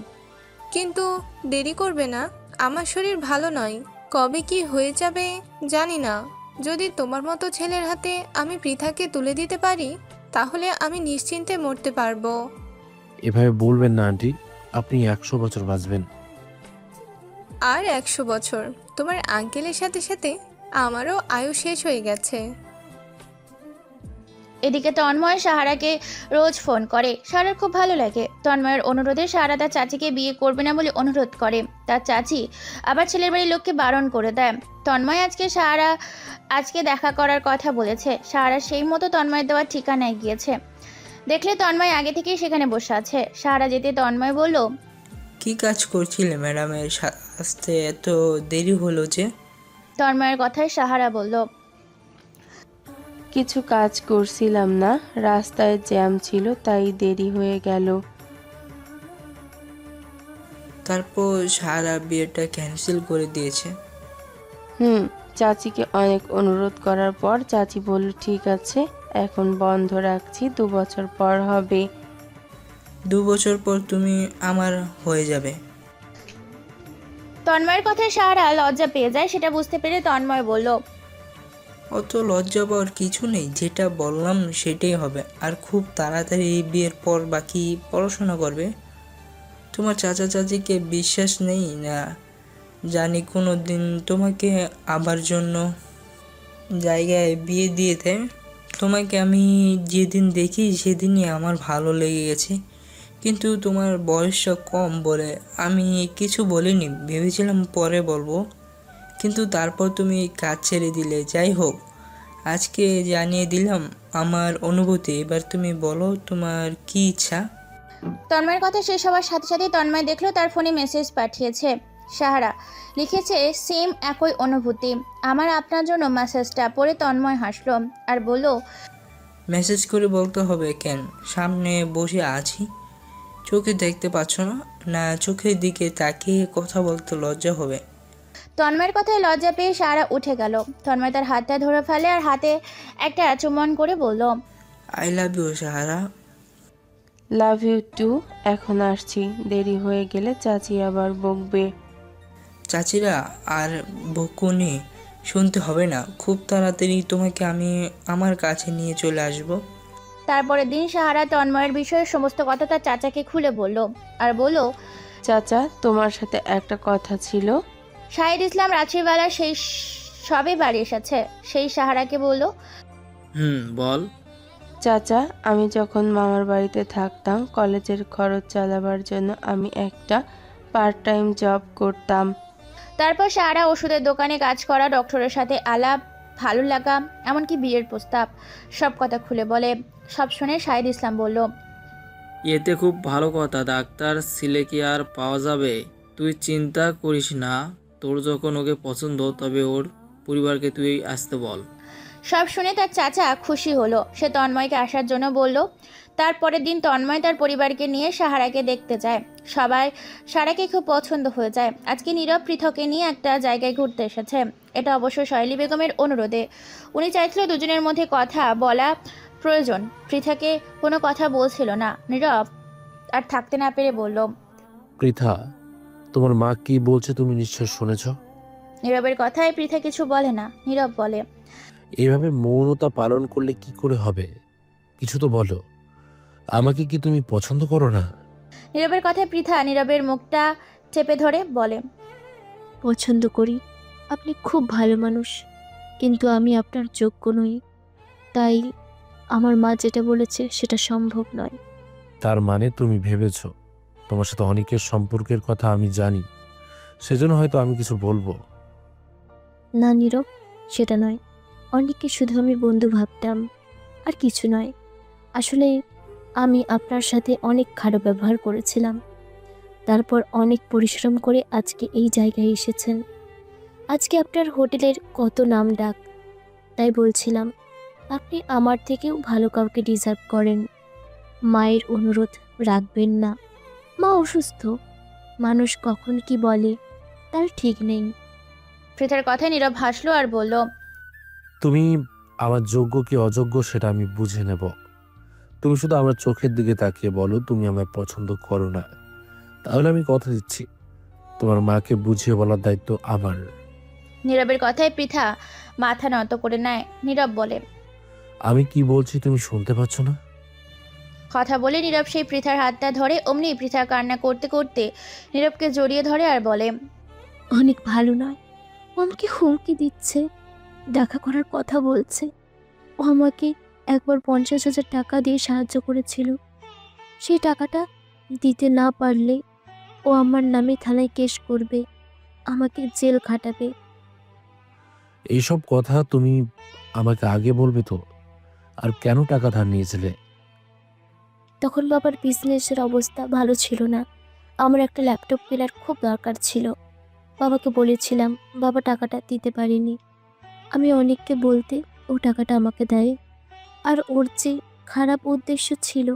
কিন্তু দেরি করবে না। আমার শরীর ভালো নয়, কবে কি হয়ে যাবে জানি না। যদি তোমার মতো ছেলের হাতে আমি পৃথাকে তুলে দিতে পারি, তাহলে আমি নিশ্চিন্তে মরতে পারবো। এভাবে বলবেন না আন্টি, আপনি 100 বছর বাঁচবেন। আর 100 বছর? তোমার আঙ্কেলের সাথে সাথে আমারও আয়ু শেষ হয়ে গেছে। এদিকে তন্ময় সাহারাকে রোজ ফোন করে। সাহারার খুব ভালো লাগে। তন্ময়ের অনুরোধে সাহারা তার চাচিকে বিয়ে করবে না বলে অনুরোধ করে। তার চাচি আবার ছেলের বাড়ির লোককে বারণ করে দেয়। তন্ময় আজকে দেখা করার কথা বলেছে। সাহারা সেই মতো তন্ময়ের দেওয়ার ঠিকানায় গিয়েছে। দেখলে তন্ময় আগে থেকেই সেখানে বসে আছে। সাহারা যেতে তন্ময় বলল, কি কাজ করছিলে ম্যাডামের আসতে এত দেরি হলো যে? তন্ময়ের কথায় সাহারা বলল, কিছু কাজ করছিলাম না, রাস্তায় জ্যাম ছিল তাই দেরি হয়ে গেল। তারপর সারা বিয়েটা ক্যান্সেল করে দিয়েছে। চাচিকে অনেক অনুরোধ করার পর চাচি বলল ঠিক আছে, এখন বন্ধ রাখছি, 2 বছর পর হবে। 2 বছর পর তুমি আমার হয়ে যাবে। তন্ময়ের কথায় সাহারা লজ্জা পেয়ে যায়। সেটা বুঝতে পেরে তন্ময় বলল, অত লজ্জা পাওয়ার কিছু নেই, যেটা বললাম সেটাই হবে। আর খুব তাড়াতাড়ি এই বিয়ের পর বাকি পড়াশোনা করবে। তোমার চাচা চাচিকে বিশ্বাস নেই না জানি, কোনো দিন তোমাকে আবার জন্য জায়গায় বিয়ে দিয়ে দেয়। তোমাকে আমি যেদিন দেখি সেদিনই আমার ভালো লেগে গেছে, কিন্তু তোমার বয়সটা কম বলে আমি কিছু বলিনি, ভেবেছিলাম পরে বলবো, কিন্তু তারপর তুমি কাজ ছেড়ে দিলে। যাই হোক, আজকে জানিয়ে দিলাম আমার অনুভূতি। এবার তুমি বলো তোমার কি ইচ্ছা। তন্ময়ের কথা শেষ হওয়ার সাথে সাথেই তন্ময় দেখলো তার ফোনে মেসেজ পাঠিয়েছে সাহারা। লিখেছে সেম একই অনুভূতি, আমার আপনার জন্য। মেসেজটা পড়ে তন্ময় হাসলো আর বলল, মেসেজ করে বলতে হবে কেন? সামনে বসে আছি, চোখে দেখতে পাচ্ছ না? না চোখের দিকে তাকিয়ে কথা বলতে লজ্জা হবে? তন্ময়ের কথায় লজ্জা পেয়ে সাহারা উঠে গেল। তন্ময় তার হাতটা ধরে ফেলে আর হাতে একটা চুম্বন করে বলল, I love you Sahara. Love you too. এখন আসছি, দেরি হয়ে গেলে চাচি আবার বকবে। চাচিরা আর বকুনি শুনতে হবে না, খুব তাড়াতাড়ি তোমাকে আমি আমার কাছে নিয়ে চলে আসব। তারপরের দিন সাহারা তন্ময়ের বিষয়ে সমস্ত কথা তার চাচাকে খুলে বলল আর বলল, চাচা, তোমার সাথে একটা কথা ছিল। শাহিদ ইসলাম রাত্রিবেলা সেই সবে বাড়ি এসেছে। সেই সাহারাকে বলল, বল। চাচা, আমি যখন মামার বাড়িতে থাকতাম, কলেজের খরচ চালাবার জন্য আমি একটা পার্ট টাইম জব করতাম। তারপর সাহারা ওষুধের দোকানে কাজ করা, ডক্টরের সাথে আলাপ, ভালো লাগা, এমনকি বিয়ের প্রস্তাব, সব কথা খুলে বলে। সব শুনে শাহিদ ইসলাম বলল, এতে খুব ভালো কথা। ডাক্তার ছেলে কি আর পাওয়া যাবে? তুই চিন্তা করিস না, তোর যখন ওকে পছন্দ তবে ওর পরিবারকে তুই আসতে বল। সব শুনে তার চাচা খুশি হলো। সে তন্ময়কে আসার জন্য বলল। তারপরের দিন তন্ময় তার পরিবারকে নিয়ে সাহারাকে দেখতে যায়। সবাই সাহারাকে খুব পছন্দ হয়ে যায়। আজকে নীরব পৃথকে নিয়ে একটা জায়গায় ঘুরতে এসেছে। এটা অবশ্য সহেলি বেগমের অনুরোধে। উনি চাইছিল দুজনের মধ্যে কথা বলা প্রয়োজন। পৃথাকে কোনো কথা বলছিল না। নীরব আর থাকতে না পেরে বলল। পৃথা, তোমার মা কি বলছে তুমি নিশ্চয় শুনেছ? নীরবের কথায় পৃথা কিছু বলে না। নীরব বলে, এইভাবে মৌনতা পালন করলে কি করে হবে? কিছু তো বলো। আমাকে কি তুমি পছন্দ করো না? নীরবের কথায় পৃথা নীরবের মুখটা চেপে ধরে বলে, পছন্দ করি, আপনি খুব ভালো মানুষ, কিন্তু আমি আপনার যোগ্য নই। তাই আমার মা যেটা বলেছে সেটা সম্ভব নয়। তার মানে তুমি ভেবেছ তোমার সাথে অনেকের সম্পর্কের কথা আমি জানি, সেজন্য হয়তো আমি কিছু বলবো। না নীরব, সেটা নয়। অনেককে শুধু আমি বন্ধু ভাবতাম, আর কিছু নয়। আসলে আমি আপনার সাথে অনেক খারাপ ব্যবহার করেছিলাম। তারপর অনেক পরিশ্রম করে আজকে এই জায়গায় এসেছেন। আজকে আপনার হোটেলের কত নাম ডাক। তাই বলছিলাম, আপনি আমার থেকেও ভালো কাউকে ডিজার্ভ করেন। মায়ের অনুরোধ রাখবেন না। মা অসুস্থ, মানুষ কখন কি বলে তার ঠিক নেই। পৃথার কথায় নীরব হাসলো আর বলল, তুমি আমার যোগ্য কি অযোগ্য সেটা আমি বুঝে নেব। তুমি শুধু আমার চোখের দিকে তাকিয়ে বলো তুমি আমায় পছন্দ করো না, তাহলে আমি কথা দিচ্ছি তোমার মাকে বুঝিয়ে বলার দায়িত্ব আমার। নীরবের কথায় পৃথা মাথা নত করে নেয়। নীরব বলে, আমি কি বলছি তুমি শুনতে পাচ্ছ না? কথা বলে নীরব সেই পৃথার হাতটা ধরে। অমনি পৃথা কান্না করতে করতে নীরবকে জড়িয়ে ধরে আর বলে, অনেক ভালো নয়। ও আমাকে হুমকি দিচ্ছে, দেখা করার কথা বলছে। ও আমাকে একবার 50,000 টাকা দিয়ে সাহায্য করেছিল। সেই টাকাটা দিতে না পারলে ও আমার নামে থানায় কেস করবে, আমাকে জেল খাটাবে। এইসব কথা তুমি আমাকে আগে বলবে তো। আর কেন টাকা ধার নিয়েছিলে? তখন বাবার বিজনেসের অবস্থা ভালো ছিল না। আমার একটা ল্যাপটপ কেনার খুব দরকার ছিল। বাবাকে বলেছিলাম, বাবা টাকাটা দিতে পারেনি। আমি অনেককে বলতে ও টাকাটা আমাকে দেয়। আর ওর যে খারাপ উদ্দেশ্য ছিল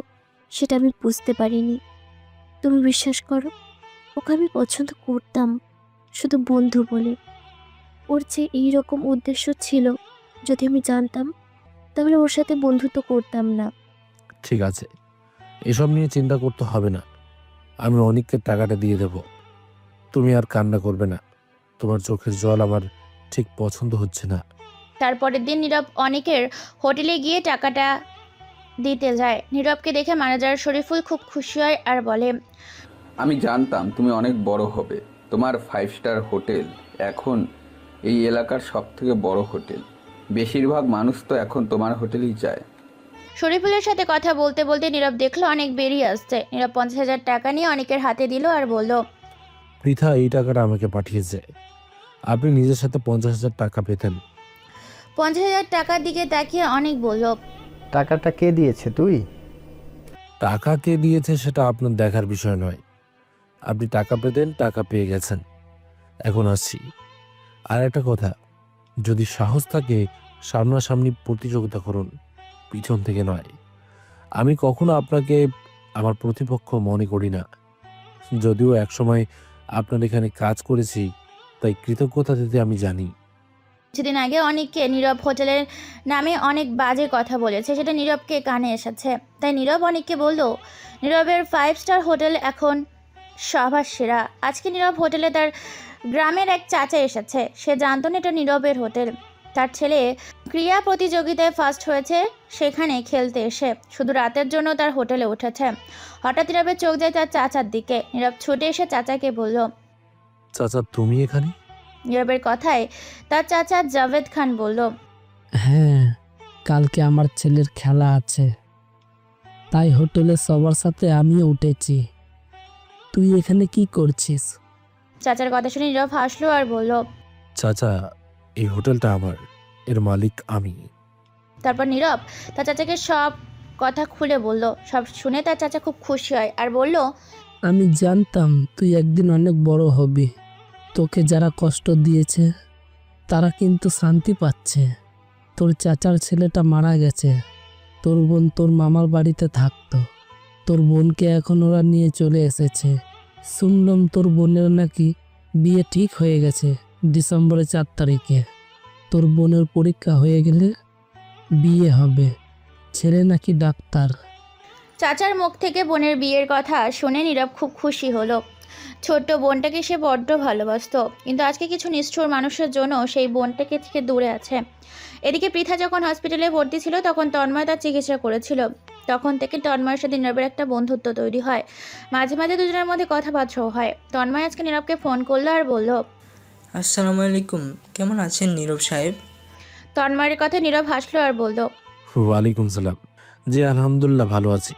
সেটা আমি বুঝতে পারিনি। তুমি বিশ্বাস করো, ওকে আমি পছন্দ করতাম শুধু বন্ধু বলে। ওর যে এইরকম উদ্দেশ্য ছিল, যদি আমি জানতাম তাহলে ওর সাথে বন্ধুত্ব করতাম না। ঠিক আছে, এসব নিয়ে চিন্তা করতে হবে না। আমি অনেককে টাকাটা দিয়ে দেব। তুমি আর কান্না করবে না। তোমার চোখের জল আমার ঠিক পছন্দ হচ্ছে না। তারপরের দিন নীরব অনেকের হোটেলে গিয়ে টাকাটা দিতে যায়। নীরবকে দেখে ম্যানেজার শরীফুল খুব খুশি হয় আর বলে, আমি জানতাম তুমি অনেক বড় হবে। তোমার 5 স্টার হোটেল এখন এই এলাকার সবথেকে বড় হোটেল। বেশিরভাগ মানুষ তো এখন তোমার হোটেলেই যায়। শরীফুলের সাথে কথা বলতে বলতে নীরব দেখলো অনেক বেরিয়ে আসছে। নীরব 50,000 টাকা নিয়ে অনেকের হাতে দিল আর বলল, পৃথা এই টাকাটা আমাকে পাঠিয়েছে। আপনি নিজের সাথে 50,000 টাকা পেতেন। 50,000 টাকার দিকে তাকিয়ে অনেক বলল, টাকাটা কে দিয়েছে তুই? টাকা কে দিয়েছে সেটা আপনার দেখার বিষয় নয়। আপনি টাকা পেতেন, টাকা পেয়ে গেছেন। এখন আসছি আর একটা কথা, যদি সাহস থাকে সামনাসামনি প্রতিযোগিতা করুন, পিছন থেকে নয়। আমি কখনো আপনাকে আমার প্রতিপক্ষ মনে করি না। যদিও একসময় আপনার এখানে কাজ করেছি, তাই কৃতজ্ঞতা দিতে আমি জানি। কিছুদিন আগে অনেককে নীরব হোটেলের নামে অনেক বাজে কথা বলেছে, সেটা নীরবকে কানে এসেছে। তাই নীরব অনেককে বলল, নীরবের 5 স্টার হোটেল এখন সবার সেরা। আজকে নীরব হোটেলে তার গ্রামের এক চাচা এসেছে। সে জানতো না এটা নীরবের হোটেল। তার ছেলে ক্রীড়া প্রতিযোগিতায় ফার্স্ট হয়েছে, সেখানে খেলতে এসে শুধু রাতের জন্য তার হোটেলে উঠেছে। হঠাৎ নীরবের চোখ যায় তার চাচার দিকে। নীরব ছুটে এসে চাচাকে বলল, চাচা তুমি এখানে? নীরবের কথায় তার চাচা জাভেদ খান বলল, হ্যাঁ, কালকে আমার ছেলের খেলা আছে, তাই হোটেলে সবার সাথে আমিও উঠেছি। তুই এখানে কি করছিস? চাচার কথা শুনে নীরব হাসলো আর বলল, চাচা এই হোটেলটা আমার, এর মালিক আমি। তারপর নীরব তার চাচাকে সব কথা খুলে বলল। সব শুনে তার চাচা খুব খুশি হয় আর বলল, আমি জানতাম তুই একদিন অনেক বড় হবি। তোকে যারা কষ্ট দিয়েছে তারা কিন্তু শান্তি পাচ্ছে। তোর চাচার ছেলেটা মারা গেছে, তোর বোন তোর মামার বাড়িতে থাকতো। তোর বোনকে এখন ওরা নিয়ে চলে এসেছে। শুনলাম তোর বোনের নাকি বিয়ে ঠিক হয়ে গেছে ডিসেম্বরের 4 তারিখে। তোর বোনের পরীক্ষা হয়ে গেলে বিয়ে হবে। ছেলে নাকি ডাক্তার। চাচার মুখ থেকে বোনের বিয়ের কথা শুনে নীরব খুব খুশি হলো। ছোট্ট বোনটাকে সে বড্ড ভালোবাসতো, কিন্তু আজকে কিছু নিষ্ঠুর মানুষের জন্য সেই বোনটাকে থেকে দূরে আছে। এদিকে পৃথা যখন হসপিটালে ভর্তি ছিল তখন তন্ময় তার চিকিৎসা করেছিল। তখন থেকে তন্ময়ের সাথে নীরবের একটা বন্ধুত্ব তৈরি হয়, মাঝে মাঝে দুজনের মধ্যে কথাবার্তাও হয়। তন্ময় আজকে নীরবকে ফোন করলো আর বলল, আসসালামু আলাইকুম, কেমন আছেন নীরব সাহেব? তন্ময়ের কথা নীরব হাসলো আর বলল, ওয়ালাইকুম সালাম। জি আলহামদুলিল্লাহ ভালো আছি।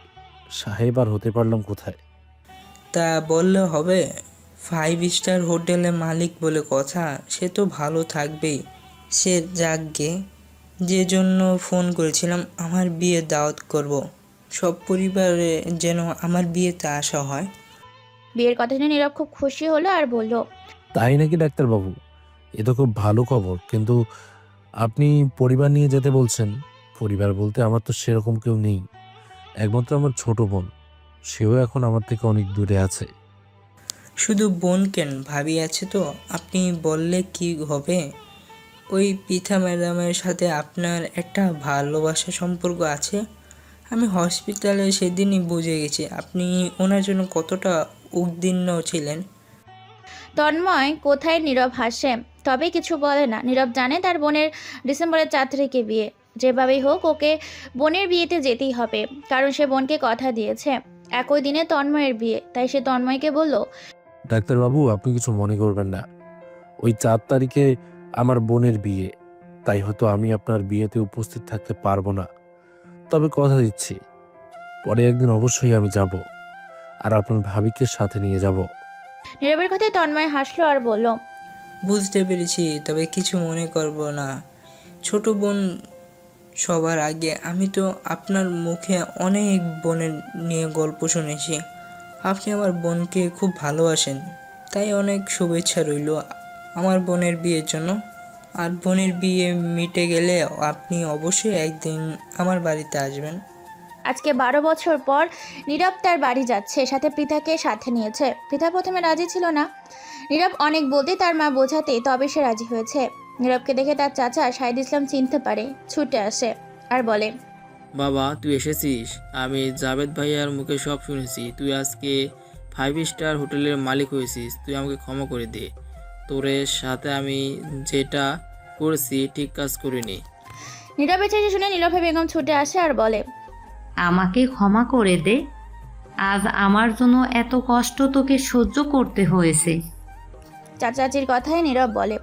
সাহেব আর হতে পারলাম কোথায়? তা বললে হবে, 5 স্টার হোটেলের মালিক বলে কথা, সে তো ভালো থাকবেই। সে যাকগে, যে জন্য ফোন করেছিলাম, আমার বিয়ে দাওয়াত করব। সব পরিবারে যেন আমার বিয়েতে আসা হয়। বিয়ের কথা শুনে নীরব খুব খুশি হলো আর বলল, তাই নাকি ডাক্তারবাবু? এ তো খুব ভালো খবর, কিন্তু আপনি পরিবার নিয়ে যেতে বলছেন। পরিবার বলতে আমার তো সেরকম কেউ নেই, একমাত্র আমার ছোট বোন, সেও এখন আমার থেকে অনেক দূরে আছে। শুধু বোন কেন, ভাবি আছে তো। আপনি বললে কি হবে? ওই পৃথা ম্যাডামের সাথে আপনার একটা ভালোবাসার সম্পর্ক আছে। আমি হসপিটালে সেদিনই বুঝে গেছি আপনি ওনার জন্য কতটা উদ্বিগ্ন ছিলেন। তন্ময় কোথায় নীরব হাসে, তবে কিছু বলে না। নীরব জানে তার বোনের ডিসেম্বরের 4 তারিখে বিয়ে, যেভাবেই হোক ওকে বোনের বিয়েতে যেতেই হবে, কারণ সে বোনকে কথা দিয়েছে। একই দিনে তন্ময়ের বিয়ে, তাই সে তন্ময়কে বলল, ডাক্তারবাবু আপনি কিছু মনে করবেন না, ওই 4 তারিখে আমার বোনের বিয়ে, তাই হয়তো আমি আপনার বিয়েতে উপস্থিত থাকতে পারবো না, তবে কথা দিচ্ছি পরে একদিন অবশ্যই আমি যাব, আর আপনার ভাবিকে সাথে নিয়ে যাব। নীরবের কথায় তন্ময় হাসলো আর বলল, বুঝতে পেরেছি, তবে কিছু মনে করব না। ছোট বোন সবার আগে। আমি তো আপনার মুখে অনেক বোনের নিয়ে গল্প শুনেছি। আপনি আমার বোনকে খুব ভালোবাসেন, তাই অনেক শুভেচ্ছা রইল আমার বোনের বিয়ের জন্য। আর বোনের বিয়ে মিটে গেলে আপনি অবশ্যই একদিন আমার বাড়িতে আসবেন। আজকে 12 বছর পর নীরব তার বাড়ি যাচ্ছে, সাথে পৃথাকে সাথে নিয়েছে। পৃথা প্রথমে রাজি ছিল না, নীরব অনেক বলতে তার মা বোঝাতে তবে সে রাজি হয়েছে। নীরবকে দেখে তার চাচা শাহিদ ইসলাম চিনতে পারে, ছুটে আসে আর বলে, বাবা তুই এসেছিস? আমি জাভেদ ভাইয়ার মুখে সব শুনেছি, তুই আজকে 5 স্টার হোটেলের মালিক হয়েছিস। তুই আমাকে ক্ষমা করে দে, তোরের সাথে আমি যেটা করেছি ঠিক কাজ করিনি। নীরবের চেয়ে শুনে নীলফা বেগম ছুটে আসে আর বলে, আমাকে ক্ষমা করে দে, আজ আমার জন্য এত কষ্ট তোকে সহ্য করতে হয়েছে। চাচাচির কথায় নীরব বলে,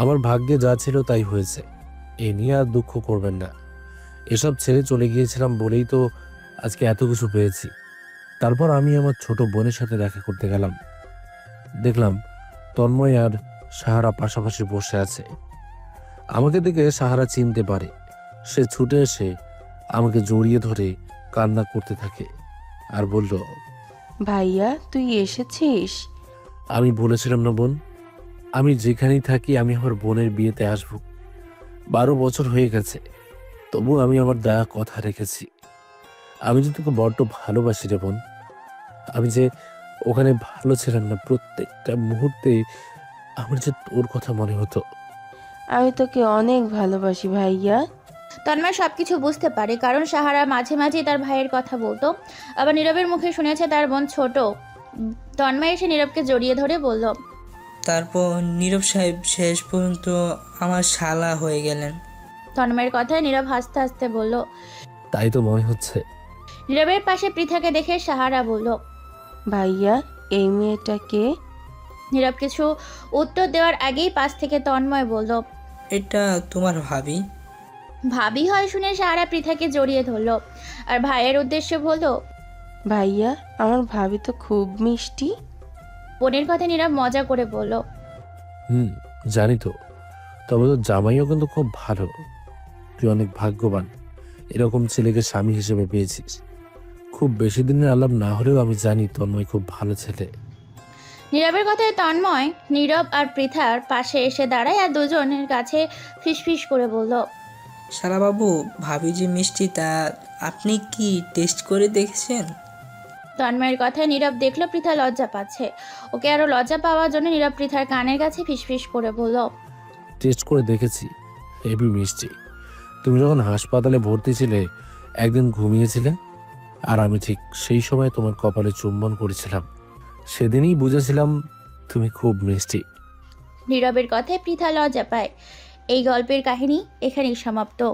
আমার ভাগ্যে যা ছিল তাই হয়েছে, এ নিয়ে আর দুঃখ করবেন না। এসব ছেড়ে চলে গিয়েছিলাম বলেই তো আজকে এত কিছু পেয়েছি। তারপর আমি আমার ছোট বোনের সাথে দেখা করতে গেলাম, দেখলাম তন্ময় আর সাহারা পাশাপাশি বসে আছে। আমাকে দেখে সাহারা চিনতে পারে, সে ছুটে এসে আমাকে জড়িয়ে ধরে কান্না করতে থাকে আর বলল, ভাইয়া তুই এসেছিস? আমি বলেছিলাম না বোন, আমি যেখানেই থাকি আমি আমার বোনের বিয়েতে আসব। 12 বছর হয়ে গেছে, তবু আমি আমার দেয়া কথা রেখেছি। আমি যে তোকে বড্ড ভালোবাসি রে বোন। আমি যে ওখানে ভালো ছিলাম না, প্রত্যেকটা মুহূর্তে আমার যে তোর কথা মনে হতো। আমি তোকে অনেক ভালোবাসি ভাইয়া। তন্ময় সবকিছু বুঝতে পারে, কারণ সাহারা মাঝে মাঝেই তার ভাইয়ের কথা বলতো। আবার নীরবের মুখে শুনেছে তার বোন ছোট। তন্ময় এসে নীরবকে জড়িয়ে ধরে বলল, তারপর নীরব সাহেব শেষ পর্যন্ত আমার শালা হয়ে গেলেন। তন্ময়ের কথায় নীরব হাসতে হাসতে বলল, তাই তো মনে হচ্ছে। নীরবের পাশে পৃথাকে দেখে সাহারা বলল, ভাইয়া এই মেয়েটা কে? নীরব কিছু উত্তর দেওয়ার আগেই পাশ থেকে তন্ময় বলল, এটা তোমার ভাবি। ভাবি হয় শুনে সাহারা পৃথাকে জড়িয়ে ধরল আর ভাইয়ের উদ্দেশ্যে বলল, ভাইয়া আমার ভাবি তো খুব মিষ্টি। বোনের কথা নীরব মজা করে বলল, জানি তো, তবে তো জামাইও কিন্তু খুব ভালো। তুই অনেক ভাগ্যবান, এরকম ছেলেকে স্বামী হিসেবে পেয়েছিস। খুব বেশি দিনের আলাপ না হলেও আমি জানি তন্ময় খুব ভালো ছেলে। নীরবের কথায় তন্ময় নীরব আর পৃথার পাশে এসে দাঁড়ায় আর দুজনের কাছে ফিসফিস করে বলল, শালাবাবু, ভাবি যে মিষ্টি তা আপনি কি টেস্ট করে দেখেছেন? তন্ময়ের কথায় নীরব দেখলো পৃথা লজ্জা পাচ্ছে। ওকে আরো লজ্জা পাওয়ার জন্য নীরব পৃথার কানের কাছে ফিসফিস করে বলল, টেস্ট করে দেখেছি, হেভি মিষ্টি। তুমি যখন হাসপাতালে ভর্তি ছিলে একদিন ঘুমিয়েছিলে আর আমি ঠিক সেই সময় তোমার কপালে চুম্বন করেছিলাম। সেদিনই বুঝেছিলাম তুমি খুব মিষ্টি। নীরবের কথায় পৃথা লজ্জা পায়। এই গল্পের কাহিনী এখানেই সমাপ্ত।